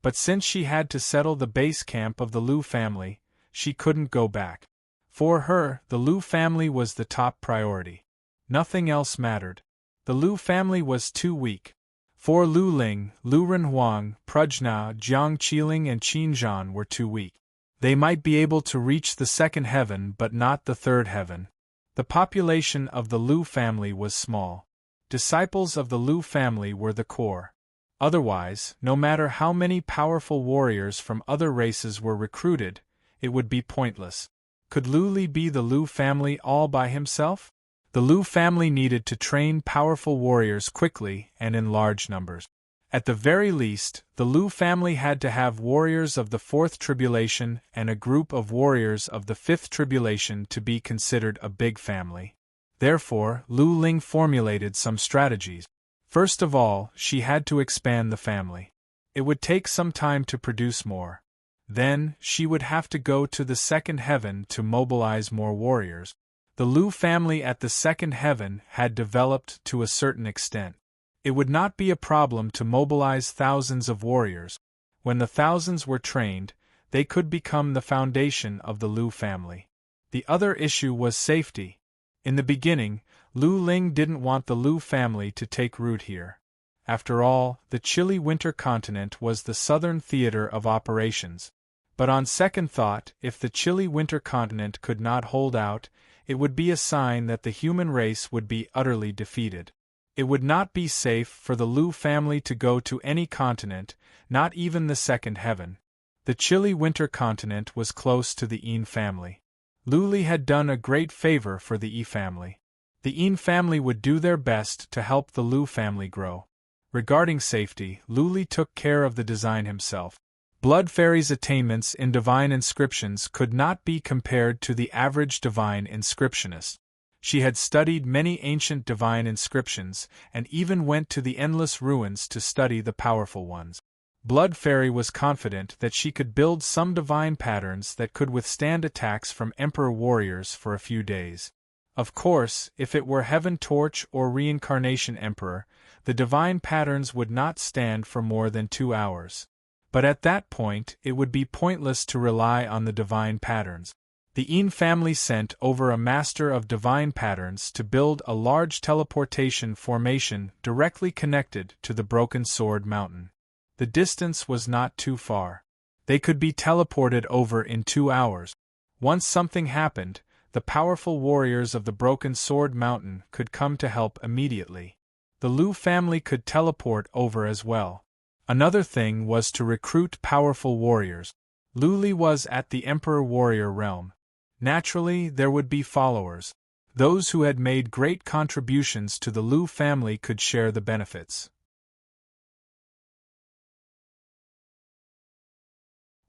But since she had to settle the base camp of the Lu family, she couldn't go back. For her, the Lu family was the top priority. Nothing else mattered. The Lu family was too weak. For Lu Ling, Lu Renhuang, Prajna, Jiang Qiling and Qin Zhan were too weak. They might be able to reach the 2nd heaven but not the 3rd heaven. The population of the Lu family was small. Disciples of the Lu family were the core. Otherwise, no matter how many powerful warriors from other races were recruited, it would be pointless. Could Lu Li be the Lu family all by himself? The Lu family needed to train powerful warriors quickly and in large numbers. At the very least, the Lu family had to have warriors of the 4th tribulation and a group of warriors of the 5th tribulation to be considered a big family. Therefore, Lu Ling formulated some strategies. First of all, she had to expand the family. It would take some time to produce more. Then, she would have to go to the 2nd heaven to mobilize more warriors. The Lu family at the 2nd heaven had developed to a certain extent. It would not be a problem to mobilize thousands of warriors. When the thousands were trained, they could become the foundation of the Lu family. The other issue was safety. In the beginning, Lu Ling didn't want the Lu family to take root here. After all, the chilly winter continent was the southern theater of operations. But on second thought, if the chilly winter continent could not hold out, it would be a sign that the human race would be utterly defeated. It would not be safe for the Lu family to go to any continent, not even the 2nd heaven. The chilly winter continent was close to the Yin family. Lu Li had done a great favor for the Yi family. The Yin family would do their best to help the Lu family grow. Regarding safety, Lu Li took care of the design himself. Blood Fairy's attainments in divine inscriptions could not be compared to the average divine inscriptionist. She had studied many ancient divine inscriptions and even went to the endless ruins to study the powerful ones. Blood Fairy was confident that she could build some divine patterns that could withstand attacks from Emperor warriors for a few days. Of course, if it were Heaven Torch or Reincarnation Emperor, the divine patterns would not stand for more than 2 hours. But at that point, it would be pointless to rely on the divine patterns. The Yin family sent over a master of divine patterns to build a large teleportation formation directly connected to the Broken Sword Mountain. The distance was not too far. They could be teleported over in 2 hours. Once something happened, the powerful warriors of the Broken Sword Mountain could come to help immediately. The Lu family could teleport over as well. Another thing was to recruit powerful warriors. Lu Li was at the Emperor Warrior realm. Naturally, there would be followers. Those who had made great contributions to the Lu family could share the benefits.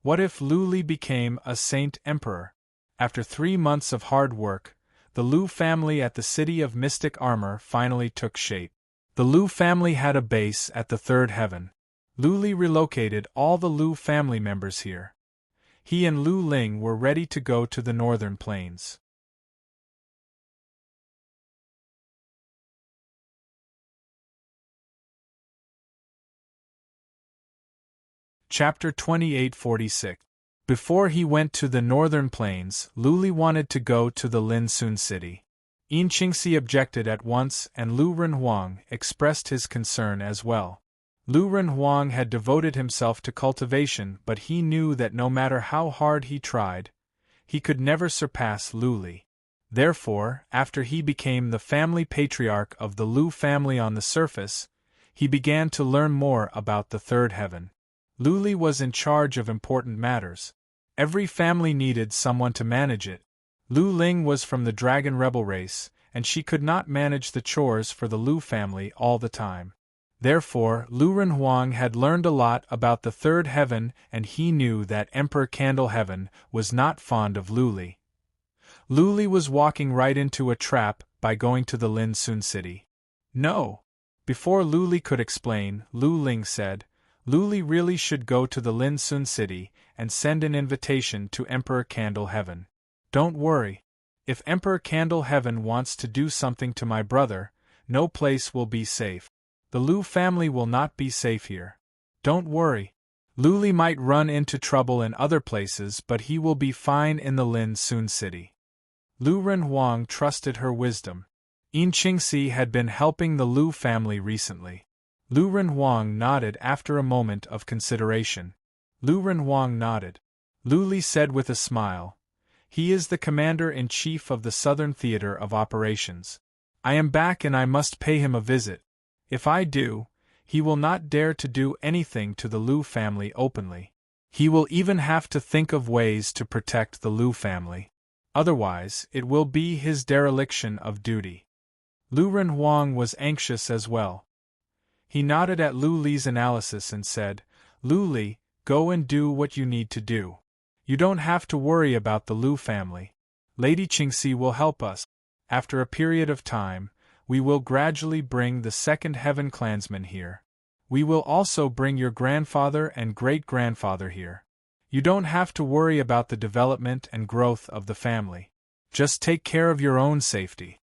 What if Lu Li became a Saint Emperor? After 3 months of hard work, the Lu family at the City of Mystic Armor finally took shape. The Lu family had a base at the 3rd heaven. Lu Li relocated all the Lu family members here. He and Lu Ling were ready to go to the northern plains. Chapter 2846. Before he went to the northern plains, Lu Li wanted to go to the Lin Sun city. Yin Qingxi objected at once and Lu Renhuang expressed his concern as well. Lu Renhuang had devoted himself to cultivation, but he knew that no matter how hard he tried, he could never surpass Lu Li. Therefore, after he became the family patriarch of the Lu family on the surface, he began to learn more about the 3rd heaven. Lu Li was in charge of important matters. Every family needed someone to manage it. Lu Ling was from the Dragon Rebel race, and she could not manage the chores for the Lu family all the time. Therefore, Lu Renhuang had learned a lot about the third heaven, and he knew that Emperor Candle Heaven was not fond of Luli. Luli was walking right into a trap by going to the Lin Sun city. No! Before Luli could explain, Lu Ling said, Luli really should go to the Lin Sun city and send an invitation to Emperor Candle Heaven. Don't worry. If Emperor Candle Heaven wants to do something to my brother, no place will be safe. The Lu family will not be safe here. Don't worry. Luli might run into trouble in other places, but he will be fine in the Lin Sun city. Lu Renhuang trusted her wisdom. Yin Qingxi had been helping the Lu family recently. Lu Renhuang nodded after a moment of consideration. Lu Renhuang nodded. Luli said with a smile, He is the commander-in-chief of the Southern Theater of Operations. I am back and I must pay him a visit. If I do, he will not dare to do anything to the Lu family openly. He will even have to think of ways to protect the Lu family. Otherwise, it will be his dereliction of duty. Lu Renhuang was anxious as well. He nodded at Lu Li's analysis and said, Lu Li, go and do what you need to do. You don't have to worry about the Lu family. Lady Qingxi will help us. After a period of time, we will gradually bring the second heaven clansmen here. We will also bring your grandfather and great-grandfather here. You don't have to worry about the development and growth of the family. Just take care of your own safety.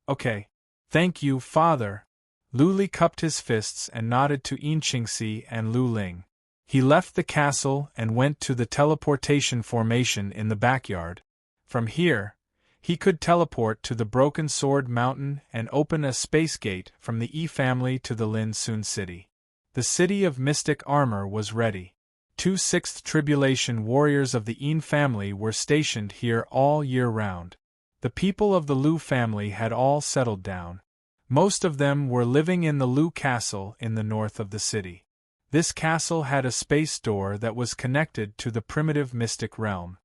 Okay. Thank you, father. Lu Li cupped his fists and nodded to Yin Qingxi and Lu Ling. He left the castle and went to the teleportation formation in the backyard. From here, he could teleport to the Broken Sword Mountain and open a space gate from the Yi family to the Lin Sun city. The city of mystic armor was ready. 2 Sixth Tribulation warriors of the Yin family were stationed here all year round. The people of the Lu family had all settled down. Most of them were living in the Lu castle in the north of the city. This castle had a space door that was connected to the primitive mystic realm.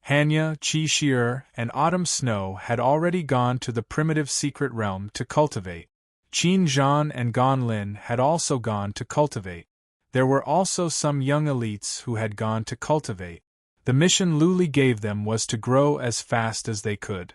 Hanya, Qi Shi'er, and Autumn Snow had already gone to the primitive secret realm to cultivate. Qin Zhan and Gan Lin had also gone to cultivate. There were also some young elites who had gone to cultivate. The mission Lu Li gave them was to grow as fast as they could.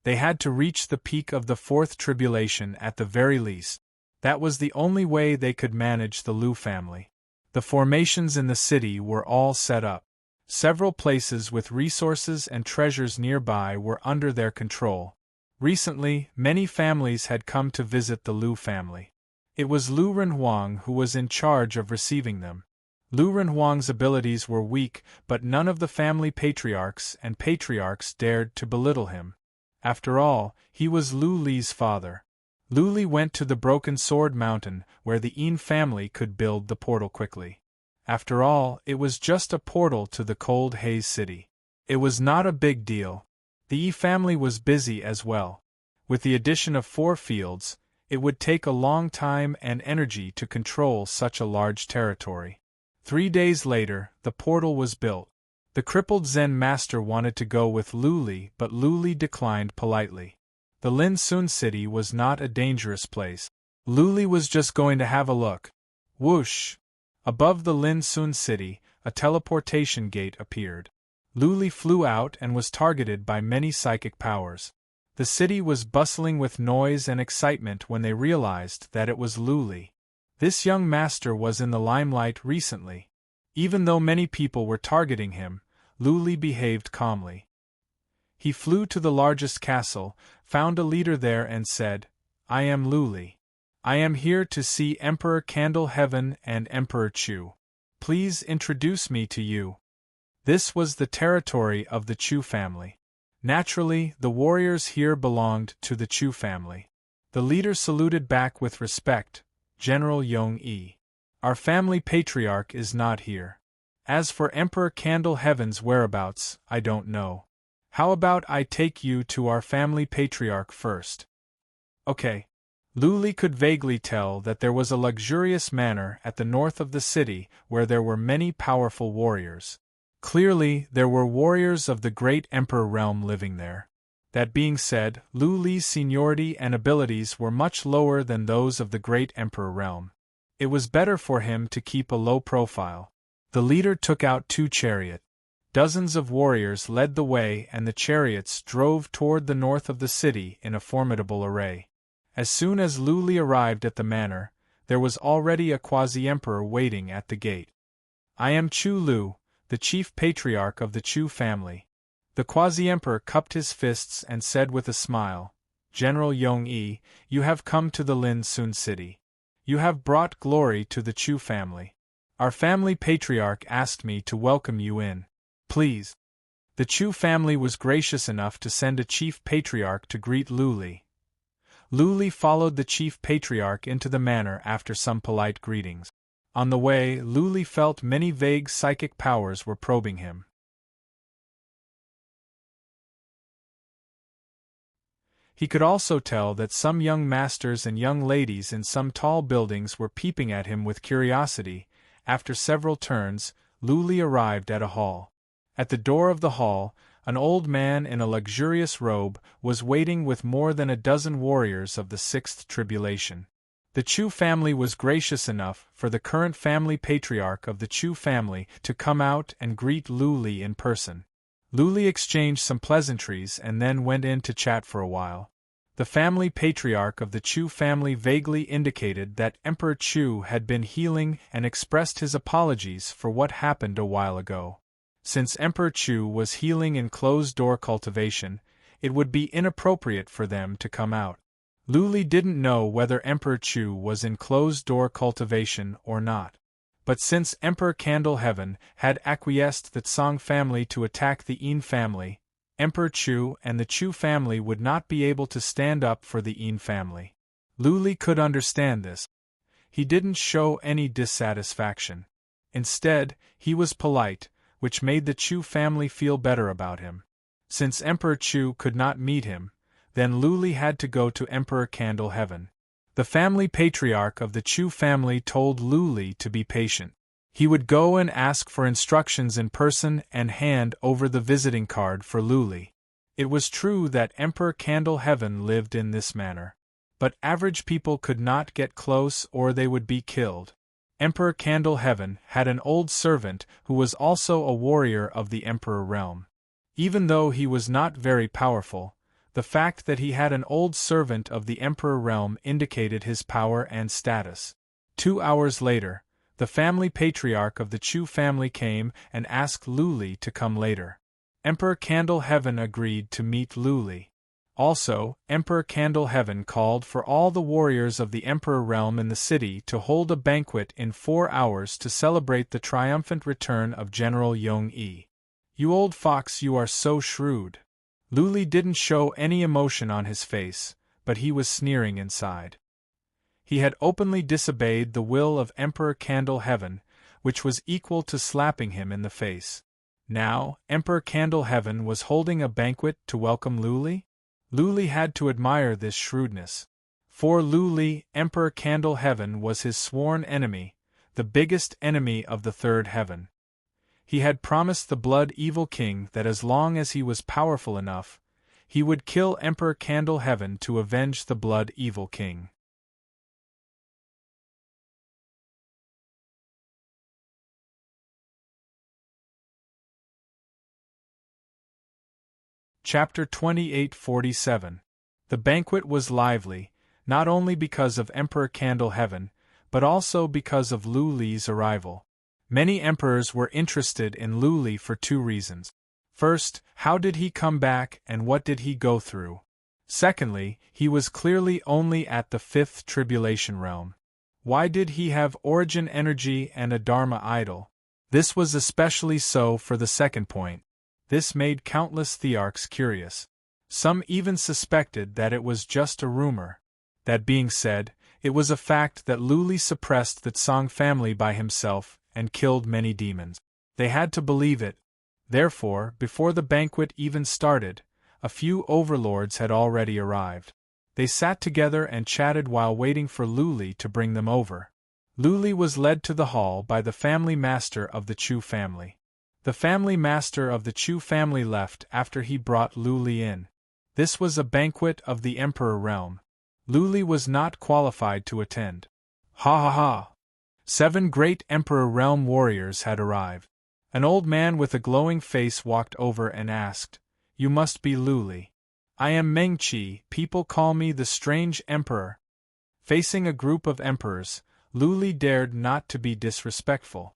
They had to reach the peak of the fourth tribulation at the very least. That was the only way they could manage the Lu family. The formations in the city were all set up. Several places with resources and treasures nearby were under their control. Recently, many families had come to visit the Lu family. It was Lu Renhuang who was in charge of receiving them. Lu Renhuang's abilities were weak, but none of the family patriarchs and patriarchs dared to belittle him. After all, he was Lu Li's father. Lu Li went to the Broken Sword Mountain, where the Yin family could build the portal quickly. After all, it was just a portal to the Cold Haze City. It was not a big deal. The Yi family was busy as well. With the addition of 4 fields, it would take a long time and energy to control such a large territory. 3 days later, the portal was built. The crippled Zen master wanted to go with Lu Li, but Lu Li declined politely. The Lin Sun city was not a dangerous place. Lu Li was just going to have a look. Whoosh! Above the Lin Sun city, a teleportation gate appeared. Lu Li flew out and was targeted by many psychic powers. The city was bustling with noise and excitement when they realized that it was Lu Li. This young master was in the limelight recently. Even though many people were targeting him, Lu Li behaved calmly. He flew to the largest castle, found a leader there and said, I am Lu Li. I am here to see Emperor Candle Heaven and Emperor Chu. Please introduce me to you. This was the territory of the Chu family. Naturally, the warriors here belonged to the Chu family. The leader saluted back with respect, General Yong Yi. Our family patriarch is not here. As for Emperor Candle Heaven's whereabouts, I don't know. How about I take you to our family patriarch first? Okay. Luli could vaguely tell that there was a luxurious manor at the north of the city where there were many powerful warriors. Clearly, there were warriors of the great Emperor realm living there. That being said, Luli's seniority and abilities were much lower than those of the great Emperor realm. It was better for him to keep a low profile. The leader took out 2 chariots. Dozens of warriors led the way and the chariots drove toward the north of the city in a formidable array. As soon as Luli arrived at the manor, there was already a quasi-emperor waiting at the gate. "I am Chu Lu, the chief patriarch of the Chu family." The quasi-emperor cupped his fists and said with a smile, "General Yong-yi, you have come to the Lin Sun city. You have brought glory to the Chu family. Our family patriarch asked me to welcome you in. Please." The Chu family was gracious enough to send a chief patriarch to greet Luli. Luli followed the chief patriarch into the manor after some polite greetings. On the way, Luli felt many vague psychic powers were probing him. He could also tell that some young masters and young ladies in some tall buildings were peeping at him with curiosity. After several turns, Luli arrived at a hall. At the door of the hall, an old man in a luxurious robe was waiting with more than a dozen warriors of the 6th tribulation. The Chu family was gracious enough for the current family patriarch of the Chu family to come out and greet Luli in person. Luli exchanged some pleasantries and then went in to chat for a while. The family patriarch of the Chu family vaguely indicated that Emperor Chu had been healing and expressed his apologies for what happened a while ago. Since Emperor Chu was healing in closed-door cultivation, it would be inappropriate for them to come out. Luli didn't know whether Emperor Chu was in closed-door cultivation or not. But since Emperor Candle Heaven had acquiesced the Song family to attack the Yin family, Emperor Chu and the Chu family would not be able to stand up for the Yin family. Luli could understand this. He didn't show any dissatisfaction. Instead, he was polite, which made the Chu family feel better about him. Since Emperor Chu could not meet him, then Luli had to go to Emperor Candle Heaven. The family patriarch of the Chu family told Luli to be patient. He would go and ask for instructions in person and hand over the visiting card for Luli. It was true that Emperor Candle Heaven lived in this manner. But average people could not get close or they would be killed. Emperor Candle Heaven had an old servant who was also a warrior of the Emperor realm. Even though he was not very powerful, the fact that he had an old servant of the Emperor realm indicated his power and status. 2 hours later, the family patriarch of the Chu family came and asked Luli to come later. Emperor Candle Heaven agreed to meet Luli. Also, Emperor Candle Heaven called for all the warriors of the Emperor realm in the city to hold a banquet in 4 hours to celebrate the triumphant return of General Yong-yi. "You old fox, you are so shrewd." Luli didn't show any emotion on his face, but he was sneering inside. He had openly disobeyed the will of Emperor Candle Heaven, which was equal to slapping him in the face. Now, Emperor Candle Heaven was holding a banquet to welcome Luli? Luli had to admire this shrewdness. For Luli, Emperor Candle Heaven was his sworn enemy, the biggest enemy of the third heaven. He had promised the Blood Evil King that as long as he was powerful enough, he would kill Emperor Candle Heaven to avenge the Blood Evil King. Chapter 2847. The banquet was lively, not only because of Emperor Candle Heaven, but also because of Luli's arrival. Many emperors were interested in Luli for 2 reasons. First, how did he come back and what did he go through? Secondly, he was clearly only at the 5th tribulation realm. Why did he have origin energy and a Dharma idol? This was especially so for the second point. This made countless thearchs curious. Some even suspected that it was just a rumor. That being said, it was a fact that Luli suppressed the Song family by himself and killed many demons. They had to believe it. Therefore, before the banquet even started, a few overlords had already arrived. They sat together and chatted while waiting for Luli to bring them over. Luli was led to the hall by the family master of the Chu family. The family master of the Chu family left after he brought Luli in. This was a banquet of the Emperor realm. Luli was not qualified to attend. Ha ha ha! 7 great Emperor realm warriors had arrived. An old man with a glowing face walked over and asked, "You must be Luli." "I am Mengqi, people call me the Strange Emperor." Facing a group of emperors, Luli dared not to be disrespectful.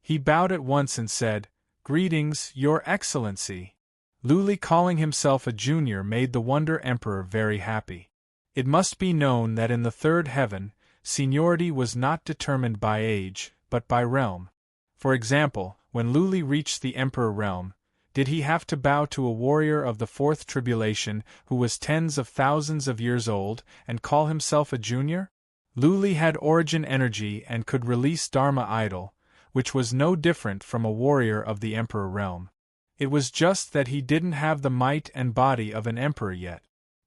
He bowed at once and said, "Greetings, Your Excellency." Luli calling himself a junior made the Wonder Emperor very happy. It must be known that in the third heaven, seniority was not determined by age, but by realm. For example, when Luli reached the Emperor realm, did he have to bow to a warrior of the fourth tribulation who was tens of thousands of years old and call himself a junior? Luli had origin energy and could release Dharma idol, which was no different from a warrior of the Emperor realm. It was just that he didn't have the might and body of an emperor yet.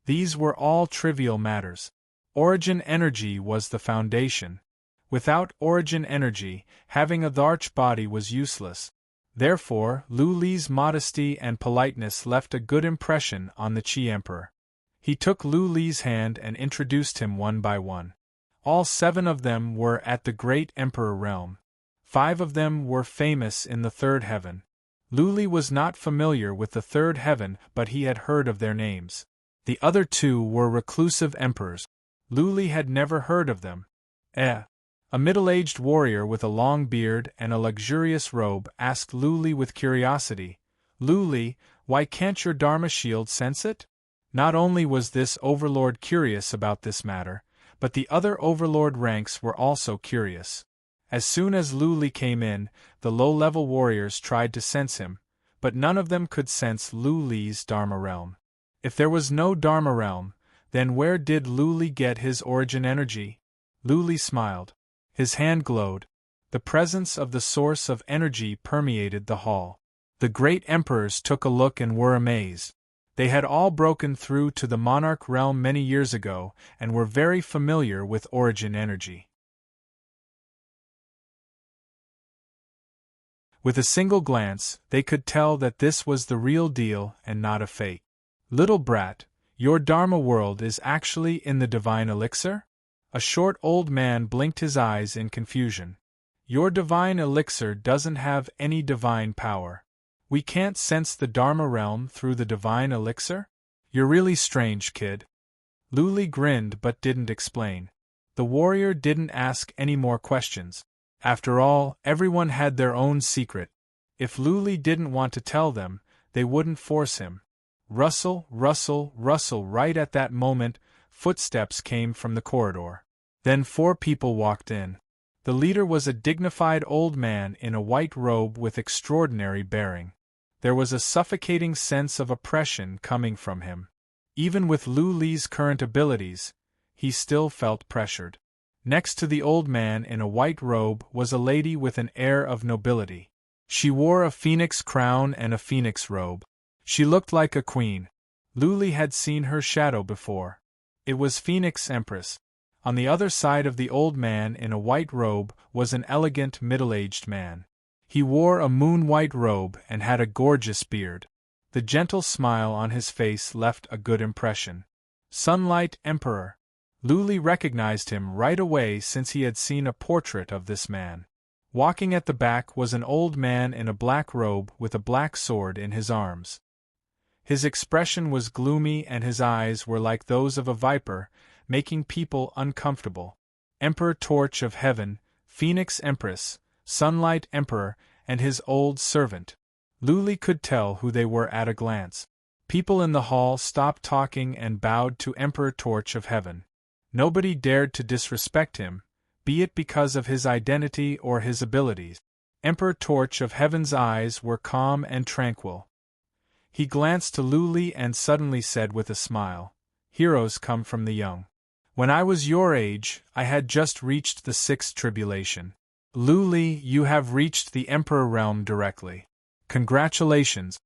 These were all trivial matters. Origin energy was the foundation. Without origin energy, having a Dharch body was useless. Therefore, Luli's modesty and politeness left a good impression on the Qi Emperor. He took Luli's hand and introduced him one by one. All 7 of them were at the great Emperor realm. 5 of them were famous in the third heaven. Luli was not familiar with the third heaven, but he had heard of their names. The other 2 were reclusive emperors. Luli had never heard of them. A middle-aged warrior with a long beard and a luxurious robe asked Luli with curiosity, "Luli, why can't your Dharma shield sense it?" Not only was this overlord curious about this matter, but the other overlord ranks were also curious. As soon as Luli came in, the low-level warriors tried to sense him, but none of them could sense Luli's Dharma realm. If there was no Dharma realm, then where did Luli get his origin energy? Luli smiled. His hand glowed. The presence of the source of energy permeated the hall. The great emperors took a look and were amazed. They had all broken through to the Monarch realm many years ago and were very familiar with origin energy. With a single glance, they could tell that this was the real deal and not a fake. "Little brat, your Dharma world is actually in the divine elixir?" A short old man blinked his eyes in confusion. "Your divine elixir doesn't have any divine power. We can't sense the Dharma realm through the divine elixir? You're really strange, kid." Luli grinned but didn't explain. The warrior didn't ask any more questions. After all, everyone had their own secret. If Luli didn't want to tell them, they wouldn't force him. Rustle, rustle, rustle. Right at that moment, footsteps came from the corridor. Then 4 people walked in. The leader was a dignified old man in a white robe with extraordinary bearing. There was a suffocating sense of oppression coming from him. Even with Luli's current abilities, he still felt pressured. Next to the old man in a white robe was a lady with an air of nobility. She wore a phoenix crown and a phoenix robe. She looked like a queen. Luli had seen her shadow before. It was Phoenix Empress. On the other side of the old man in a white robe was an elegant middle-aged man. He wore a moon-white robe and had a gorgeous beard. The gentle smile on his face left a good impression. Sunlight Emperor. Luli recognized him right away since he had seen a portrait of this man. Walking at the back was an old man in a black robe with a black sword in his arms. His expression was gloomy and his eyes were like those of a viper, making people uncomfortable. Emperor Torch of Heaven, Phoenix Empress, Sunlight Emperor, and his old servant. Luli could tell who they were at a glance. People in the hall stopped talking and bowed to Emperor Torch of Heaven. Nobody dared to disrespect him, be it because of his identity or his abilities. Emperor Torch of Heaven's eyes were calm and tranquil. He glanced to Luli and suddenly said with a smile, "Heroes come from the young. When I was your age, I had just reached the 6th tribulation. Luli, you have reached the Emperor realm directly. Congratulations."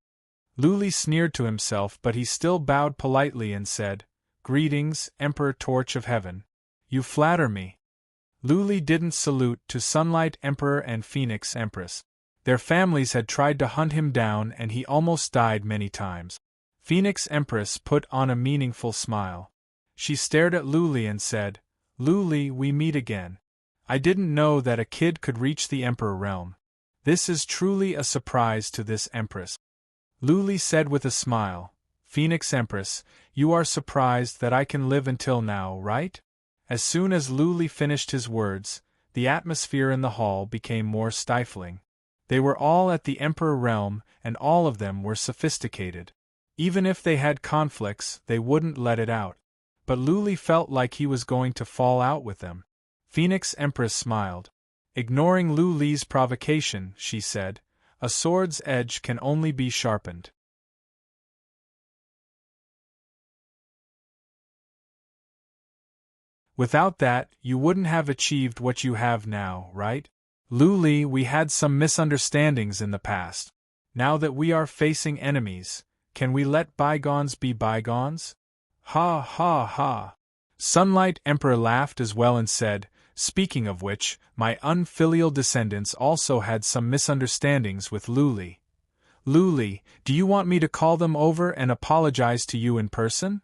Luli sneered to himself, but he still bowed politely and said, Greetings, Emperor Torch of Heaven. You flatter me. Luli didn't salute to Sunlight Emperor and Phoenix Empress. Their families had tried to hunt him down and he almost died many times. Phoenix Empress put on a meaningful smile. She stared at Luli and said, Luli, we meet again. I didn't know that a kid could reach the Emperor realm. This is truly a surprise to this Empress. Luli said with a smile, Phoenix Empress, you are surprised that I can live until now, right? As soon as Luli finished his words, the atmosphere in the hall became more stifling. They were all at the Emperor realm, and all of them were sophisticated. Even if they had conflicts, they wouldn't let it out. But Luli felt like he was going to fall out with them. Phoenix Empress smiled. Ignoring Luli's provocation, she said, a sword's edge can only be sharpened. Without that, you wouldn't have achieved what you have now, right? Luli, we had some misunderstandings in the past. Now that we are facing enemies, can we let bygones be bygones? Ha ha ha. Sunlight Emperor laughed as well and said, speaking of which, my unfilial descendants also had some misunderstandings with Luli. Luli, do you want me to call them over and apologize to you in person?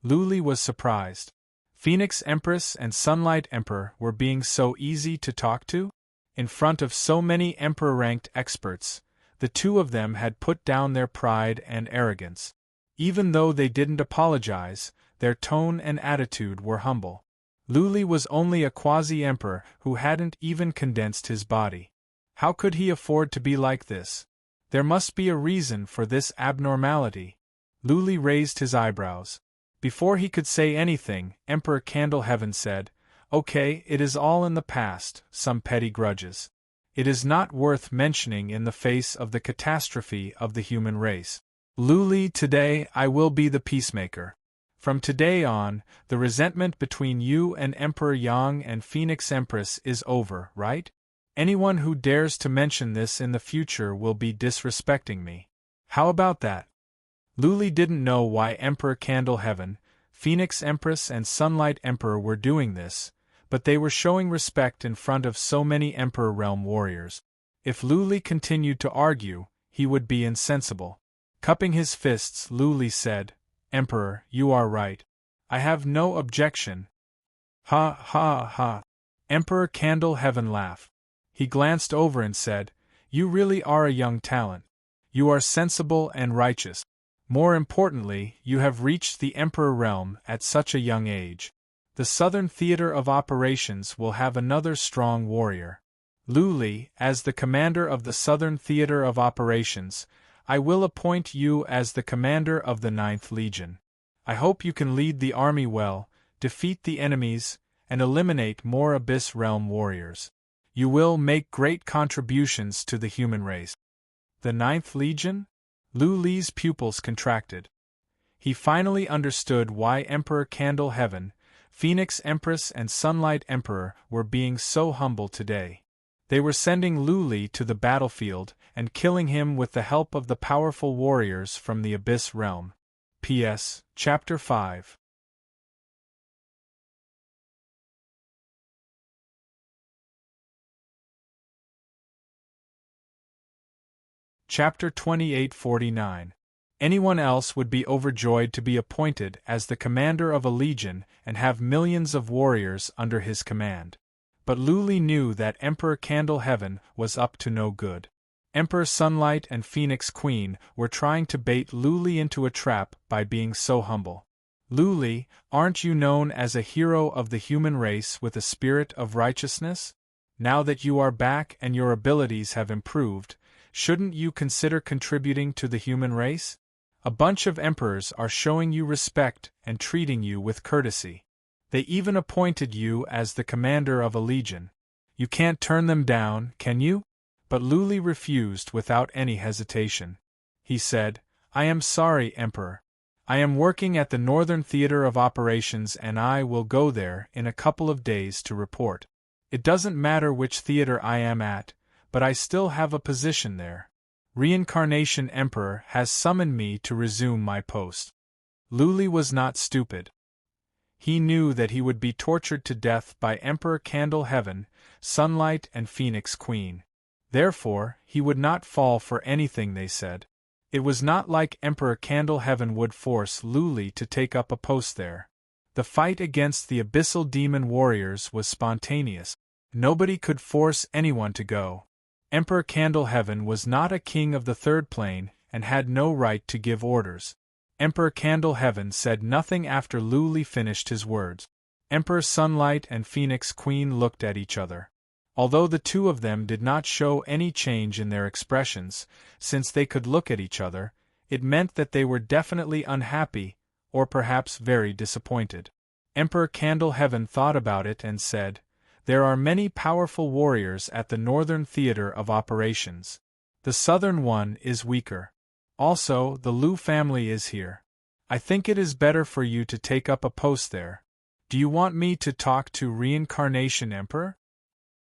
Luli was surprised. Phoenix Empress and Sunlight Emperor were being so easy to talk to? In front of so many Emperor-ranked experts, the two of them had put down their pride and arrogance. Even though they didn't apologize, their tone and attitude were humble. Luli was only a quasi-emperor who hadn't even condensed his body. How could he afford to be like this? There must be a reason for this abnormality. Luli raised his eyebrows. Before he could say anything, Emperor Candleheaven said, Okay, it is all in the past, some petty grudges. It is not worth mentioning in the face of the catastrophe of the human race. Luli, today I will be the peacemaker. From today on, the resentment between you and Emperor Yang and Phoenix Empress is over, right? Anyone who dares to mention this in the future will be disrespecting me. How about that? Luli didn't know why Emperor Candleheaven, Phoenix Empress and Sunlight Emperor were doing this, but they were showing respect in front of so many Emperor Realm warriors. If Luli continued to argue, he would be insensible. Cupping his fists, Luli said, Emperor, you are right. I have no objection. Ha ha ha. Emperor Candleheaven laughed. He glanced over and said, You really are a young talent. You are sensible and righteous. More importantly, you have reached the Emperor realm at such a young age. The Southern Theater of Operations will have another strong warrior. Luli, as the commander of the Southern Theater of Operations, I will appoint you as the commander of the 9th Legion. I hope you can lead the army well, defeat the enemies, and eliminate more Abyss Realm warriors. You will make great contributions to the human race. The 9th Legion? Luli's pupils contracted. He finally understood why Emperor Candleheaven, Phoenix Empress and Sunlight Emperor were being so humble today. They were sending Luli to the battlefield and killing him with the help of the powerful warriors from the Abyss Realm. P.S. Chapter 5. Chapter 2849. Anyone else would be overjoyed to be appointed as the commander of a legion and have millions of warriors under his command. But Luli knew that Emperor Candleheaven was up to no good. Emperor Sunlight and Phoenix Queen were trying to bait Luli into a trap by being so humble. Luli, aren't you known as a hero of the human race with a spirit of righteousness? Now that you are back and your abilities have improved, shouldn't you consider contributing to the human race? A bunch of emperors are showing you respect and treating you with courtesy. They even appointed you as the commander of a legion. You can't turn them down, can you? But Luli refused without any hesitation. He said, I am sorry, Emperor. I am working at the Northern Theater of Operations and I will go there in a couple of days to report. It doesn't matter which theater I am at, but I still have a position there. Reincarnation Emperor has summoned me to resume my post. Luli was not stupid. He knew that he would be tortured to death by Emperor Candle Heaven, Sunlight and Phoenix Queen. Therefore, he would not fall for anything they said. It was not like Emperor Candle Heaven would force Luli to take up a post there. The fight against the abyssal demon warriors was spontaneous. Nobody could force anyone to go. Emperor Candle Heaven was not a king of the third plane and had no right to give orders. Emperor Candle Heaven said nothing after Luli finished his words. Emperor Sunlight and Phoenix Queen looked at each other. Although the two of them did not show any change in their expressions, since they could look at each other, it meant that they were definitely unhappy, or perhaps very disappointed. Emperor Candle Heaven thought about it and said, "There are many powerful warriors at the northern theater of operations. The southern one is weaker. Also, the Lu family is here. I think it is better for you to take up a post there. Do you want me to talk to Reincarnation Emperor?"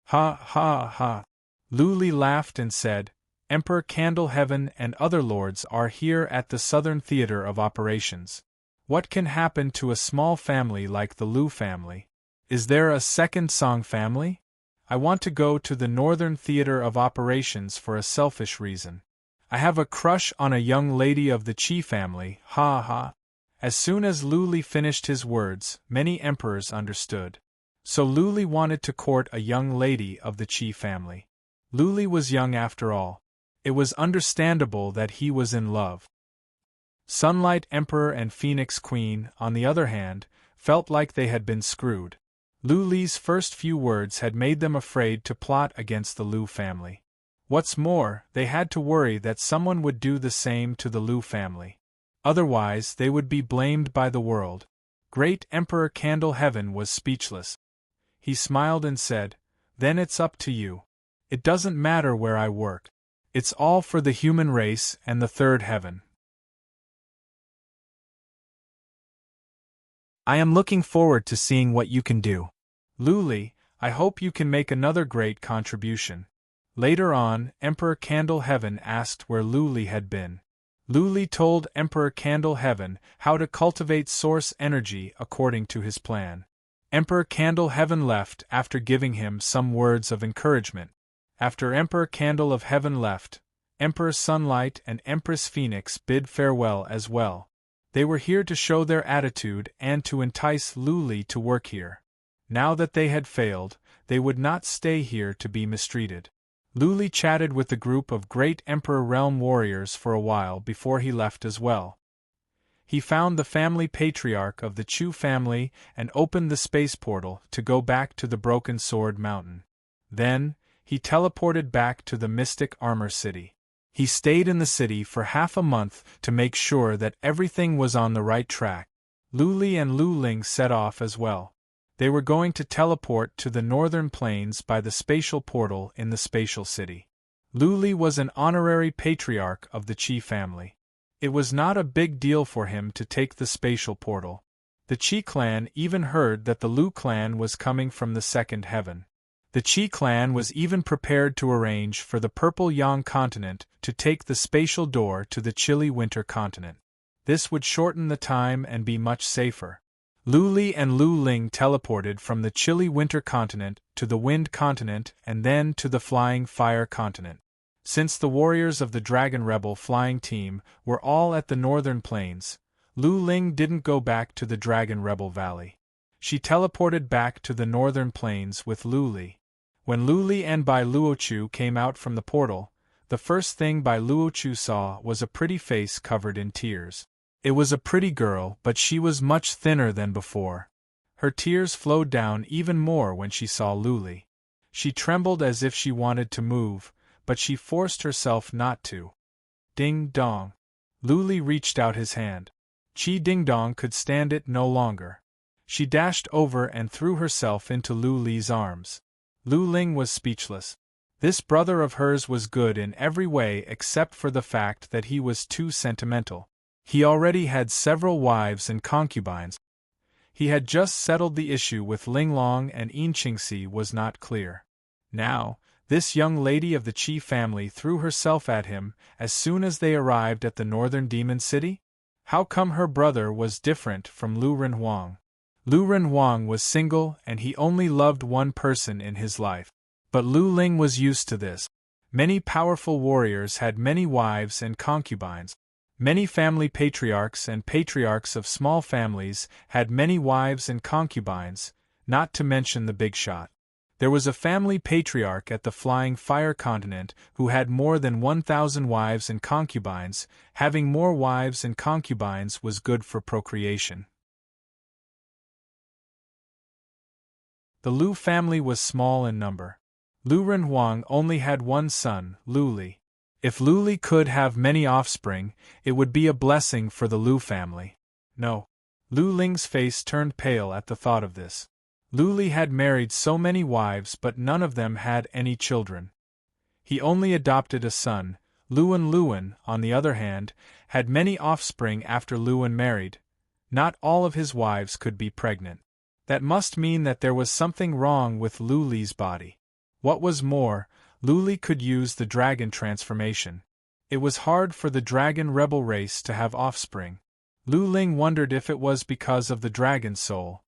Ha ha ha. Luli laughed and said, "Emperor Candle Heaven and other lords are here at the southern theater of operations. What can happen to a small family like the Lu family? Is there a second Song family? I want to go to the northern theater of operations for a selfish reason. I have a crush on a young lady of the Qi family, ha ha." As soon as Luli finished his words, many emperors understood. So Luli wanted to court a young lady of the Qi family. Luli was young after all. It was understandable that he was in love. Sunlight Emperor and Phoenix Queen, on the other hand, felt like they had been screwed. Luli's first few words had made them afraid to plot against the Lu family. What's more, they had to worry that someone would do the same to the Lu family. Otherwise, they would be blamed by the world. Great Emperor Candle Heaven was speechless. He smiled and said, "Then it's up to you. It doesn't matter where I work. It's all for the human race and the third heaven." I am looking forward to seeing what you can do. Luli, I hope you can make another great contribution. Later on, Emperor Candle Heaven asked where Luli had been. Luli told Emperor Candle Heaven how to cultivate source energy according to his plan. Emperor Candle Heaven left after giving him some words of encouragement. After Emperor Candle of Heaven left, Emperor Sunlight and Empress Phoenix bid farewell as well. They were here to show their attitude and to entice Luli to work here. Now that they had failed, they would not stay here to be mistreated. Luli chatted with the group of great Emperor Realm warriors for a while before he left as well. He found the family patriarch of the Chu family and opened the space portal to go back to the Broken Sword Mountain. Then, he teleported back to the Mystic Armor City. He stayed in the city for half a month to make sure that everything was on the right track. Luli and Lu Ling set off as well. They were going to teleport to the northern plains by the spatial portal in the spatial city. Luli was an honorary patriarch of the Qi family. It was not a big deal for him to take the spatial portal. The Qi clan even heard that the Lu clan was coming from the second heaven. The Qi clan was even prepared to arrange for the Purple Yang continent to take the spatial door to the chilly winter continent. This would shorten the time and be much safer. Luli and Lu Ling teleported from the chilly winter continent to the wind continent and then to the flying fire continent. Since the warriors of the Dragon Rebel flying team were all at the northern plains, Lu Ling didn't go back to the Dragon Rebel Valley. She teleported back to the northern plains with Luli. When Luli and Bai Luochu came out from the portal, the first thing Bai Luochu saw was a pretty face covered in tears. It was a pretty girl, but she was much thinner than before. Her tears flowed down even more when she saw Luli. She trembled as if she wanted to move, but she forced herself not to. Ding dong. Luli reached out his hand. Chi Ding Dong could stand it no longer. She dashed over and threw herself into Luli's arms. Lu Ling was speechless. This brother of hers was good in every way except for the fact that he was too sentimental. He already had several wives and concubines. He had just settled the issue with Ling Long and Yin Qingxi was not clear. Now, this young lady of the Qi family threw herself at him as soon as they arrived at the northern demon city? How come her brother was different from Lu Renhuang? Lu Renhuang was single and he only loved one person in his life. But Lu Ling was used to this. Many powerful warriors had many wives and concubines. Many family patriarchs and patriarchs of small families had many wives and concubines, not to mention the big shot. There was a family patriarch at the Flying Fire Continent who had more than 1,000 wives and concubines. Having more wives and concubines was good for procreation. The Lu family was small in number. Lu Renhuang only had one son, Lu Li. If Lu Li could have many offspring, it would be a blessing for the Lu family. No. Lu Ling's face turned pale at the thought of this. Lu Li had married so many wives but none of them had any children. He only adopted a son. Luan, on the other hand, had many offspring after Luan married. Not all of his wives could be pregnant. That must mean that there was something wrong with Lu Li's body. What was more, Lu Li could use the dragon transformation. It was hard for the dragon rebel race to have offspring. Lu Ling wondered if it was because of the dragon soul.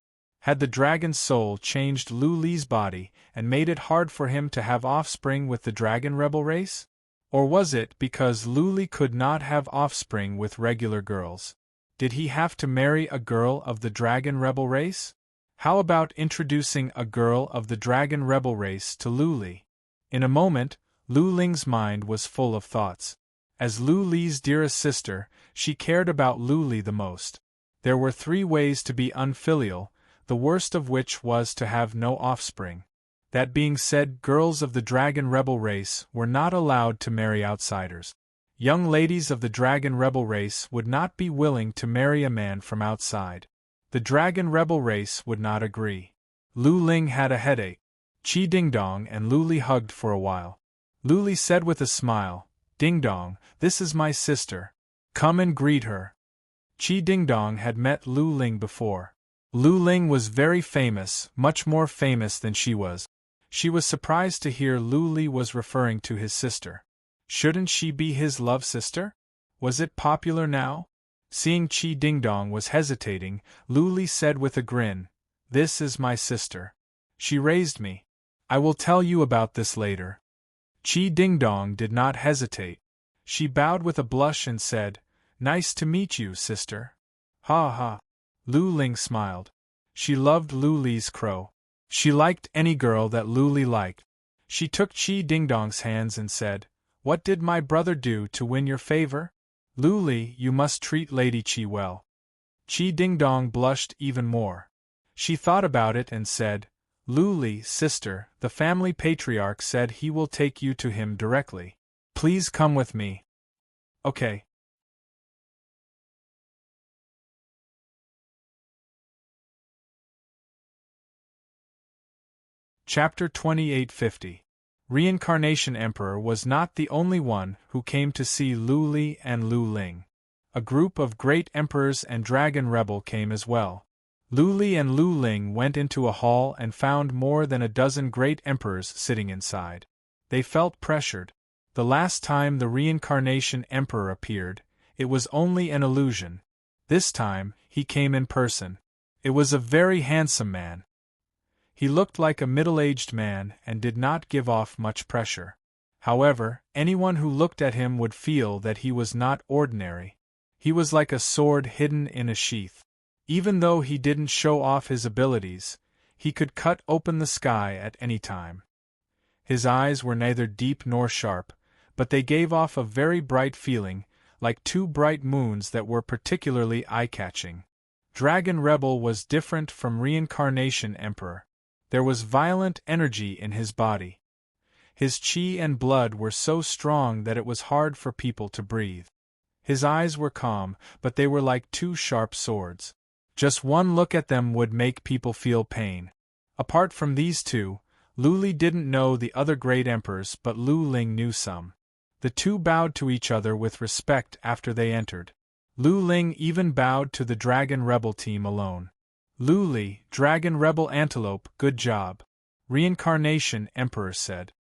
Had the dragon soul changed Lu Li's body and made it hard for him to have offspring with the dragon rebel race? Or was it because Lu Li could not have offspring with regular girls? Did he have to marry a girl of the dragon rebel race? How about introducing a girl of the dragon rebel race to Lu Li? In a moment, Lu Ling's mind was full of thoughts. As Lu Li's dearest sister, she cared about Lu Li the most. There were 3 ways to be unfilial, the worst of which was to have no offspring. That being said, girls of the dragon rebel race were not allowed to marry outsiders. Young ladies of the dragon rebel race would not be willing to marry a man from outside. The dragon rebel race would not agree. Lu Ling had a headache. Qi Dingdong and Lu Li hugged for a while. Lu Li said with a smile, "Dingdong, this is my sister. Come and greet her." Qi Dingdong had met Lu Ling before. Lu Ling was very famous, much more famous than she was. She was surprised to hear Lu Li was referring to his sister. Shouldn't she be his love sister? Was it popular now? Seeing Qi Dingdong was hesitating, Lu Li said with a grin, "This is my sister. She raised me. I will tell you about this later." Qi Dingdong did not hesitate. She bowed with a blush and said, "Nice to meet you, sister." "Ha ha." Lu Ling smiled. She loved Lu Li's crow. She liked any girl that Lu Li liked. She took Qi Dingdong's hands and said, "What did my brother do to win your favor? Lu Li, you must treat Lady Qi well." Qi Dingdong blushed even more. She thought about it and said, "Lu Li, sister, the family patriarch said he will take you to him directly. Please come with me." "Okay." Chapter 2850. Reincarnation Emperor was not the only one who came to see Lu Li and Lu Ling. A group of great emperors and dragon rebel came as well. Lu Li and Lu Ling went into a hall and found more than a dozen great emperors sitting inside. They felt pressured. The last time the Reincarnation Emperor appeared, it was only an illusion. This time, he came in person. It was a very handsome man. He looked like a middle-aged man and did not give off much pressure. However, anyone who looked at him would feel that he was not ordinary. He was like a sword hidden in a sheath. Even though he didn't show off his abilities, he could cut open the sky at any time. His eyes were neither deep nor sharp, but they gave off a very bright feeling, like 2 bright moons that were particularly eye-catching. Dragon Rebel was different from Reincarnation Emperor. There was violent energy in his body. His qi and blood were so strong that it was hard for people to breathe. His eyes were calm, but they were like 2 sharp swords. Just one look at them would make people feel pain. Apart from these 2, Lu Li didn't know the other great emperors, but Lu Ling knew some. The 2 bowed to each other with respect after they entered. Lu Ling even bowed to the Dragon Rebel team alone. "Lu Li, Dragon Rebel Antelope, good job," Reincarnation Emperor said.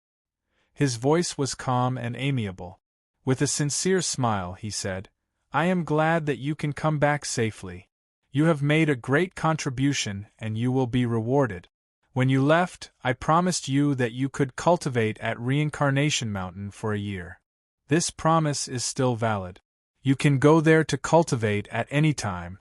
His voice was calm and amiable. With a sincere smile, he said, I am glad that you can come back safely. You have made a great contribution and you will be rewarded. When you left, I promised you that you could cultivate at Reincarnation Mountain for a year. This promise is still valid. You can go there to cultivate at any time.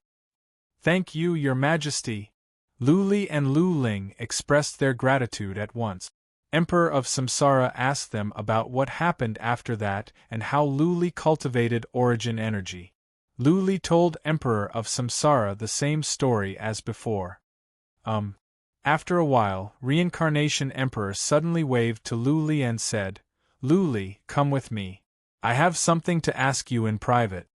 Thank you, Your Majesty. Lu Li and Lu Ling expressed their gratitude at once. Emperor of Samsara asked them about what happened after that and how Lu Li cultivated origin energy. Lu Li told Emperor of Samsara the same story as before. After a while, Reincarnation Emperor suddenly waved to Lu Li and said, Lu Li, come with me. I have something to ask you in private.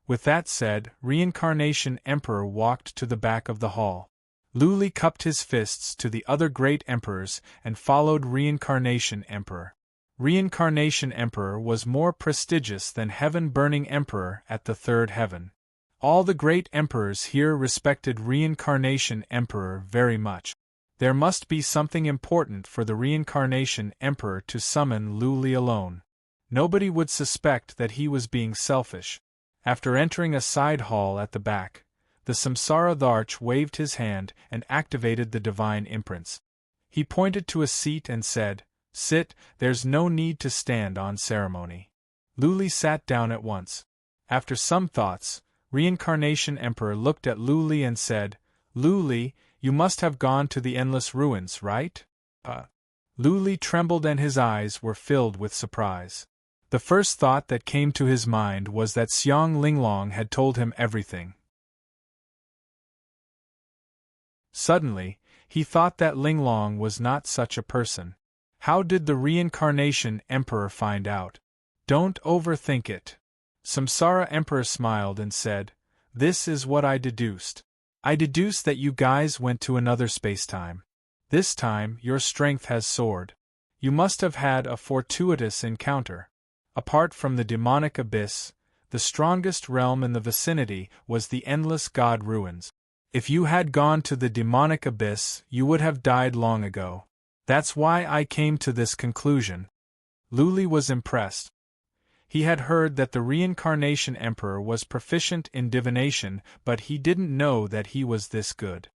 With that said, Reincarnation Emperor walked to the back of the hall. Lu Li cupped his fists to the other great emperors and followed Reincarnation Emperor. Reincarnation Emperor was more prestigious than Heaven-Burning Emperor at the third heaven. All the great emperors here respected Reincarnation Emperor very much. There must be something important for the Reincarnation Emperor to summon Lu Li alone. Nobody would suspect that he was being selfish. After entering a side hall at the back, the Samsara Dharch waved his hand and activated the divine imprints. He pointed to a seat and said, Sit, there's no need to stand on ceremony. Lu Li sat down at once. After some thoughts, Reincarnation Emperor looked at Lu Li and said, Lu Li, you must have gone to the Endless Ruins, right? Lu Li trembled and his eyes were filled with surprise. The first thought that came to his mind was that Xiang Linglong had told him everything. Suddenly, he thought that Linglong was not such a person. How did the Reincarnation Emperor find out? Don't overthink it. Samsara Emperor smiled and said, This is what I deduced. I deduced that you guys went to another spacetime. This time, your strength has soared. You must have had a fortuitous encounter. Apart from the demonic abyss, the strongest realm in the vicinity was the Endless God Ruins. If you had gone to the demonic abyss, you would have died long ago. That's why I came to this conclusion. Lu Li was impressed. He had heard that the Reincarnation Emperor was proficient in divination, but he didn't know that he was this good.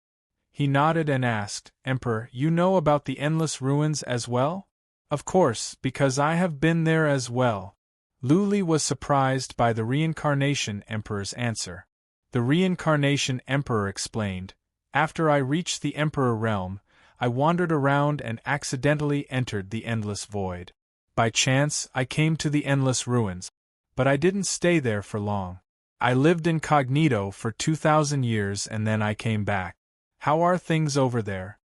He nodded and asked, Emperor, you know about the Endless Ruins as well? Of course, because I have been there as well. Lu Li was surprised by the Reincarnation Emperor's answer. The Reincarnation Emperor explained, After I reached the Emperor realm, I wandered around and accidentally entered the Endless Void. By chance, I came to the Endless Ruins. But I didn't stay there for long. I lived incognito for 2,000 years and then I came back. How are things over there?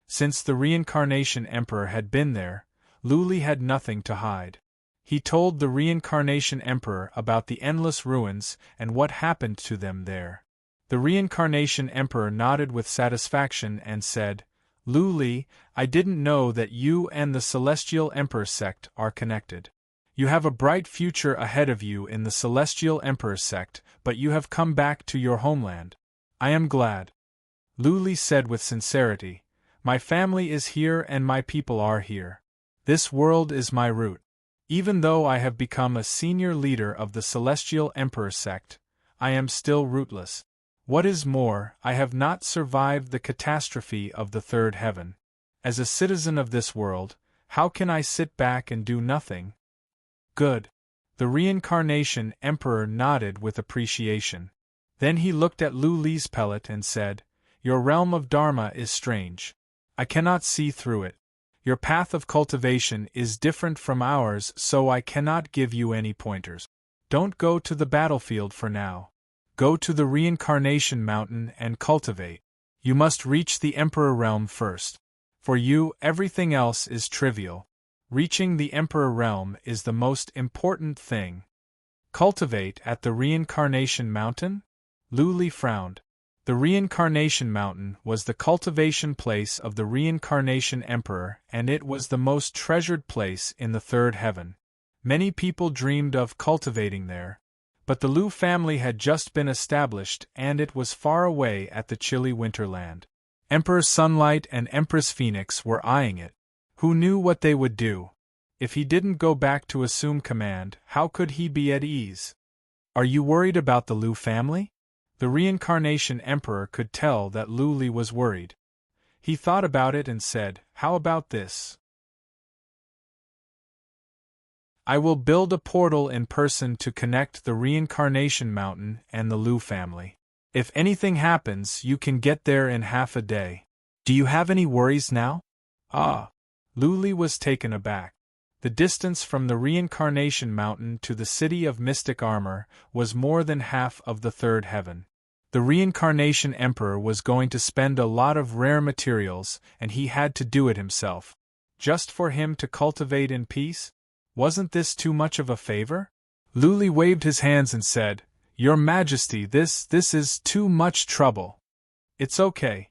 Since the Reincarnation Emperor had been there, Lu Li had nothing to hide. He told the Reincarnation Emperor about the Endless Ruins and what happened to them there. The Reincarnation Emperor nodded with satisfaction and said, Lu Li, I didn't know that you and the Celestial Emperor sect are connected. You have a bright future ahead of you in the Celestial Emperor sect, but you have come back to your homeland. I am glad. Lu Li said with sincerity, My family is here and my people are here. This world is my root. Even though I have become a senior leader of the Celestial Emperor sect, I am still rootless. What is more, I have not survived the catastrophe of the third heaven. As a citizen of this world, how can I sit back and do nothing? Good. The Reincarnation Emperor nodded with appreciation. Then he looked at Lu Li's pellet and said, Your realm of Dharma is strange. I cannot see through it. Your path of cultivation is different from ours, so I cannot give you any pointers. Don't go to the battlefield for now. Go to the Reincarnation Mountain and cultivate. You must reach the Emperor realm first. For you, everything else is trivial. Reaching the Emperor realm is the most important thing. Cultivate at the Reincarnation Mountain? Lu Li frowned. The Reincarnation Mountain was the cultivation place of the Reincarnation Emperor, and it was the most treasured place in the third heaven. Many people dreamed of cultivating there. But the Lu family had just been established and it was far away at the chilly winterland. Emperor Sunlight and Empress Phoenix were eyeing it. Who knew what they would do? If he didn't go back to assume command, how could he be at ease? Are you worried about the Lu family? The Reincarnation Emperor could tell that Lu Li was worried. He thought about it and said, "How about this? I will build a portal in person to connect the Reincarnation Mountain and the Lu family. If anything happens, you can get there in half a day. Do you have any worries now?" Ah! Lu Li was taken aback. The distance from the Reincarnation Mountain to the city of mystic armor was more than half of the third heaven. The Reincarnation Emperor was going to spend a lot of rare materials, and he had to do it himself. Just for him to cultivate in peace? Wasn't this too much of a favor? Lu Li waved his hands and said, "Your Majesty, this is too much trouble." "It's okay,"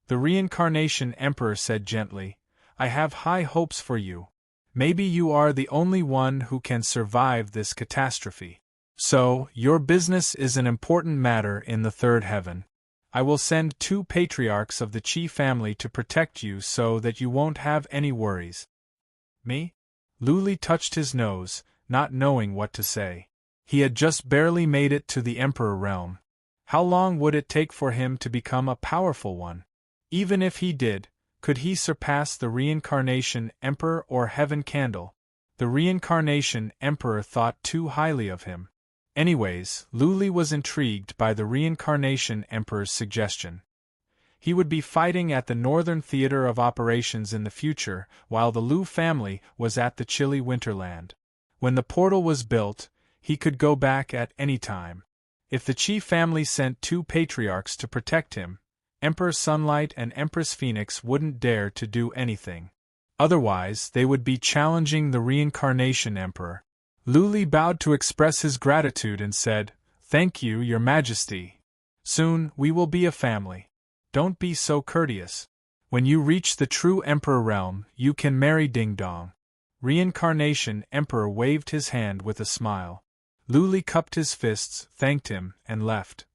the Reincarnation Emperor said gently. "I have high hopes for you. Maybe you are the only one who can survive this catastrophe. So, your business is an important matter in the third heaven. I will send 2 patriarchs of the Qi family to protect you so that you won't have any worries." "Me?" Lu Li touched his nose, not knowing what to say. He had just barely made it to the Emperor realm. How long would it take for him to become a powerful one? Even if he did, could he surpass the Reincarnation Emperor or Heaven Candle? The Reincarnation Emperor thought too highly of him. Anyways, Lu Li was intrigued by the Reincarnation Emperor's suggestion. He would be fighting at the Northern Theater of Operations in the future, while the Lu family was at the chilly Winterland. When the portal was built, he could go back at any time. If the Qi family sent 2 patriarchs to protect him, Emperor Sunlight and Empress Phoenix wouldn't dare to do anything. Otherwise, they would be challenging the Reincarnation Emperor. Lu Li bowed to express his gratitude and said, "Thank you, Your Majesty. Soon, we will be a family. Don't be so courteous. When you reach the true Emperor realm, you can marry Ding Dong." Reincarnation Emperor waved his hand with a smile. Lu Li cupped his fists, thanked him, and left.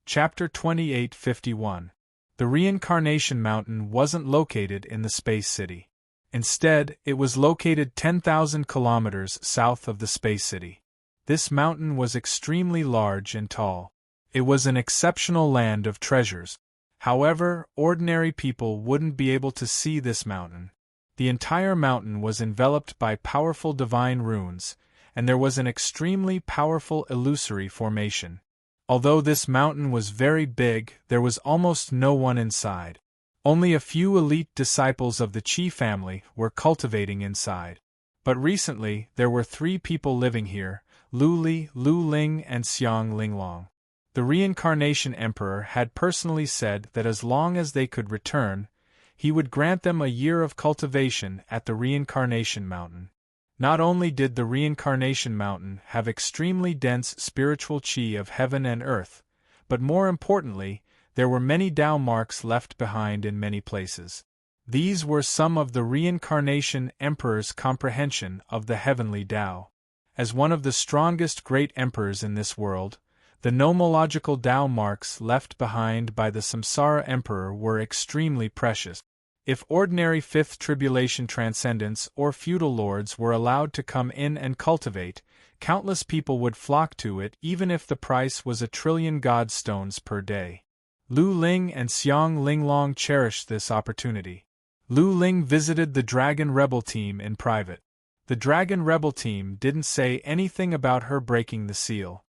Chapter 2851. The Reincarnation Mountain wasn't located in the Space City. Instead, it was located 10,000 kilometers south of the Space City. This mountain was extremely large and tall. It was an exceptional land of treasures. However, ordinary people wouldn't be able to see this mountain. The entire mountain was enveloped by powerful divine runes, and there was an extremely powerful illusory formation. Although this mountain was very big, there was almost no one inside. Only a few elite disciples of the Qi family were cultivating inside. But recently, there were 3 people living here: Lu Li, Lu Ling, and Xiang Linglong. The Reincarnation Emperor had personally said that as long as they could return, he would grant them a year of cultivation at the Reincarnation Mountain. Not only did the Reincarnation Mountain have extremely dense spiritual qi of heaven and earth, but more importantly, there were many Tao marks left behind in many places. These were some of the Reincarnation Emperor's comprehension of the heavenly Tao. As one of the strongest great emperors in this world, the nomological Tao marks left behind by the Samsara Emperor were extremely precious. If ordinary Fifth Tribulation Transcendents or feudal lords were allowed to come in and cultivate, countless people would flock to it even if the price was 1,000,000,000 god stones per day. Lu Ling and Xiang Linglong cherished this opportunity. Lu Ling visited the Dragon Rebel team in private. The Dragon Rebel team didn't say anything about her breaking the seal.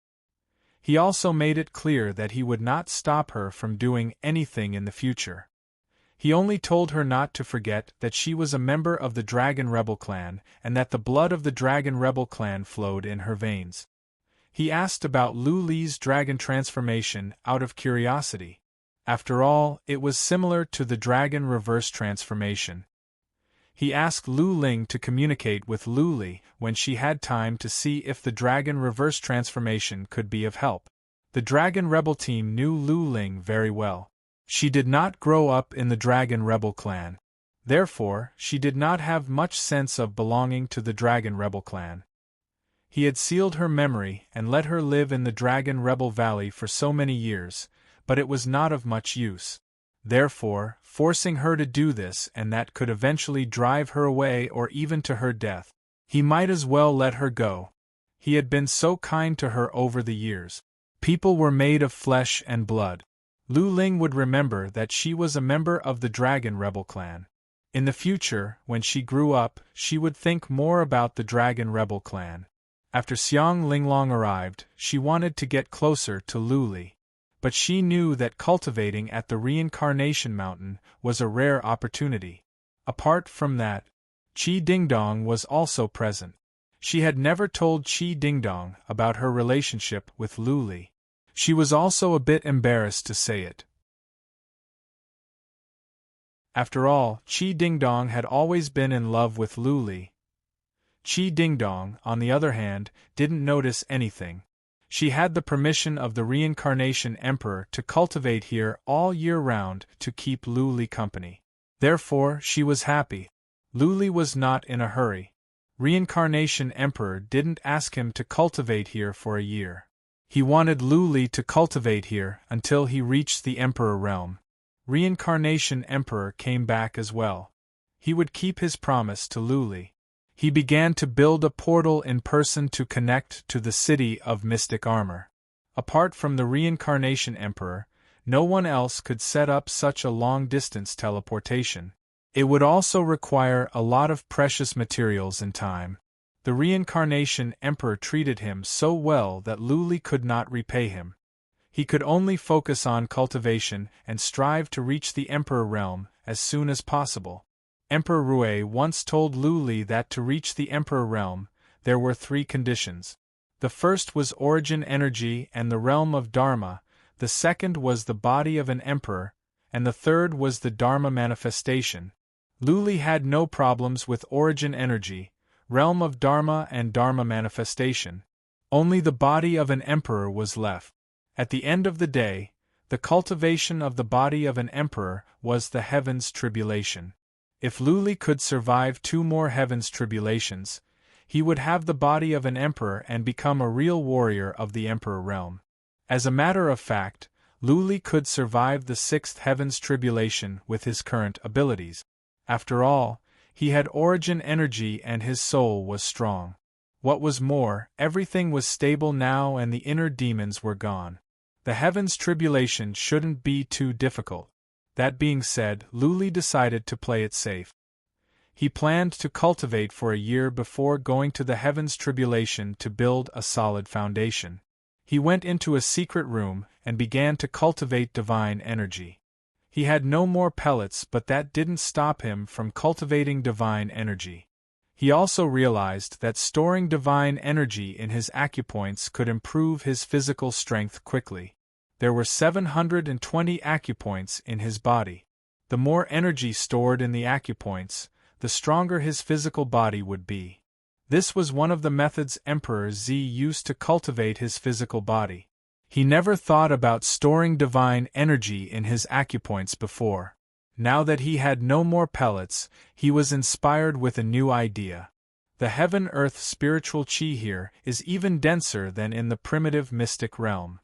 He also made it clear that he would not stop her from doing anything in the future. He only told her not to forget that she was a member of the Dragon Rebel clan and that the blood of the Dragon Rebel clan flowed in her veins. He asked about Lu Li's dragon transformation out of curiosity. After all, it was similar to the dragon reverse transformation. He asked Lu Ling to communicate with Lu Li when she had time to see if the dragon reverse transformation could be of help. The Dragon Rebel team knew Lu Ling very well. She did not grow up in the Dragon Rebel clan. Therefore, she did not have much sense of belonging to the Dragon Rebel clan. He had sealed her memory and let her live in the Dragon Rebel Valley for so many years, but it was not of much use. therefore, forcing her to do this, and that could eventually drive her away or even to her death. He might as well let her go. He had been so kind to her over the years. People were made of flesh and blood. Lu Ling would remember that she was a member of the Dragon Rebel clan. In the future, when she grew up, she would think more about the Dragon Rebel clan. After Xiang Linglong arrived, she wanted to get closer to Lu Li. But she knew that cultivating at the Reincarnation Mountain was a rare opportunity. Apart from that, Qi Dingdong was also present. She had never told Qi Dingdong about her relationship with Lu Li. She was also a bit embarrassed to say it. After all, Qi Dingdong had always been in love with Lu Li. Qi Dingdong, on the other hand, didn't notice anything. She had the permission of the Reincarnation Emperor to cultivate here all year round to keep Lu Li company. Therefore, she was happy. Lu Li was not in a hurry. Reincarnation Emperor didn't ask him to cultivate here for a year. He wanted Lu Li to cultivate here until he reached the Emperor realm. Reincarnation Emperor came back as well. He would keep his promise to Lu Li. He began to build a portal in person to connect to the city of Mystic Armor. Apart from the Reincarnation Emperor, no one else could set up such a long-distance teleportation. It would also require a lot of precious materials and time. The Reincarnation Emperor treated him so well that Lu Li could not repay him. He could only focus on cultivation and strive to reach the Emperor realm as soon as possible. Emperor Rui once told Lu Li that to reach the Emperor realm, there were 3 conditions. The first was origin energy and the realm of Dharma, the second was the body of an emperor, and the third was the Dharma manifestation. Lu Li had no problems with origin energy, realm of Dharma and Dharma manifestation. Only the body of an emperor was left. At the end of the day, the cultivation of the body of an emperor was the heaven's tribulation. If Lu Li could survive 2 more heaven's tribulations, he would have the body of an emperor and become a real warrior of the emperor realm. As a matter of fact, Lu Li could survive the 6th heaven's tribulation with his current abilities. After all, he had origin energy and his soul was strong. What was more, everything was stable now and the inner demons were gone. The heaven's tribulation shouldn't be too difficult. That being said, Lu Li decided to play it safe. He planned to cultivate for a year before going to the heaven's tribulation to build a solid foundation. He went into a secret room and began to cultivate divine energy. He had no more pellets, but that didn't stop him from cultivating divine energy. He also realized that storing divine energy in his acupoints could improve his physical strength quickly. There were 720 acupoints in his body. The more energy stored in the acupoints, the stronger his physical body would be. This was one of the methods Emperor Z used to cultivate his physical body. He never thought about storing divine energy in his acupoints before. Now that he had no more pellets, he was inspired with a new idea. The heaven-earth spiritual chi here is even denser than in the primitive mystic realm.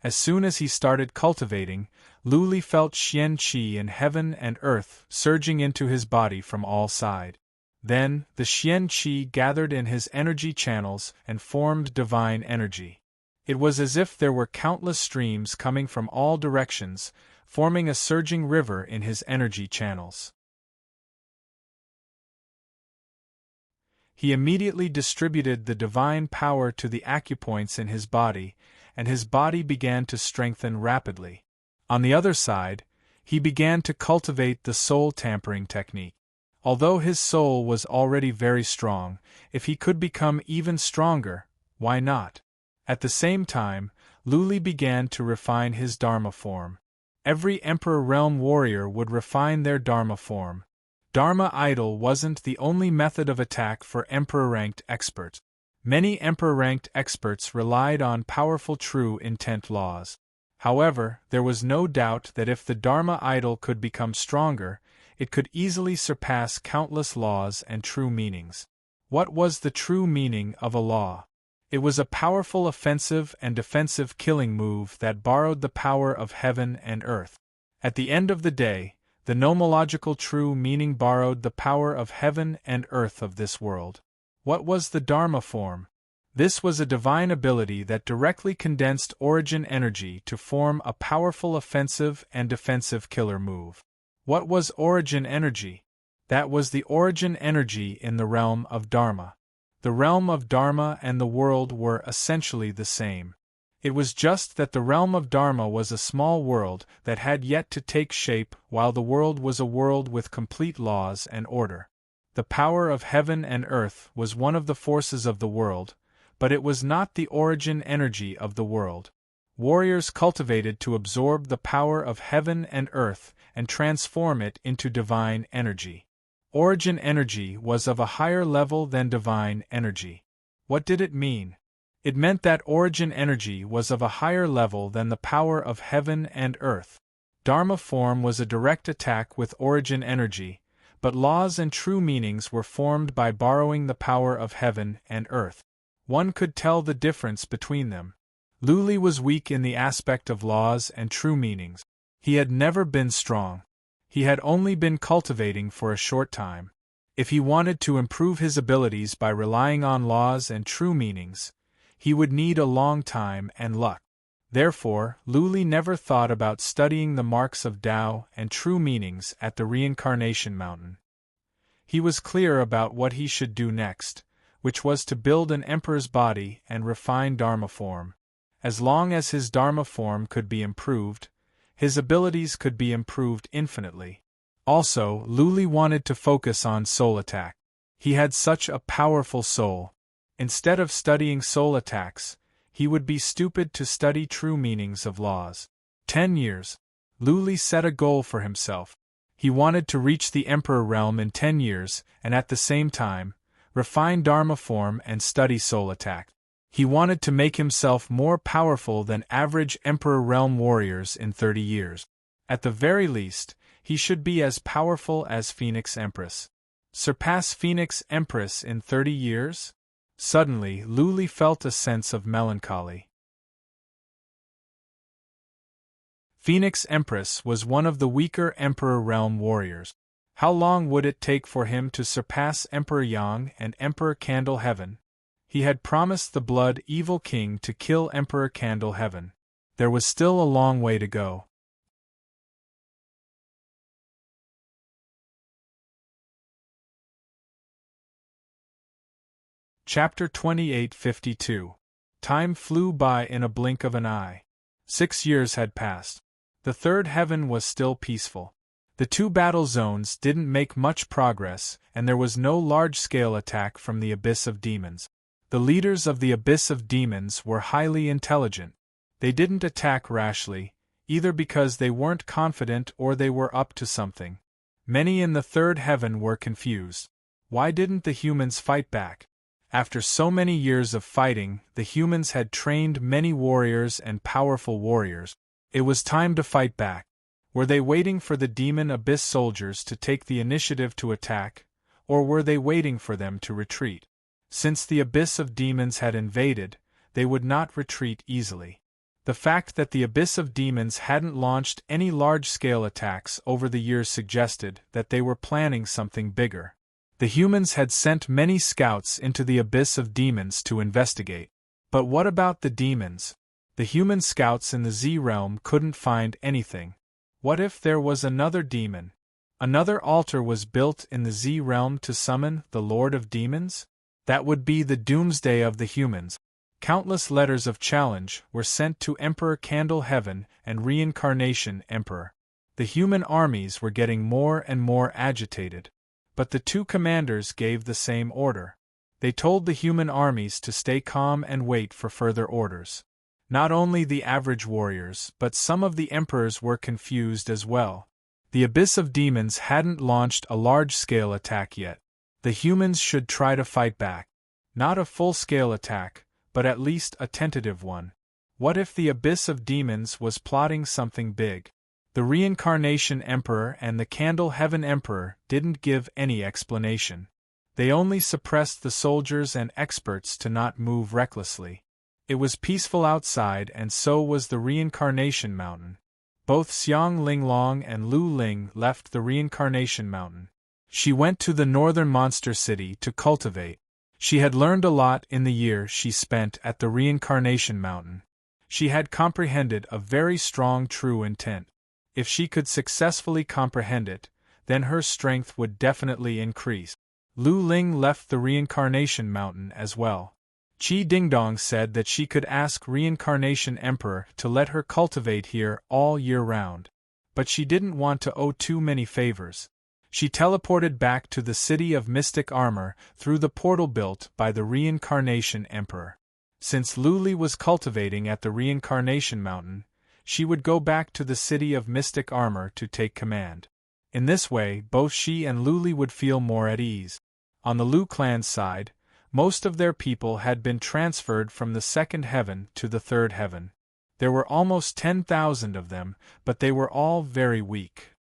As soon as he started cultivating, Lu Li felt Xian Qi in heaven and earth surging into his body from all sides. Then, the Xian Qi gathered in his energy channels and formed divine energy. It was as if there were countless streams coming from all directions, forming a surging river in his energy channels. He immediately distributed the divine power to the acupoints in his body, and his body began to strengthen rapidly. On the other side, he began to cultivate the soul tampering technique. Although his soul was already very strong, if he could become even stronger, why not? At the same time, Lu Li began to refine his Dharma form. Every Emperor Realm warrior would refine their Dharma form. Dharma idol wasn't the only method of attack for Emperor-ranked experts. Many Emperor-ranked experts relied on powerful true intent laws. However, there was no doubt that if the Dharma idol could become stronger, it could easily surpass countless laws and true meanings. What was the true meaning of a law? It was a powerful offensive and defensive killing move that borrowed the power of heaven and earth. At the end of the day, the nomological true meaning borrowed the power of heaven and earth of this world. What was the Dharma form? This was a divine ability that directly condensed origin energy to form a powerful offensive and defensive killer move. What was origin energy? That was the origin energy in the realm of Dharma. The realm of Dharma and the world were essentially the same. It was just that the realm of Dharma was a small world that had yet to take shape, while the world was a world with complete laws and order. The power of heaven and earth was one of the forces of the world, but it was not the origin energy of the world. Warriors cultivated to absorb the power of heaven and earth and transform it into divine energy. Origin energy was of a higher level than divine energy. What did it mean? It meant that origin energy was of a higher level than the power of heaven and earth. Dharma form was a direct attack with origin energy, but laws and true meanings were formed by borrowing the power of heaven and earth. One could tell the difference between them. Luli was weak in the aspect of laws and true meanings. He had never been strong. He had only been cultivating for a short time. If he wanted to improve his abilities by relying on laws and true meanings, he would need a long time and luck. Therefore, Luli never thought about studying the marks of Tao and true meanings at the reincarnation mountain. He was clear about what he should do next, which was to build an emperor's body and refine Dharma form. As long as his Dharma form could be improved, his abilities could be improved infinitely. Also, Luli wanted to focus on soul attack. He had such a powerful soul. Instead of studying soul attacks, he would be stupid to study true meanings of laws. 10 years. Luli set a goal for himself. He wanted to reach the Emperor realm in 10 years and at the same time, refine Dharma form and study soul attack. He wanted to make himself more powerful than average Emperor realm warriors in 30 years. At the very least, he should be as powerful as Phoenix Empress. Surpass Phoenix Empress in 30 years? Suddenly, Luli felt a sense of melancholy. Phoenix Empress was one of the weaker Emperor realm warriors. How long would it take for him to surpass Emperor Yang and Emperor Candle Heaven? He had promised the Blood Evil King to kill Emperor Candle Heaven. There was still a long way to go. Chapter 2852. Time flew by in a blink of an eye. 6 years had passed. The third heaven was still peaceful. The two battle zones didn't make much progress, and there was no large-scale attack from the Abyss of Demons. The leaders of the Abyss of Demons were highly intelligent. They didn't attack rashly, either because they weren't confident or they were up to something. Many in the third heaven were confused. Why didn't the humans fight back? After so many years of fighting, the humans had trained many warriors and powerful warriors. It was time to fight back. Were they waiting for the demon Abyss soldiers to take the initiative to attack, or were they waiting for them to retreat? Since the Abyss of Demons had invaded, they would not retreat easily. The fact that the Abyss of Demons hadn't launched any large-scale attacks over the years suggested that they were planning something bigger. The humans had sent many scouts into the Abyss of Demons to investigate. But what about the demons? The human scouts in the Z realm couldn't find anything. What if there was another demon? Another altar was built in the Z realm to summon the Lord of Demons? That would be the doomsday of the humans. Countless letters of challenge were sent to Emperor Candle Heaven and Reincarnation Emperor. The human armies were getting more and more agitated. But the two commanders gave the same order. They told the human armies to stay calm and wait for further orders. Not only the average warriors, but some of the emperors were confused as well. The Abyss of Demons hadn't launched a large-scale attack yet. The humans should try to fight back. Not a full-scale attack, but at least a tentative one. What if the Abyss of Demons was plotting something big? The Reincarnation Emperor and the Candle Heaven Emperor didn't give any explanation. They only suppressed the soldiers and experts to not move recklessly. It was peaceful outside and so was the Reincarnation Mountain. Both Xiang Linglong and Lu Ling left the Reincarnation Mountain. She went to the northern monster city to cultivate. She had learned a lot in the year she spent at the Reincarnation Mountain. She had comprehended a very strong true intent. If she could successfully comprehend it, then her strength would definitely increase. Lu Ling left the Reincarnation Mountain as well. Qi Dingdong said that she could ask Reincarnation Emperor to let her cultivate here all year round. But she didn't want to owe too many favors. She teleported back to the city of Mystic Armor through the portal built by the Reincarnation Emperor. Since Luli was cultivating at the Reincarnation Mountain, she would go back to the city of Mystic Armor to take command. In this way, both she and Luli would feel more at ease. On the Lu clan's side, most of their people had been transferred from the second heaven to the third heaven. There were almost 10,000 of them, but they were all very weak.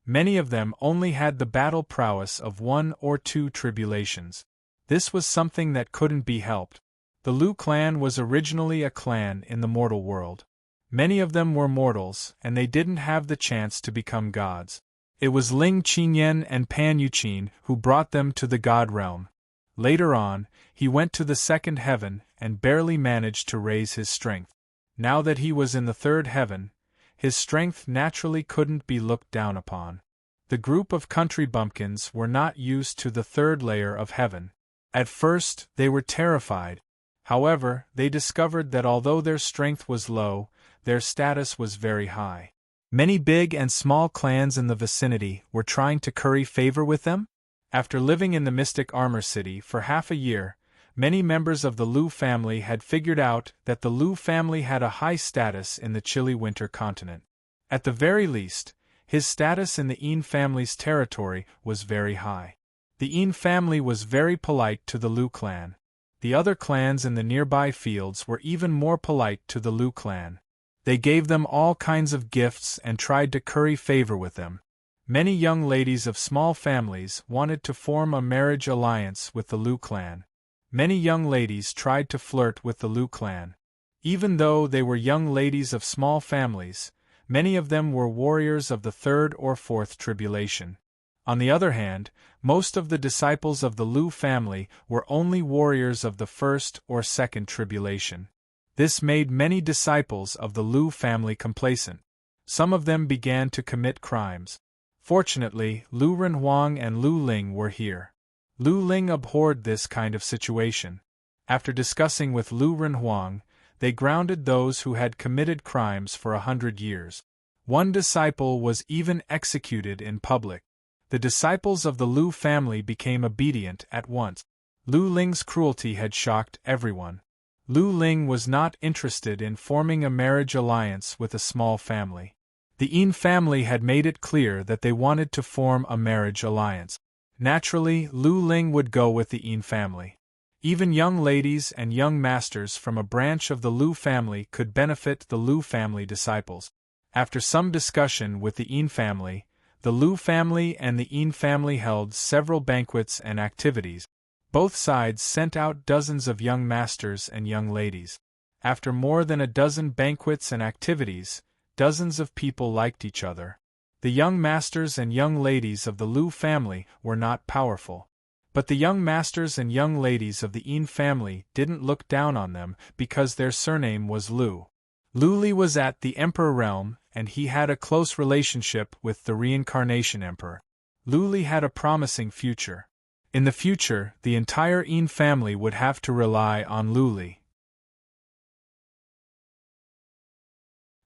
Many of them only had the battle prowess of 1 or 2 tribulations. This was something that couldn't be helped. The Lu clan was originally a clan in the mortal world. Many of them were mortals, and they didn't have the chance to become gods. It was Ling Qinyan and Pan Yuqin who brought them to the god realm. Later on, he went to the second heaven and barely managed to raise his strength. Now that he was in the third heaven, his strength naturally couldn't be looked down upon. The group of country bumpkins were not used to the third layer of heaven. At first, they were terrified. However, they discovered that although their strength was low, their status was very high. Many big and small clans in the vicinity were trying to curry favor with them. After living in the Mystic Armor City for half a year, many members of the Lu family had figured out that the Lu family had a high status in the chilly winter continent. At the very least, his status in the Yin family's territory was very high. The Yin family was very polite to the Lu clan. The other clans in the nearby fields were even more polite to the Lu clan. They gave them all kinds of gifts and tried to curry favor with them. Many young ladies of small families wanted to form a marriage alliance with the Lu clan. Many young ladies tried to flirt with the Lu clan. Even though they were young ladies of small families, many of them were warriors of the third or fourth tribulation. On the other hand, most of the disciples of the Lu family were only warriors of the first or second tribulation. This made many disciples of the Lu family complacent. Some of them began to commit crimes. Fortunately, Lu Renhuang and Lu Ling were here. Lu Ling abhorred this kind of situation. After discussing with Lu Renhuang, they grounded those who had committed crimes for 100 years. One disciple was even executed in public. The disciples of the Lu family became obedient at once. Lu Ling's cruelty had shocked everyone. Lu Ling was not interested in forming a marriage alliance with a small family. The Yin family had made it clear that they wanted to form a marriage alliance. Naturally, Lu Ling would go with the Yin family. Even young ladies and young masters from a branch of the Lu family could benefit the Lu family disciples. After some discussion with the Yin family, the Lu family and the Yin family held several banquets and activities. Both sides sent out dozens of young masters and young ladies. After more than a dozen banquets and activities, dozens of people liked each other. The young masters and young ladies of the Lu family were not powerful. But the young masters and young ladies of the Yin family didn't look down on them because their surname was Lu. Luli was at the Emperor realm, and he had a close relationship with the Reincarnation Emperor. Luli had a promising future. In the future, the entire Yin family would have to rely on Luli.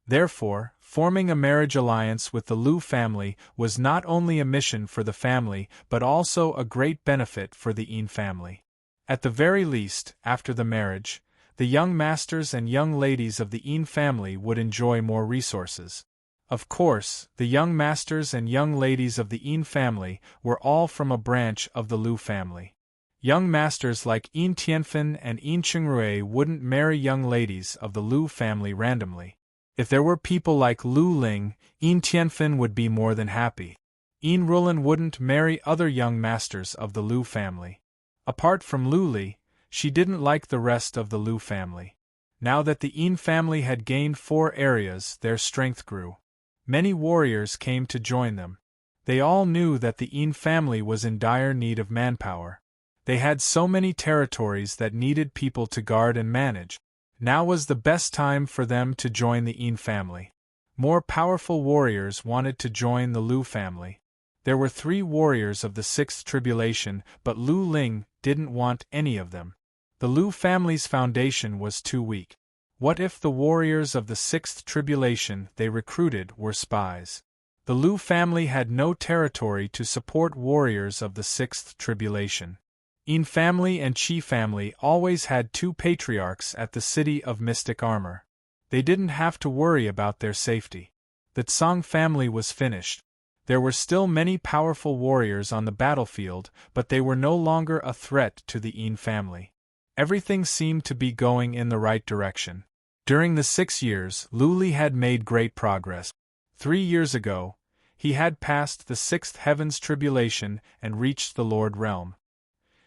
Therefore, forming a marriage alliance with the Lu family was not only a mission for the family but also a great benefit for the Yin family. At the very least, after the marriage, the young masters and young ladies of the Yin family would enjoy more resources. Of course, the young masters and young ladies of the Yin family were all from a branch of the Lu family. Young masters like Yin Tianfen and Yin Qingrui wouldn't marry young ladies of the Lu family randomly. If there were people like Lu Ling, Yin Tianfen would be more than happy. Yin Rulin wouldn't marry other young masters of the Lu family. Apart from Luli, she didn't like the rest of the Lu family. Now that the Yin family had gained 4 areas, their strength grew. Many warriors came to join them. They all knew that the Yin family was in dire need of manpower. They had so many territories that needed people to guard and manage. Now was the best time for them to join the Yin family. More powerful warriors wanted to join the Lu family. There were 3 warriors of the 6th tribulation, but Lu Ling didn't want any of them. The Lu family's foundation was too weak. What if the warriors of the 6th tribulation they recruited were spies? The Lu family had no territory to support warriors of the 6th tribulation. Yin family and Qi family always had 2 patriarchs at the city of mystic armor. They didn't have to worry about their safety. The Tsang family was finished. There were still many powerful warriors on the battlefield, but they were no longer a threat to the Yin family. Everything seemed to be going in the right direction. During the 6 years, Lu Li had made great progress. 3 years ago, he had passed the 6th heaven's tribulation and reached the Lord realm.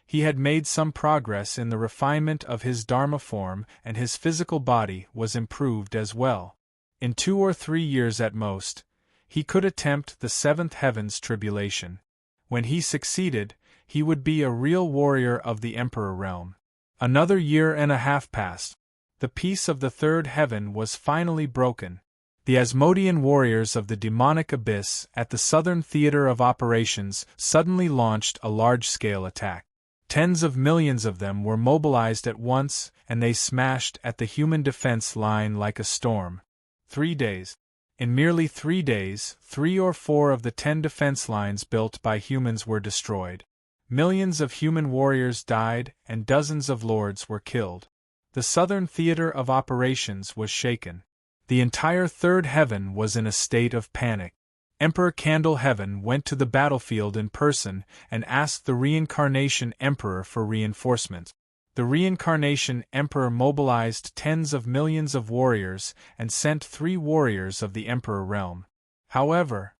He had made some progress in the refinement of his Dharma form, and his physical body was improved as well. In 2 or 3 years at most, he could attempt the 7th heaven's tribulation. When he succeeded, he would be a real warrior of the Emperor realm. Another year and a half passed. The peace of the 3rd heaven was finally broken. The Asmodean warriors of the demonic abyss at the southern theater of operations suddenly launched a large-scale attack. Tens of millions of them were mobilized at once, and they smashed at the human defense line like a storm. 3 days. In merely 3 days, 3 or 4 of the 10 defense lines built by humans were destroyed. Millions of human warriors died, and dozens of lords were killed. The southern theater of operations was shaken. The entire 3rd heaven was in a state of panic. Emperor Candle Heaven went to the battlefield in person and asked the Reincarnation Emperor for reinforcements. The Reincarnation Emperor mobilized tens of millions of warriors and sent 3 warriors of the Emperor realm. However,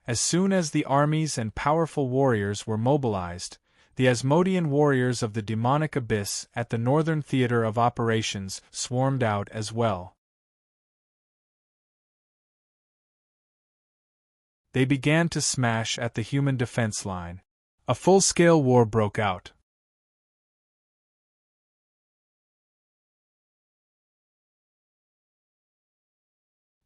as soon as the armies and powerful warriors were mobilized, the Asmodean warriors of the demonic abyss at the northern theater of operations swarmed out as well. They began to smash at the human defense line. A full-scale war broke out.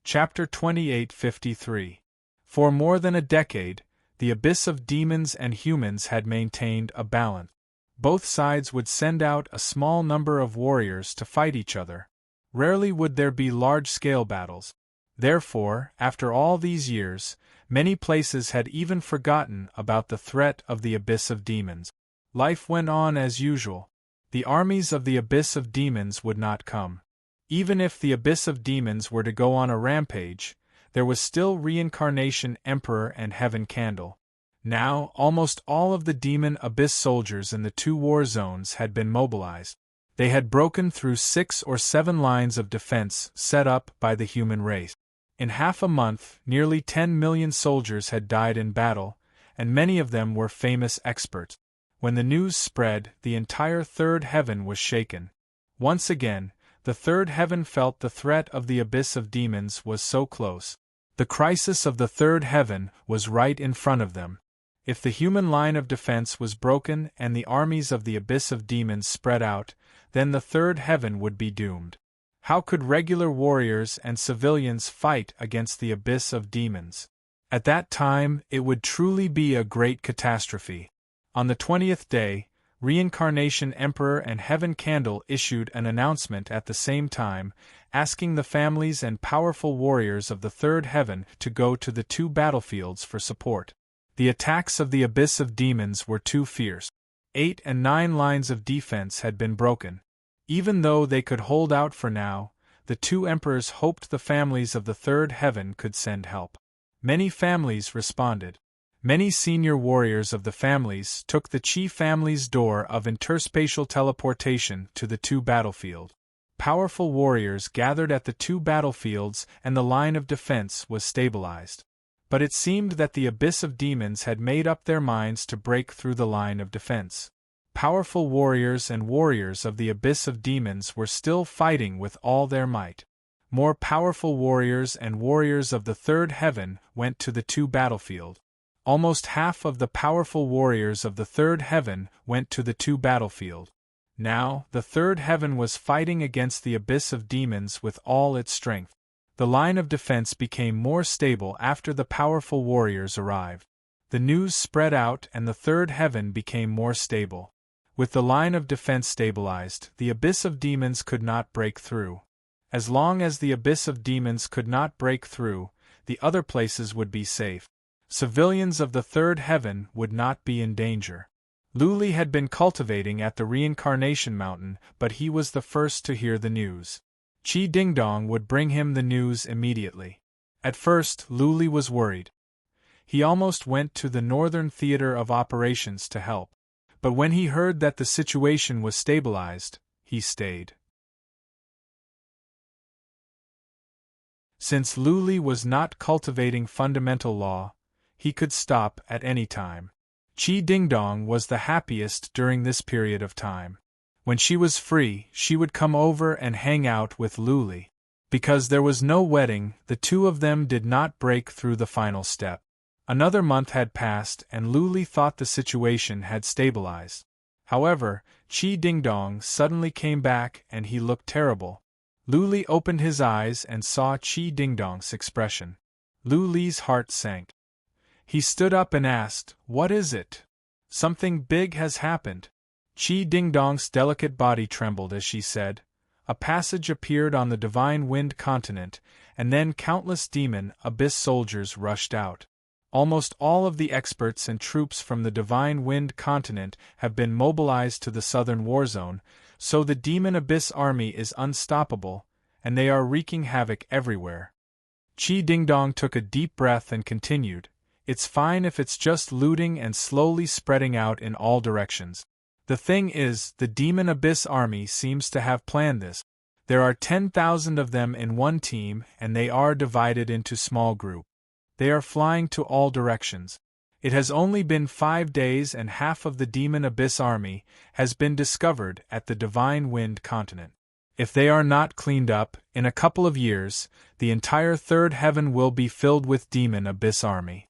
Chapter 2853. For more than a decade, the abyss of demons and humans had maintained a balance. Both sides would send out a small number of warriors to fight each other. Rarely would there be large-scale battles. Therefore, after all these years, many places had even forgotten about the threat of the abyss of demons. Life went on as usual. The armies of the abyss of demons would not come. Even if the abyss of demons were to go on a rampage, there was still Reincarnation Emperor and Heaven Candle. Now, almost all of the demon abyss soldiers in the 2 war zones had been mobilized. They had broken through 6 or 7 lines of defense set up by the human race. In half a month, nearly 10 million soldiers had died in battle, and many of them were famous experts. When the news spread, the entire 3rd heaven was shaken. Once again, the 3rd heaven felt the threat of the abyss of demons was so close. The crisis of the 3rd heaven was right in front of them. If the human line of defense was broken and the armies of the abyss of demons spread out, then the 3rd heaven would be doomed. How could regular warriors and civilians fight against the abyss of demons? At that time, it would truly be a great catastrophe. On the 20th day, Reincarnation Emperor and Heaven Candle issued an announcement at the same time, asking the families and powerful warriors of the 3rd heaven to go to the 2 battlefields for support. The attacks of the abyss of demons were too fierce. 8 and 9 lines of defense had been broken. Even though they could hold out for now, the 2 emperors hoped the families of the 3rd heaven could send help. Many families responded. Many senior warriors of the families took the Qi family's door of interspatial teleportation to the 2 battlefield. Powerful warriors gathered at the 2 battlefields and the line of defense was stabilized. But it seemed that the abyss of demons had made up their minds to break through the line of defense. Powerful warriors and warriors of the abyss of demons were still fighting with all their might. More powerful warriors and warriors of the third heaven went to the two battlefield. Almost half of the powerful warriors of the third heaven went to the two battlefield. Now, the third heaven was fighting against the abyss of demons with all its strength. The line of defense became more stable after the powerful warriors arrived. The news spread out and the third heaven became more stable. With the line of defense stabilized, the abyss of demons could not break through. As long as the abyss of demons could not break through, the other places would be safe. Civilians of the third heaven would not be in danger. Luli had been cultivating at the reincarnation mountain, but he was the first to hear the news. Qi Dingdong would bring him the news immediately. At first, Luli was worried. He almost went to the Northern Theater of Operations to help. But when he heard that the situation was stabilized, he stayed. Since Luli was not cultivating fundamental law, he could stop at any time. Qi Dingdong was the happiest during this period of time. When she was free, she would come over and hang out with Luli. Because there was no wedding, the two of them did not break through the final step. Another month had passed and Luli thought the situation had stabilized. However, Qi Dingdong suddenly came back and he looked terrible. Luli opened his eyes and saw Qi Dingdong's expression. Luli's heart sank. He stood up and asked, "What is it?" "Something big has happened." Qi Dingdong's delicate body trembled as she said. A passage appeared on the Divine Wind continent, and then countless demon abyss soldiers rushed out. Almost all of the experts and troops from the Divine Wind continent have been mobilized to the southern war zone, so the demon abyss army is unstoppable, and they are wreaking havoc everywhere. Qi Dingdong took a deep breath and continued, "It's fine if it's just looting and slowly spreading out in all directions. The thing is, the demon abyss army seems to have planned this. There are 10,000 of them in one team and they are divided into small groups. They are flying to all directions. It has only been 5 days and half of the demon abyss army has been discovered at the Divine Wind continent. If they are not cleaned up, in a couple of years, the entire third heaven will be filled with demon abyss army."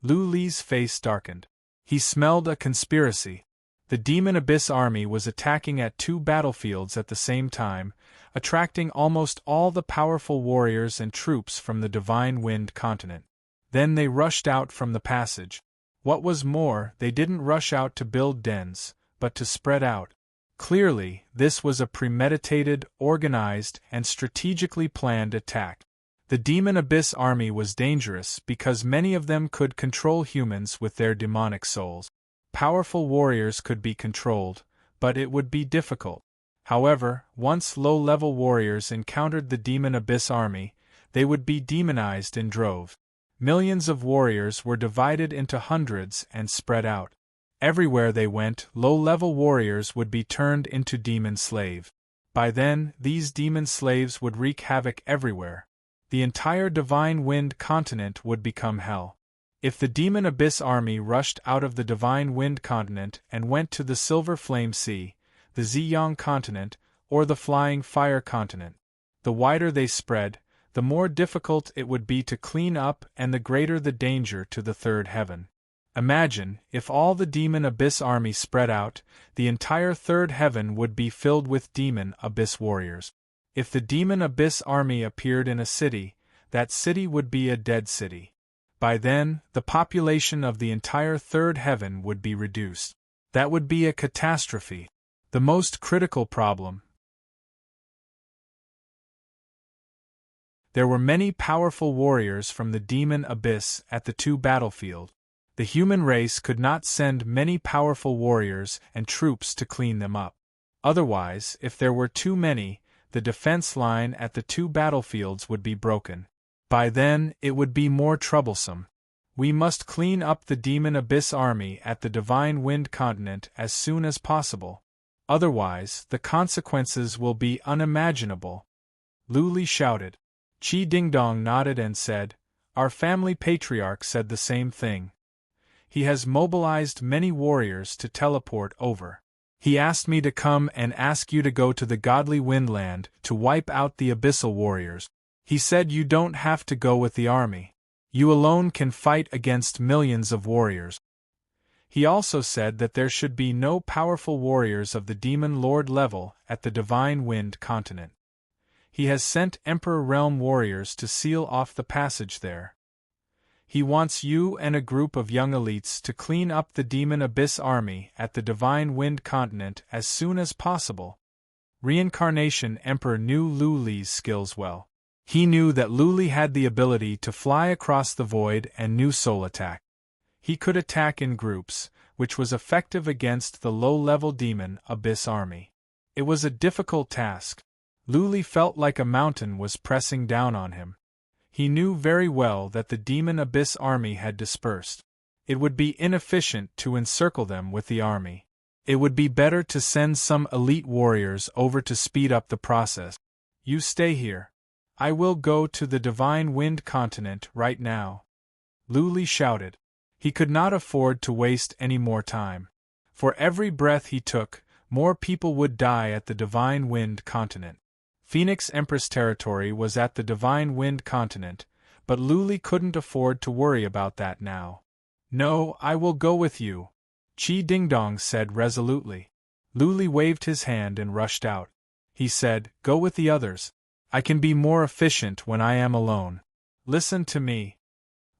Luli's face darkened. He smelled a conspiracy. The demon abyss army was attacking at 2 battlefields at the same time, attracting almost all the powerful warriors and troops from the Divine Wind continent. Then they rushed out from the passage. What was more, they didn't rush out to build dens, but to spread out. Clearly, this was a premeditated, organized, and strategically planned attack. The demon abyss army was dangerous because many of them could control humans with their demonic souls. Powerful warriors could be controlled, but it would be difficult. However, once low-level warriors encountered the demon abyss army, they would be demonized in droves. Millions of warriors were divided into hundreds and spread out. Everywhere they went, low-level warriors would be turned into demon slaves. By then, these demon slaves would wreak havoc everywhere. The entire Divine Wind continent would become hell. If the demon abyss army rushed out of the Divine Wind continent and went to the Silver Flame Sea, the Ziyang continent, or the Flying Fire continent, the wider they spread, the more difficult it would be to clean up and the greater the danger to the third heaven. Imagine, if all the demon abyss army spread out, the entire third heaven would be filled with demon abyss warriors. If the demon abyss army appeared in a city, that city would be a dead city. By then, the population of the entire third heaven would be reduced. That would be a catastrophe. The most critical problem. There were many powerful warriors from the demon abyss at the 2 battlefield. The human race could not send many powerful warriors and troops to clean them up. Otherwise, if there were too many, the defense line at the 2 battlefields would be broken. By then, it would be more troublesome. We must clean up the demon abyss army at the Divine Wind continent as soon as possible. Otherwise, the consequences will be unimaginable. Luli shouted. Qi Dingdong nodded and said, "Our family patriarch said the same thing. He has mobilized many warriors to teleport over. He asked me to come and ask you to go to the godly Windland to wipe out the abyssal warriors. He said you don't have to go with the army. You alone can fight against millions of warriors. He also said that there should be no powerful warriors of the Demon Lord level at the Divine Wind continent. He has sent Emperor Realm warriors to seal off the passage there. He wants you and a group of young elites to clean up the Demon Abyss army at the Divine Wind continent as soon as possible. Reincarnation Emperor knew Lu Li's skills well. He knew that Lu Li had the ability to fly across the void and knew soul attack. He could attack in groups, which was effective against the low-level Demon Abyss army. It was a difficult task. Lu Li felt like a mountain was pressing down on him. He knew very well that the Demon Abyss army had dispersed. It would be inefficient to encircle them with the army. It would be better to send some elite warriors over to speed up the process. You stay here. I will go to the Divine Wind continent right now. Lu Li shouted. He could not afford to waste any more time. For every breath he took, more people would die at the Divine Wind continent. Phoenix Empress territory was at the Divine Wind continent, but Lu Li couldn't afford to worry about that now. No, I will go with you, Qi Dingdong said resolutely. Lu Li waved his hand and rushed out. He said, go with the others. I can be more efficient when I am alone. Listen to me.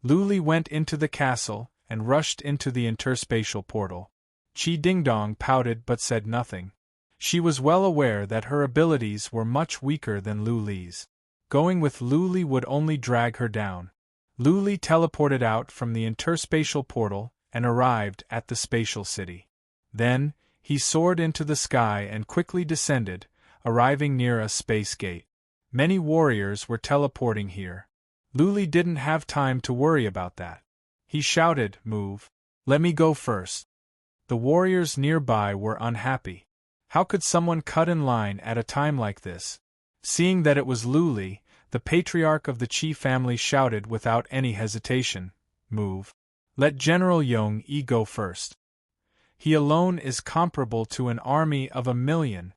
Lu Li went into the castle and rushed into the interspatial portal. Qi Dingdong pouted but said nothing. She was well aware that her abilities were much weaker than Lu Li's. Going with Lu Li would only drag her down. Lu Li teleported out from the interspatial portal and arrived at the spatial city. Then, he soared into the sky and quickly descended, arriving near a space gate. Many warriors were teleporting here. Lu Li didn't have time to worry about that. He shouted, move. Let me go first. The warriors nearby were unhappy. How could someone cut in line at a time like this? Seeing that it was Lu Li, the patriarch of the Qi family shouted without any hesitation, move. Let General Yong Yi go first. He alone is comparable to an army of 1,000,000.